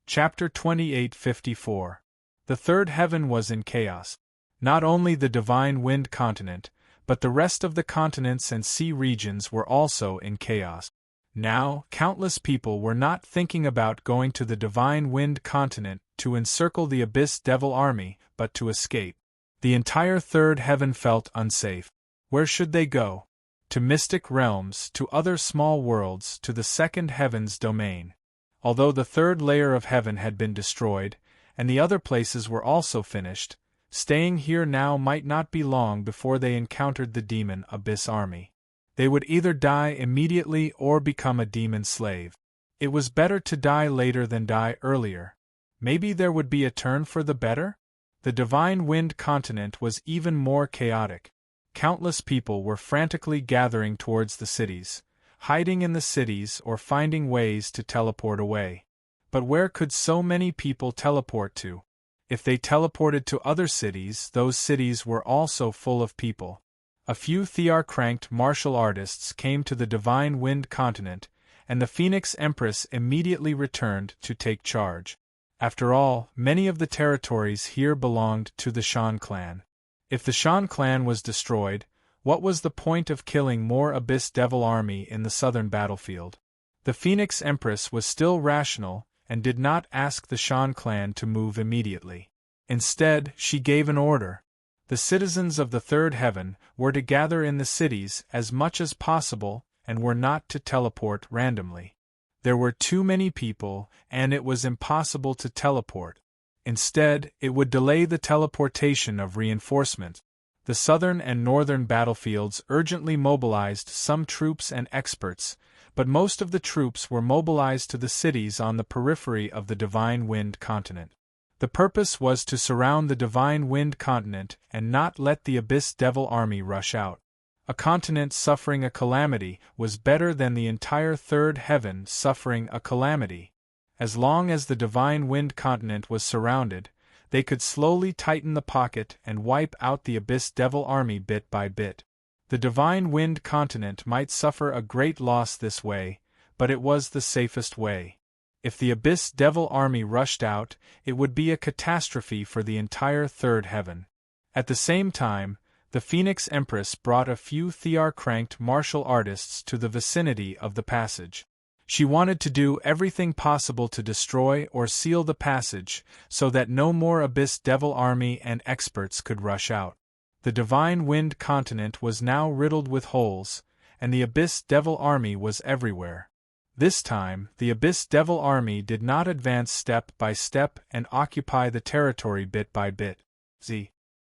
Chapter 2854. The third heaven was in chaos. Not only the Divine Wind continent, but the rest of the continents and sea regions were also in chaos. Now, countless people were not thinking about going to the Divine Wind continent to encircle the Abyss Devil army, but to escape. The entire third heaven felt unsafe. Where should they go? To mystic realms, to other small worlds, to the second heaven's domain. Although the third layer of heaven had been destroyed, and the other places were also finished, staying here now might not be long before they encountered the Demon Abyss army. They would either die immediately or become a demon slave. It was better to die later than die earlier. Maybe there would be a turn for the better? The Divine Wind continent was even more chaotic. Countless people were frantically gathering towards the cities, hiding in the cities or finding ways to teleport away. But where could so many people teleport to? If they teleported to other cities, those cities were also full of people. A few Thear-cranked martial artists came to the Divine Wind continent, and the Phoenix Empress immediately returned to take charge. After all, many of the territories here belonged to the Shan clan. If the Shan clan was destroyed, what was the point of killing more Abyss Devil army in the southern battlefield? The Phoenix Empress was still rational, and did not ask the Shan clan to move immediately. Instead, she gave an order. The citizens of the third heaven were to gather in the cities as much as possible and were not to teleport randomly. There were too many people, and it was impossible to teleport. Instead, it would delay the teleportation of reinforcements. The southern and northern battlefields urgently mobilized some troops and experts, but most of the troops were mobilized to the cities on the periphery of the Divine Wind continent. The purpose was to surround the Divine Wind continent and not let the Abyss Devil army rush out. A continent suffering a calamity was better than the entire third heaven suffering a calamity. As long as the Divine Wind continent was surrounded, they could slowly tighten the pocket and wipe out the Abyss Devil army bit by bit. The Divine Wind continent might suffer a great loss this way, but it was the safest way. If the Abyss Devil army rushed out, it would be a catastrophe for the entire third heaven. At the same time, the Phoenix Empress brought a few Thear-cranked martial artists to the vicinity of the passage. She wanted to do everything possible to destroy or seal the passage so that no more Abyss Devil army and experts could rush out. The Divine Wind continent was now riddled with holes, and the Abyss Devil army was everywhere. This time, the Abyss Devil army did not advance step by step and occupy the territory bit by bit.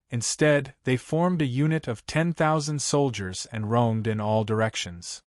Instead, they formed a unit of 10,000 soldiers and roamed in all directions.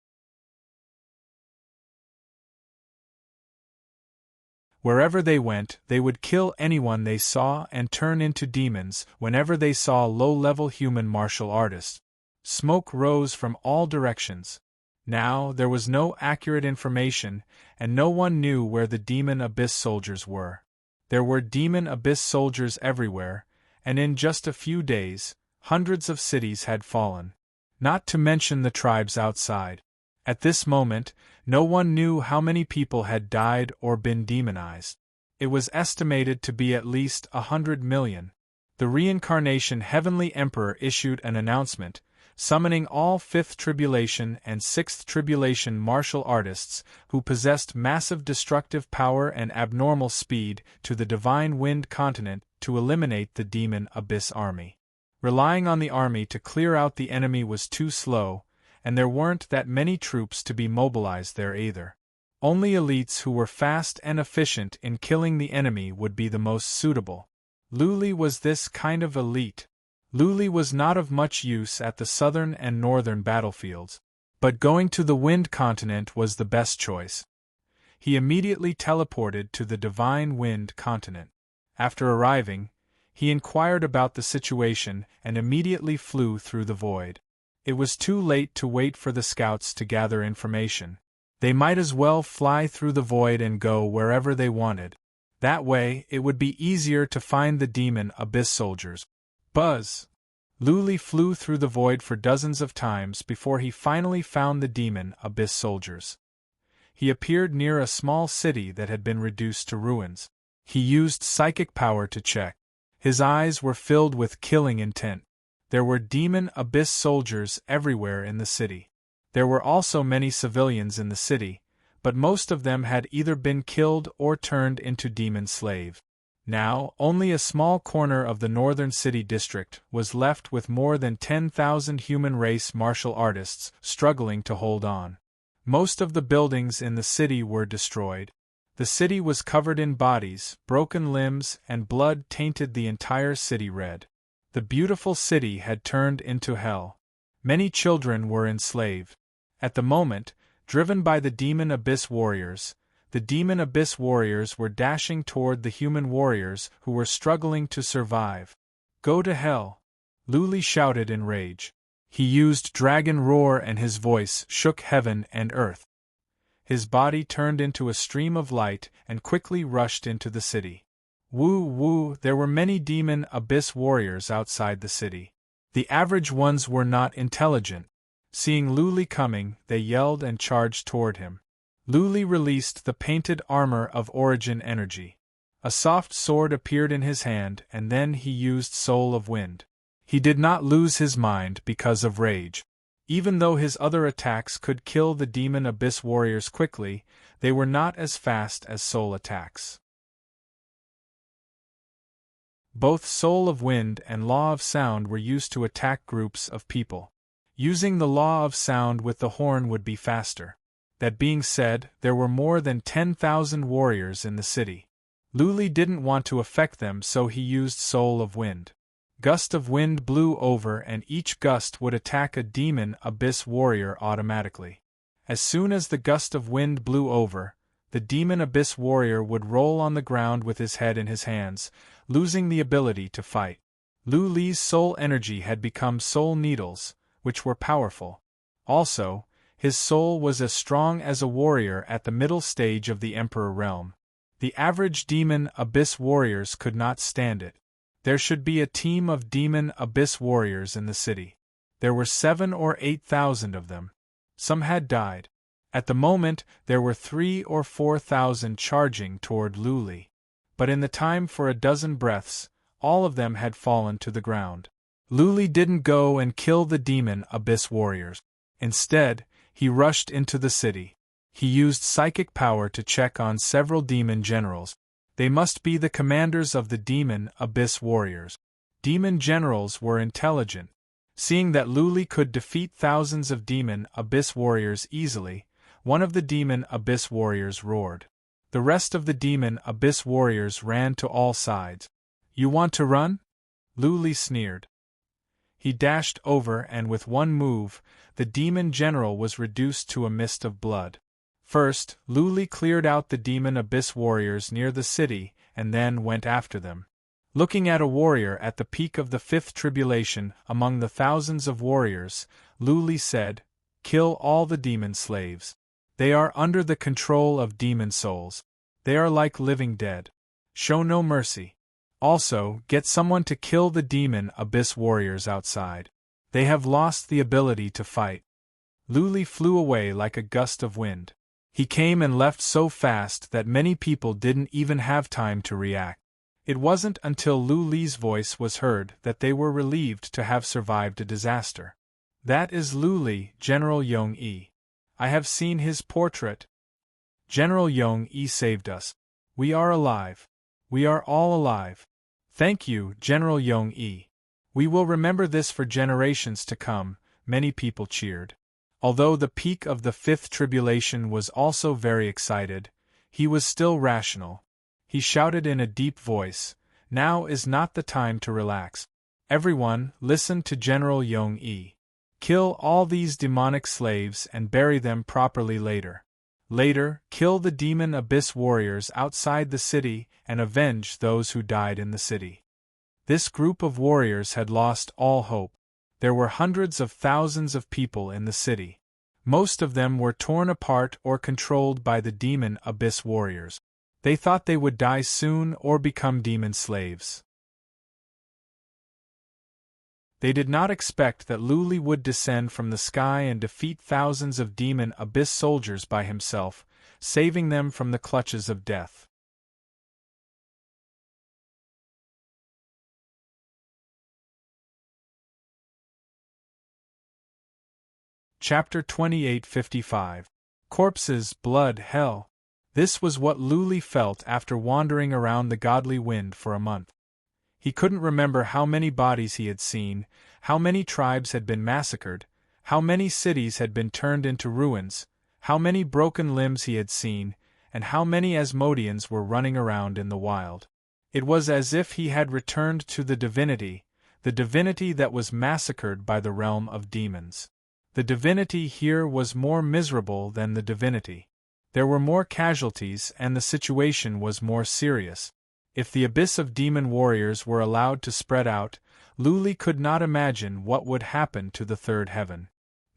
Wherever they went, they would kill anyone they saw and turn into demons whenever they saw low-level human martial artists. Smoke rose from all directions. Now, there was no accurate information, and no one knew where the Demon Abyss soldiers were. There were Demon Abyss soldiers everywhere, and in just a few days, hundreds of cities had fallen. Not to mention the tribes outside. At this moment, no one knew how many people had died or been demonized. It was estimated to be at least 100 million. The Reincarnation Heavenly Emperor issued an announcement, summoning all 5th Tribulation and 6th Tribulation martial artists who possessed massive destructive power and abnormal speed to the Divine Wind continent to eliminate the Demon Abyss army. Relying on the army to clear out the enemy was too slow, and there weren't that many troops to be mobilized there either. Only elites who were fast and efficient in killing the enemy would be the most suitable. Luli was this kind of elite. Luli was not of much use at the southern and northern battlefields, but going to the Wind continent was the best choice. He immediately teleported to the Divine Wind continent. After arriving, he inquired about the situation and immediately flew through the void. It was too late to wait for the scouts to gather information. They might as well fly through the void and go wherever they wanted. That way, it would be easier to find the Demon Abyss soldiers. Buzz! Luli flew through the void for dozens of times before he finally found the Demon Abyss soldiers. He appeared near a small city that had been reduced to ruins. He used psychic power to check. His eyes were filled with killing intent. There were Demon Abyss soldiers everywhere in the city. There were also many civilians in the city, but most of them had either been killed or turned into demon slaves. Now, only a small corner of the northern city district was left with more than 10,000 human race martial artists struggling to hold on. Most of the buildings in the city were destroyed. The city was covered in bodies, broken limbs, and blood tainted the entire city red. The beautiful city had turned into hell. Many children were enslaved. At the moment, driven by the Demon Abyss warriors, the Demon Abyss warriors were dashing toward the human warriors who were struggling to survive. Go to hell! Luli shouted in rage. He used Dragon Roar and his voice shook heaven and earth. His body turned into a stream of light and quickly rushed into the city. Woo woo, there were many Demon Abyss warriors outside the city. The average ones were not intelligent. Seeing Luli coming, they yelled and charged toward him. Luli released the painted armor of origin energy. A soft sword appeared in his hand and then he used Soul of Wind. He did not lose his mind because of rage. Even though his other attacks could kill the Demon Abyss warriors quickly, they were not as fast as soul attacks. Both Soul of Wind and Law of Sound were used to attack groups of people. Using the Law of Sound with the horn would be faster. That being said, there were more than 10,000 warriors in the city. Luli didn't want to affect them, so he used Soul of Wind. Gust of wind blew over and each gust would attack a Demon Abyss warrior automatically. As soon as the gust of wind blew over, the Demon Abyss warrior would roll on the ground with his head in his hands, losing the ability to fight. Luli's soul energy had become soul needles, which were powerful. Also, his soul was as strong as a warrior at the middle stage of the Emperor realm. The average demon abyss warriors could not stand it. There should be a team of demon abyss warriors in the city. There were 7,000 or 8,000 of them. Some had died. At the moment, there were 3,000 or 4,000 charging toward Luli. But in the time for a dozen breaths, all of them had fallen to the ground. Luli didn't go and kill the demon abyss warriors. Instead, he rushed into the city. He used psychic power to check on several demon generals. They must be the commanders of the demon abyss warriors. Demon generals were intelligent. Seeing that Luli could defeat thousands of demon abyss warriors easily, one of the demon abyss warriors roared. The rest of the demon abyss warriors ran to all sides. "You want to run?" Luli sneered. He dashed over and with one move, the demon general was reduced to a mist of blood. First, Luli cleared out the demon abyss warriors near the city and then went after them. Looking at a warrior at the peak of the fifth tribulation among the thousands of warriors, Luli said, "Kill all the demon slaves. They are under the control of demon souls. They are like living dead. Show no mercy. Also, get someone to kill the demon abyss warriors outside. They have lost the ability to fight." Luli flew away like a gust of wind. He came and left so fast that many people didn't even have time to react. It wasn't until Luli's voice was heard that they were relieved to have survived a disaster. "That is Luli, General Yong-yi. I have seen his portrait. General Yong-yi saved us. We are alive. We are all alive. Thank you, General Yong-yi. We will remember this for generations to come," many people cheered. Although the peak of the fifth tribulation was also very excited, he was still rational. He shouted in a deep voice, "Now is not the time to relax. Everyone, listen to General Yong-yi. Kill all these demonic slaves and bury them properly later. Later, kill the demon abyss warriors outside the city and avenge those who died in the city." This group of warriors had lost all hope. There were hundreds of thousands of people in the city. Most of them were torn apart or controlled by the demon abyss warriors. They thought they would die soon or become demon slaves. They did not expect that Luli would descend from the sky and defeat thousands of demon abyss soldiers by himself, saving them from the clutches of death. Chapter 2855. Corpses, Blood, Hell. This was what Luli felt after wandering around the godly wind for a month. He couldn't remember how many bodies he had seen, how many tribes had been massacred, how many cities had been turned into ruins, how many broken limbs he had seen, and how many Asmodeans were running around in the wild. It was as if he had returned to the divinity that was massacred by the realm of demons. The divinity here was more miserable than the divinity. There were more casualties and the situation was more serious. If the abyss of demon warriors were allowed to spread out, Luli could not imagine what would happen to the third heaven.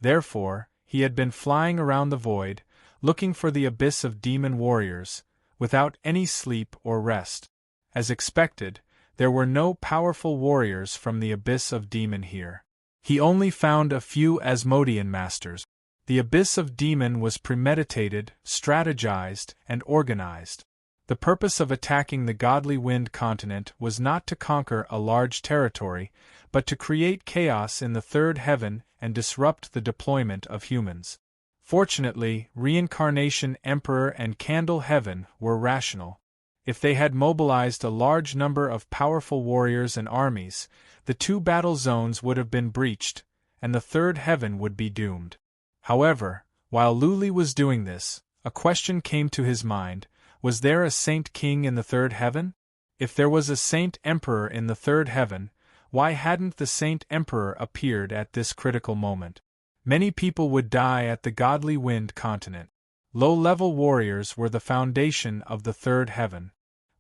Therefore, he had been flying around the void, looking for the abyss of demon warriors, without any sleep or rest. As expected, there were no powerful warriors from the abyss of demon here. He only found a few Asmodean masters. The abyss of demon was premeditated, strategized, and organized. The purpose of attacking the godly wind continent was not to conquer a large territory, but to create chaos in the third heaven and disrupt the deployment of humans. Fortunately, Reincarnation Emperor and Candle Heaven were rational. If they had mobilized a large number of powerful warriors and armies, the two battle zones would have been breached, and the third heaven would be doomed. However, while Luli was doing this, a question came to his mind: was there a Saint King in the third heaven? If there was a Saint Emperor in the third heaven, why hadn't the Saint Emperor appeared at this critical moment? Many people would die at the godly wind continent. Low-level warriors were the foundation of the third heaven.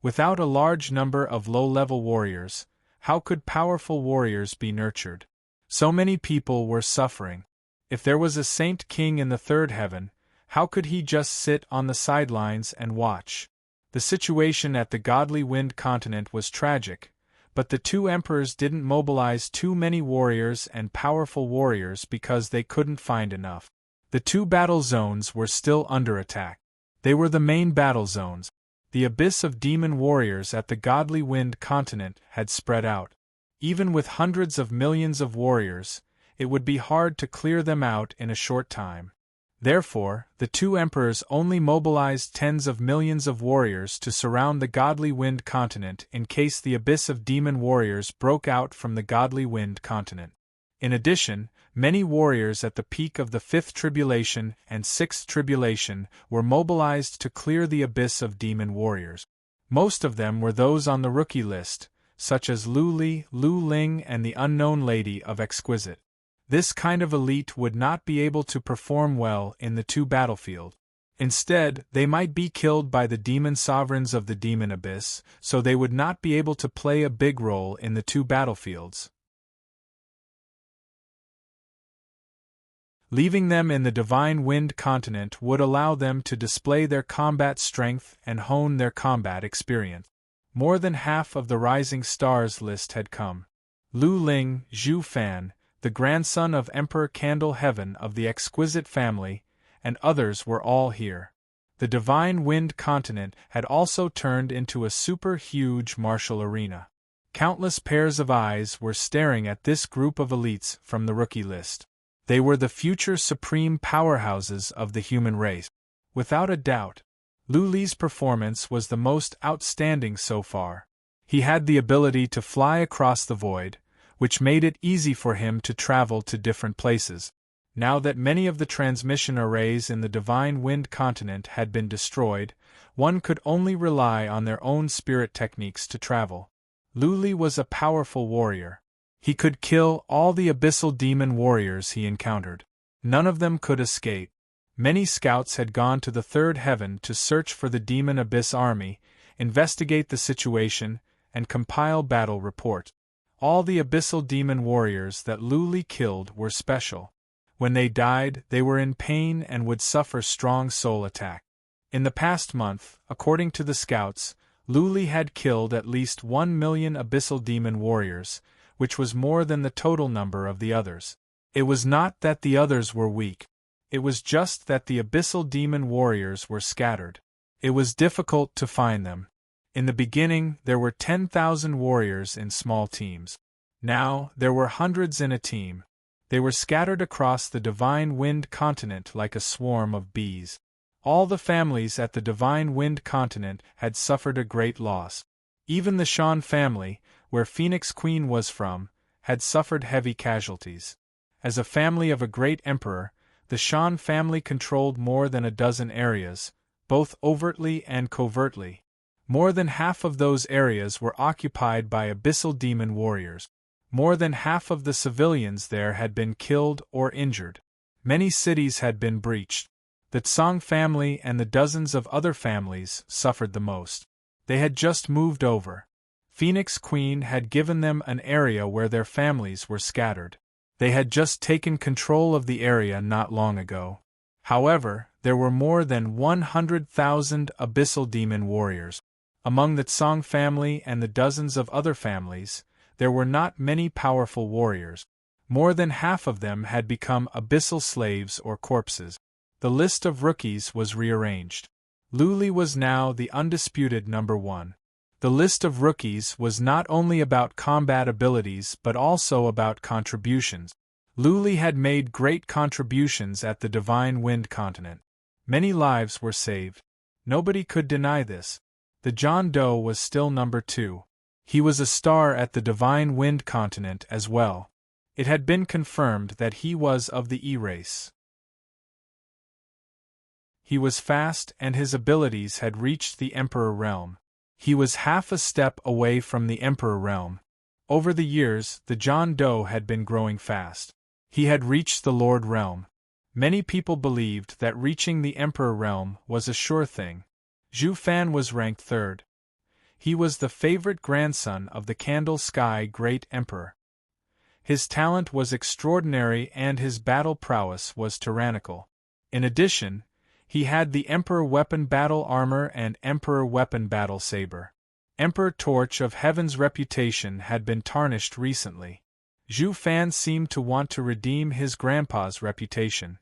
Without a large number of low-level warriors, how could powerful warriors be nurtured? So many people were suffering. If there was a Saint King in the third heaven, how could he just sit on the sidelines and watch? The situation at the Godly Wind continent was tragic, but the two emperors didn't mobilize too many warriors and powerful warriors because they couldn't find enough. The two battle zones were still under attack. They were the main battle zones. The abyss of demon warriors at the Godly Wind continent had spread out. Even with hundreds of millions of warriors, it would be hard to clear them out in a short time. Therefore, the two emperors only mobilized tens of millions of warriors to surround the Godly Wind continent in case the abyss of demon warriors broke out from the Godly Wind continent. In addition, many warriors at the peak of the Fifth Tribulation and Sixth Tribulation were mobilized to clear the abyss of demon warriors. Most of them were those on the rookie list, such as Lu Li, Lu Ling, and the Unknown Lady of Exquisite. This kind of elite would not be able to perform well in the two battlefield. Instead, they might be killed by the demon sovereigns of the demon abyss, so they would not be able to play a big role in the two battlefields. Leaving them in the Divine Wind continent would allow them to display their combat strength and hone their combat experience. More than half of the Rising Stars list had come. Lu Ling, Zhu Fan, the grandson of Emperor Candle Heaven of the Exquisite family, and others were all here. The Divine Wind continent had also turned into a super-huge martial arena. Countless pairs of eyes were staring at this group of elites from the rookie list. They were the future supreme powerhouses of the human race. Without a doubt, Lu Li's performance was the most outstanding so far. He had the ability to fly across the void, which made it easy for him to travel to different places. Now that many of the transmission arrays in the Divine Wind continent had been destroyed, one could only rely on their own spirit techniques to travel. Lu Li was a powerful warrior. He could kill all the abyssal demon warriors he encountered. None of them could escape. Many scouts had gone to the third heaven to search for the demon abyss army, investigate the situation, and compile battle reports. All the abyssal demon warriors that Lu Li killed were special. When they died, they were in pain and would suffer strong soul attack. In the past month, according to the scouts, Lu Li had killed at least 1 million abyssal demon warriors, which was more than the total number of the others. It was not that the others were weak. It was just that the abyssal demon warriors were scattered. It was difficult to find them. In the beginning, there were 10,000 warriors in small teams. Now, there were hundreds in a team. They were scattered across the Divine Wind continent like a swarm of bees. All the families at the Divine Wind continent had suffered a great loss. Even the Shan family, where Phoenix Queen was from, had suffered heavy casualties. As a family of a great emperor, the Shan family controlled more than a dozen areas, both overtly and covertly. More than half of those areas were occupied by abyssal demon warriors. More than half of the civilians there had been killed or injured. Many cities had been breached. The Tsang family and the dozens of other families suffered the most. They had just moved over. Phoenix Queen had given them an area where their families were scattered. They had just taken control of the area not long ago. However, there were more than 100,000 abyssal demon warriors. Among the Tsang family and the dozens of other families, there were not many powerful warriors. More than half of them had become abyssal slaves or corpses. The list of rookies was rearranged. Lu Li was now the undisputed number one. The list of rookies was not only about combat abilities but also about contributions. Lu Li had made great contributions at the Divine Wind continent. Many lives were saved. Nobody could deny this. The John Doe was still number 2. He was a star at the Divine Wind continent as well. It had been confirmed that he was of the E-race. He was fast and his abilities had reached the Emperor realm. He was half a step away from the Emperor realm. Over the years, the John Doe had been growing fast. He had reached the Lord realm. Many people believed that reaching the Emperor realm was a sure thing. Zhu Fan was ranked 3rd. He was the favorite grandson of the Candle Sky Great Emperor. His talent was extraordinary and his battle prowess was tyrannical. In addition, He had the Emperor Weapon Battle Armor and Emperor Weapon Battle Saber. Emperor Torch of Heaven's reputation had been tarnished recently. Zhu Fan seemed to want to redeem his grandpa's reputation.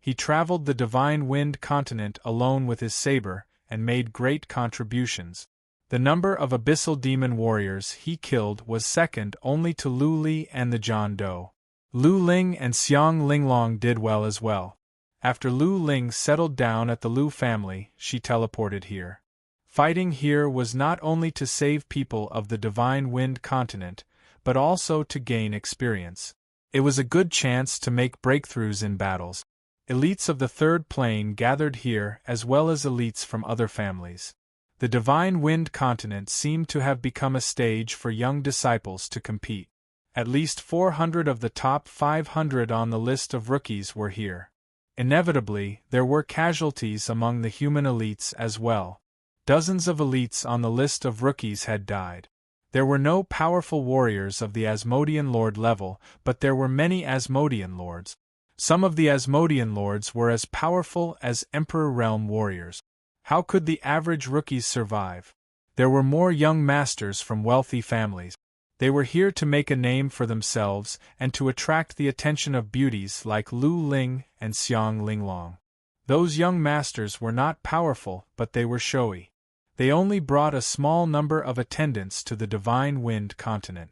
He traveled the Divine Wind continent alone with his saber, and made great contributions. The number of abyssal demon warriors he killed was second only to Lu Li and the John Doe. Lu Ling and Xiang Linglong did well as well. After Lu Ling settled down at the Lu family, she teleported here. Fighting here was not only to save people of the Divine Wind continent, but also to gain experience. It was a good chance to make breakthroughs in battles. Elites of the third plane gathered here as well as elites from other families. The Divine Wind continent seemed to have become a stage for young disciples to compete. At least 400 of the top 500 on the list of rookies were here. Inevitably, there were casualties among the human elites as well. Dozens of elites on the list of rookies had died. There were no powerful warriors of the Asmodean Lord level, but there were many Asmodean Lords. Some of the Asmodean Lords were as powerful as Emperor Realm warriors. How could the average rookies survive? There were more young masters from wealthy families. They were here to make a name for themselves and to attract the attention of beauties like Lu Ling and Xiang Linglong. Those young masters were not powerful, but they were showy. They only brought a small number of attendants to the Divine Wind continent.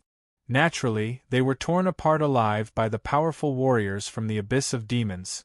Naturally, they were torn apart alive by the powerful warriors from the Abyss of Demons.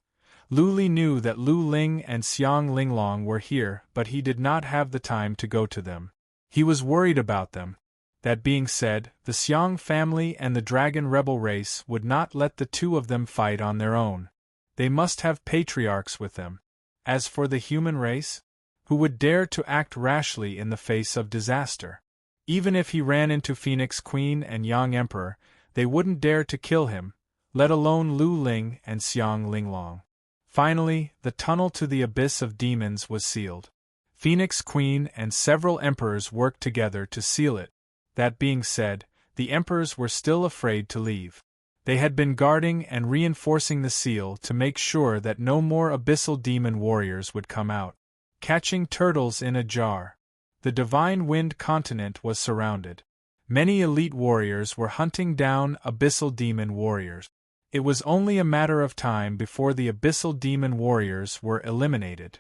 Lu Li knew that Lu Ling and Xiang Linglong were here, but he did not have the time to go to them. He was worried about them. That being said, the Xiang family and the Dragon Rebel race would not let the two of them fight on their own. They must have patriarchs with them. As for the human race, who would dare to act rashly in the face of disaster? Even if he ran into Phoenix Queen and Yang Emperor, they wouldn't dare to kill him, let alone Lu Ling and Xiang Linglong. Finally, the tunnel to the Abyss of Demons was sealed. Phoenix Queen and several emperors worked together to seal it. That being said, the emperors were still afraid to leave. They had been guarding and reinforcing the seal to make sure that no more abyssal demon warriors would come out. Catching turtles in a jar. The Divine Wind continent was surrounded. Many elite warriors were hunting down abyssal demon warriors. It was only a matter of time before the abyssal demon warriors were eliminated.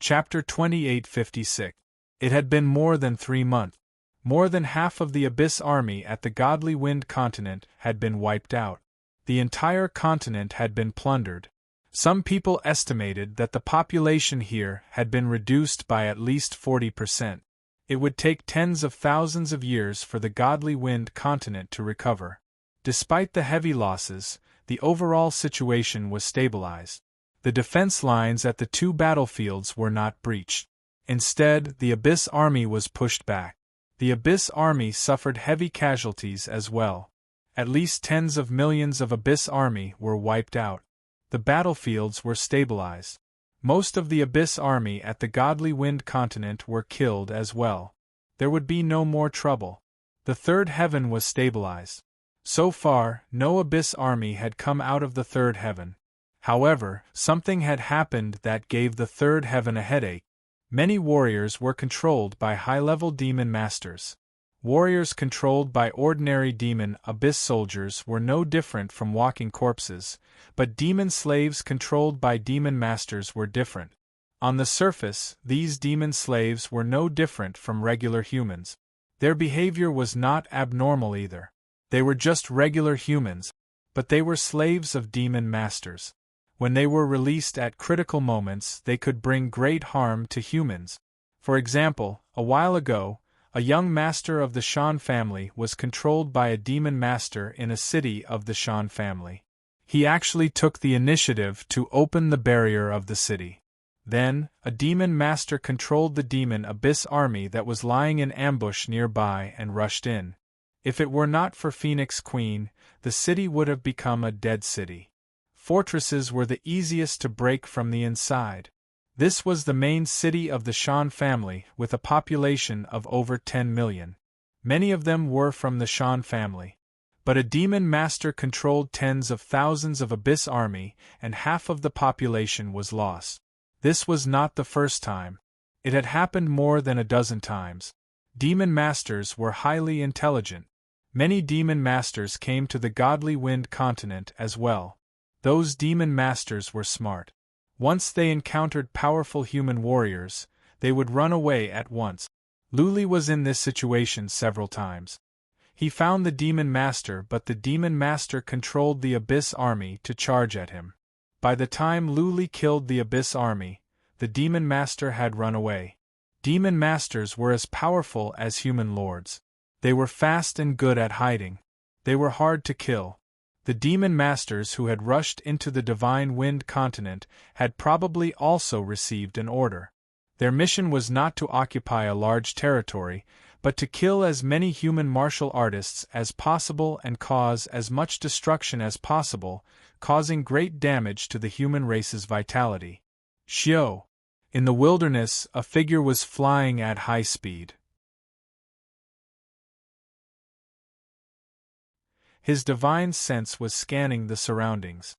Chapter 2856. It had been more than 3 months. More than half of the Abyss army at the Godly Wind continent had been wiped out. The entire continent had been plundered. Some people estimated that the population here had been reduced by at least 40%. It would take tens of thousands of years for the Godly Wind continent to recover. Despite the heavy losses, the overall situation was stabilized. The defense lines at the two battlefields were not breached. Instead, the Abyss army was pushed back. The Abyss army suffered heavy casualties as well. At least tens of millions of Abyss army were wiped out. The battlefields were stabilized. Most of the Abyss army at the Godly Wind continent were killed as well. There would be no more trouble. The third heaven was stabilized. So far, no Abyss army had come out of the third heaven. However, something had happened that gave the third heaven a headache. Many warriors were controlled by high-level demon masters. Warriors controlled by ordinary demon Abyss soldiers were no different from walking corpses, but demon slaves controlled by demon masters were different. On the surface, these demon slaves were no different from regular humans. Their behavior was not abnormal either. They were just regular humans, but they were slaves of demon masters. When they were released at critical moments, they could bring great harm to humans. For example, a while ago, a young master of the Shan family was controlled by a demon master in a city of the Shan family. He actually took the initiative to open the barrier of the city. Then, a demon master controlled the demon Abyss army that was lying in ambush nearby and rushed in. If it were not for Phoenix Queen, the city would have become a dead city. Fortresses were the easiest to break from the inside. This was the main city of the Shan family, with a population of over 10 million. Many of them were from the Shan family. But a demon master controlled tens of thousands of Abyss army, and half of the population was lost. This was not the first time. It had happened more than a dozen times. Demon masters were highly intelligent. Many demon masters came to the Godly Wind continent as well. Those demon masters were smart. Once they encountered powerful human warriors, they would run away at once. Luli was in this situation several times. He found the demon master, but the demon master controlled the Abyss army to charge at him. By the time Luli killed the Abyss army, the demon master had run away. Demon masters were as powerful as human lords. They were fast and good at hiding. They were hard to kill. The demon masters who had rushed into the Divine Wind continent had probably also received an order. Their mission was not to occupy a large territory, but to kill as many human martial artists as possible and cause as much destruction as possible, causing great damage to the human race's vitality. Xiao. In the wilderness, a figure was flying at high speed. His divine sense was scanning the surroundings.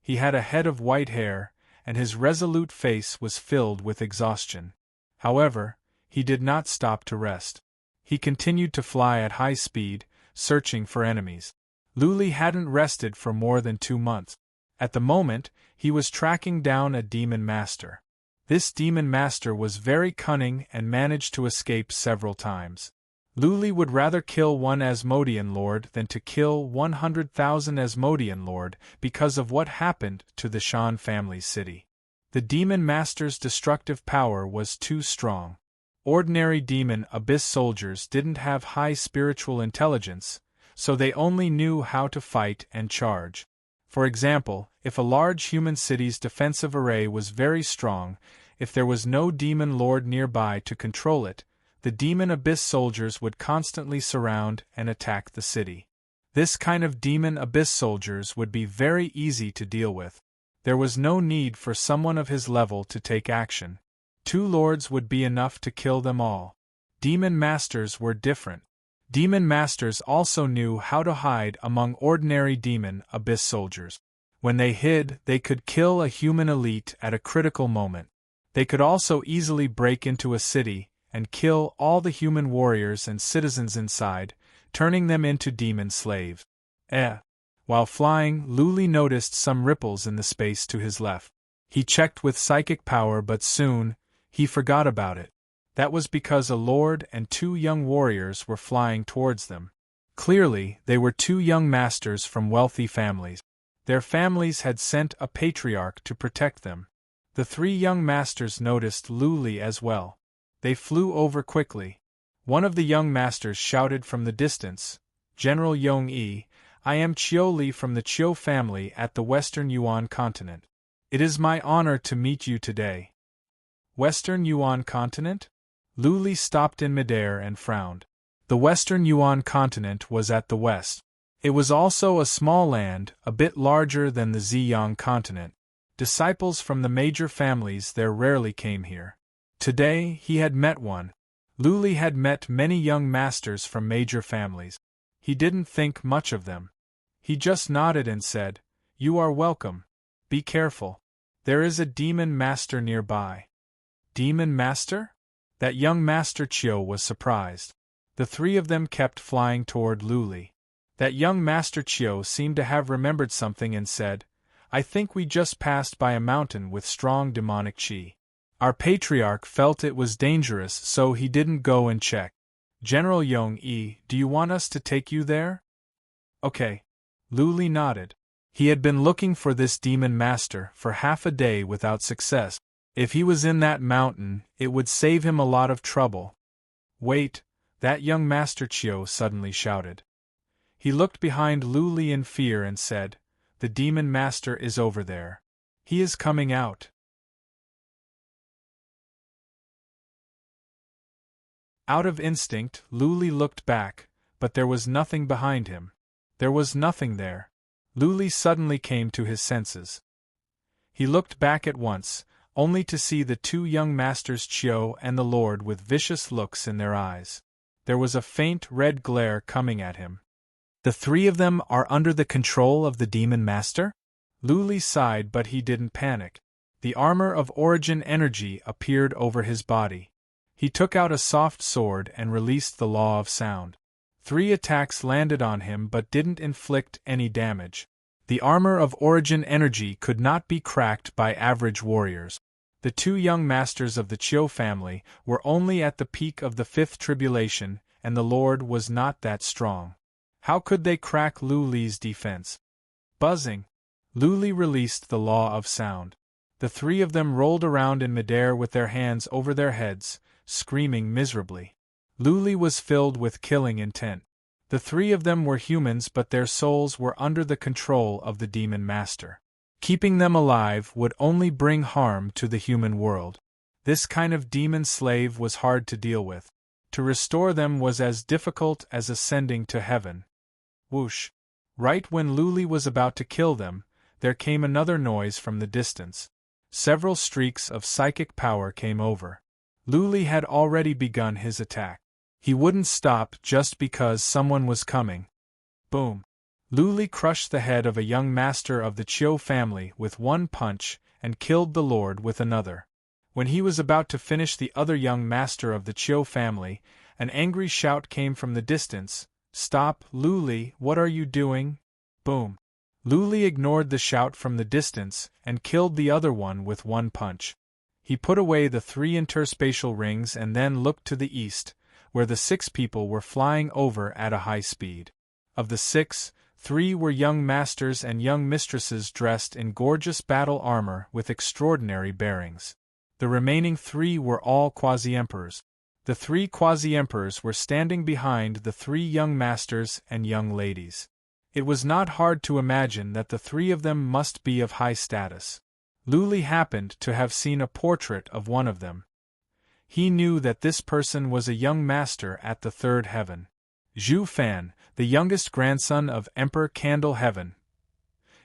He had a head of white hair, and his resolute face was filled with exhaustion. However, he did not stop to rest. He continued to fly at high speed, searching for enemies. Luli hadn't rested for more than 2 months. At the moment, he was tracking down a demon master. This demon master was very cunning and managed to escape several times. Luli would rather kill one Asmodean lord than to kill 100,000 Asmodean lord because of what happened to the Shan family's city. The demon master's destructive power was too strong. Ordinary demon Abyss soldiers didn't have high spiritual intelligence, so they only knew how to fight and charge. For example, if a large human city's defensive array was very strong, if there was no demon lord nearby to control it, the demon Abyss soldiers would constantly surround and attack the city. This kind of demon Abyss soldiers would be very easy to deal with. There was no need for someone of his level to take action. 2 lords would be enough to kill them all. Demon masters were different. Demon masters also knew how to hide among ordinary demon Abyss soldiers. When they hid, they could kill a human elite at a critical moment. They could also easily break into a city and kill all the human warriors and citizens inside, turning them into demon slaves. While flying, Luli noticed some ripples in the space to his left. He checked with psychic power, but soon, he forgot about it. That was because a lord and 2 young warriors were flying towards them. Clearly, they were 2 young masters from wealthy families. Their families had sent a patriarch to protect them. The 3 young masters noticed Luli as well. They flew over quickly. One of the young masters shouted from the distance, "General Yong-yi, I am Qiu Li from the Qiu family at the Western Yuan continent. It is my honor to meet you today." Western Yuan continent? Luli stopped in midair and frowned. The Western Yuan continent was at the west. It was also a small land, a bit larger than the Ziyang continent. Disciples from the major families there rarely came here. Today, he had met one. Luli had met many young masters from major families. He didn't think much of them. He just nodded and said, "You are welcome. Be careful. There is a demon master nearby." Demon master? That young master Qiu was surprised. The 3 of them kept flying toward Luli. That young master Qiu seemed to have remembered something and said, "I think we just passed by a mountain with strong demonic qi. Our patriarch felt it was dangerous, so he didn't go and check. General Yong-yi, do you want us to take you there?" "Okay." Luli nodded. He had been looking for this demon master for half a day without success. If he was in that mountain, it would save him a lot of trouble. "Wait," that young master Qiu suddenly shouted. He looked behind Luli in fear and said, "The demon master is over there. He is coming out." Out of instinct, Luli looked back, but there was nothing behind him. There was nothing there. Luli suddenly came to his senses. He looked back at once, only to see the 2 young masters Qiu and the lord with vicious looks in their eyes. There was a faint red glare coming at him. The three of them are under the control of the Demon Master? Luli sighed, but he didn't panic. The armor of origin energy appeared over his body. He took out a soft sword and released the Law of Sound. 3 attacks landed on him but didn't inflict any damage. The armor of origin energy could not be cracked by average warriors. The 2 young masters of the Chiu family were only at the peak of the 5th tribulation, and the Lord was not that strong. How could they crack Luli's defense? Buzzing, Luli released the Law of Sound. The 3 of them rolled around in midair with their hands over their heads, screaming miserably. Luli was filled with killing intent. The 3 of them were humans, but their souls were under the control of the Demon Master. Keeping them alive would only bring harm to the human world. This kind of demon slave was hard to deal with. To restore them was as difficult as ascending to heaven. Whoosh! Right when Luli was about to kill them, there came another noise from the distance. Several streaks of psychic power came over. Luli had already begun his attack. He wouldn't stop just because someone was coming. Boom! Luli crushed the head of a young master of the Chiu family with one punch and killed the Lord with another. When he was about to finish the other young master of the Chiu family, an angry shout came from the distance. "Stop, Luli, what are you doing?" Boom! Luli ignored the shout from the distance and killed the other one with one punch. He put away the 3 interspatial rings and then looked to the east, where the 6 people were flying over at a high speed. Of the 6, 3 were young masters and young mistresses dressed in gorgeous battle armor with extraordinary bearings. The remaining 3 were all quasi-emperors. The 3 quasi-emperors were standing behind the 3 young masters and young ladies. It was not hard to imagine that the 3 of them must be of high status. Luli happened to have seen a portrait of one of them. He knew that this person was a young master at the 3rd heaven. Zhu Fan, the youngest grandson of Emperor Candle Heaven.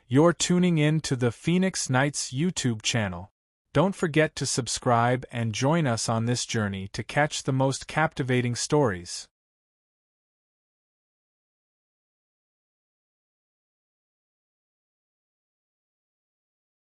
You're tuning in to the Phoenix Knights YouTube channel. Don't forget to subscribe and join us on this journey to catch the most captivating stories.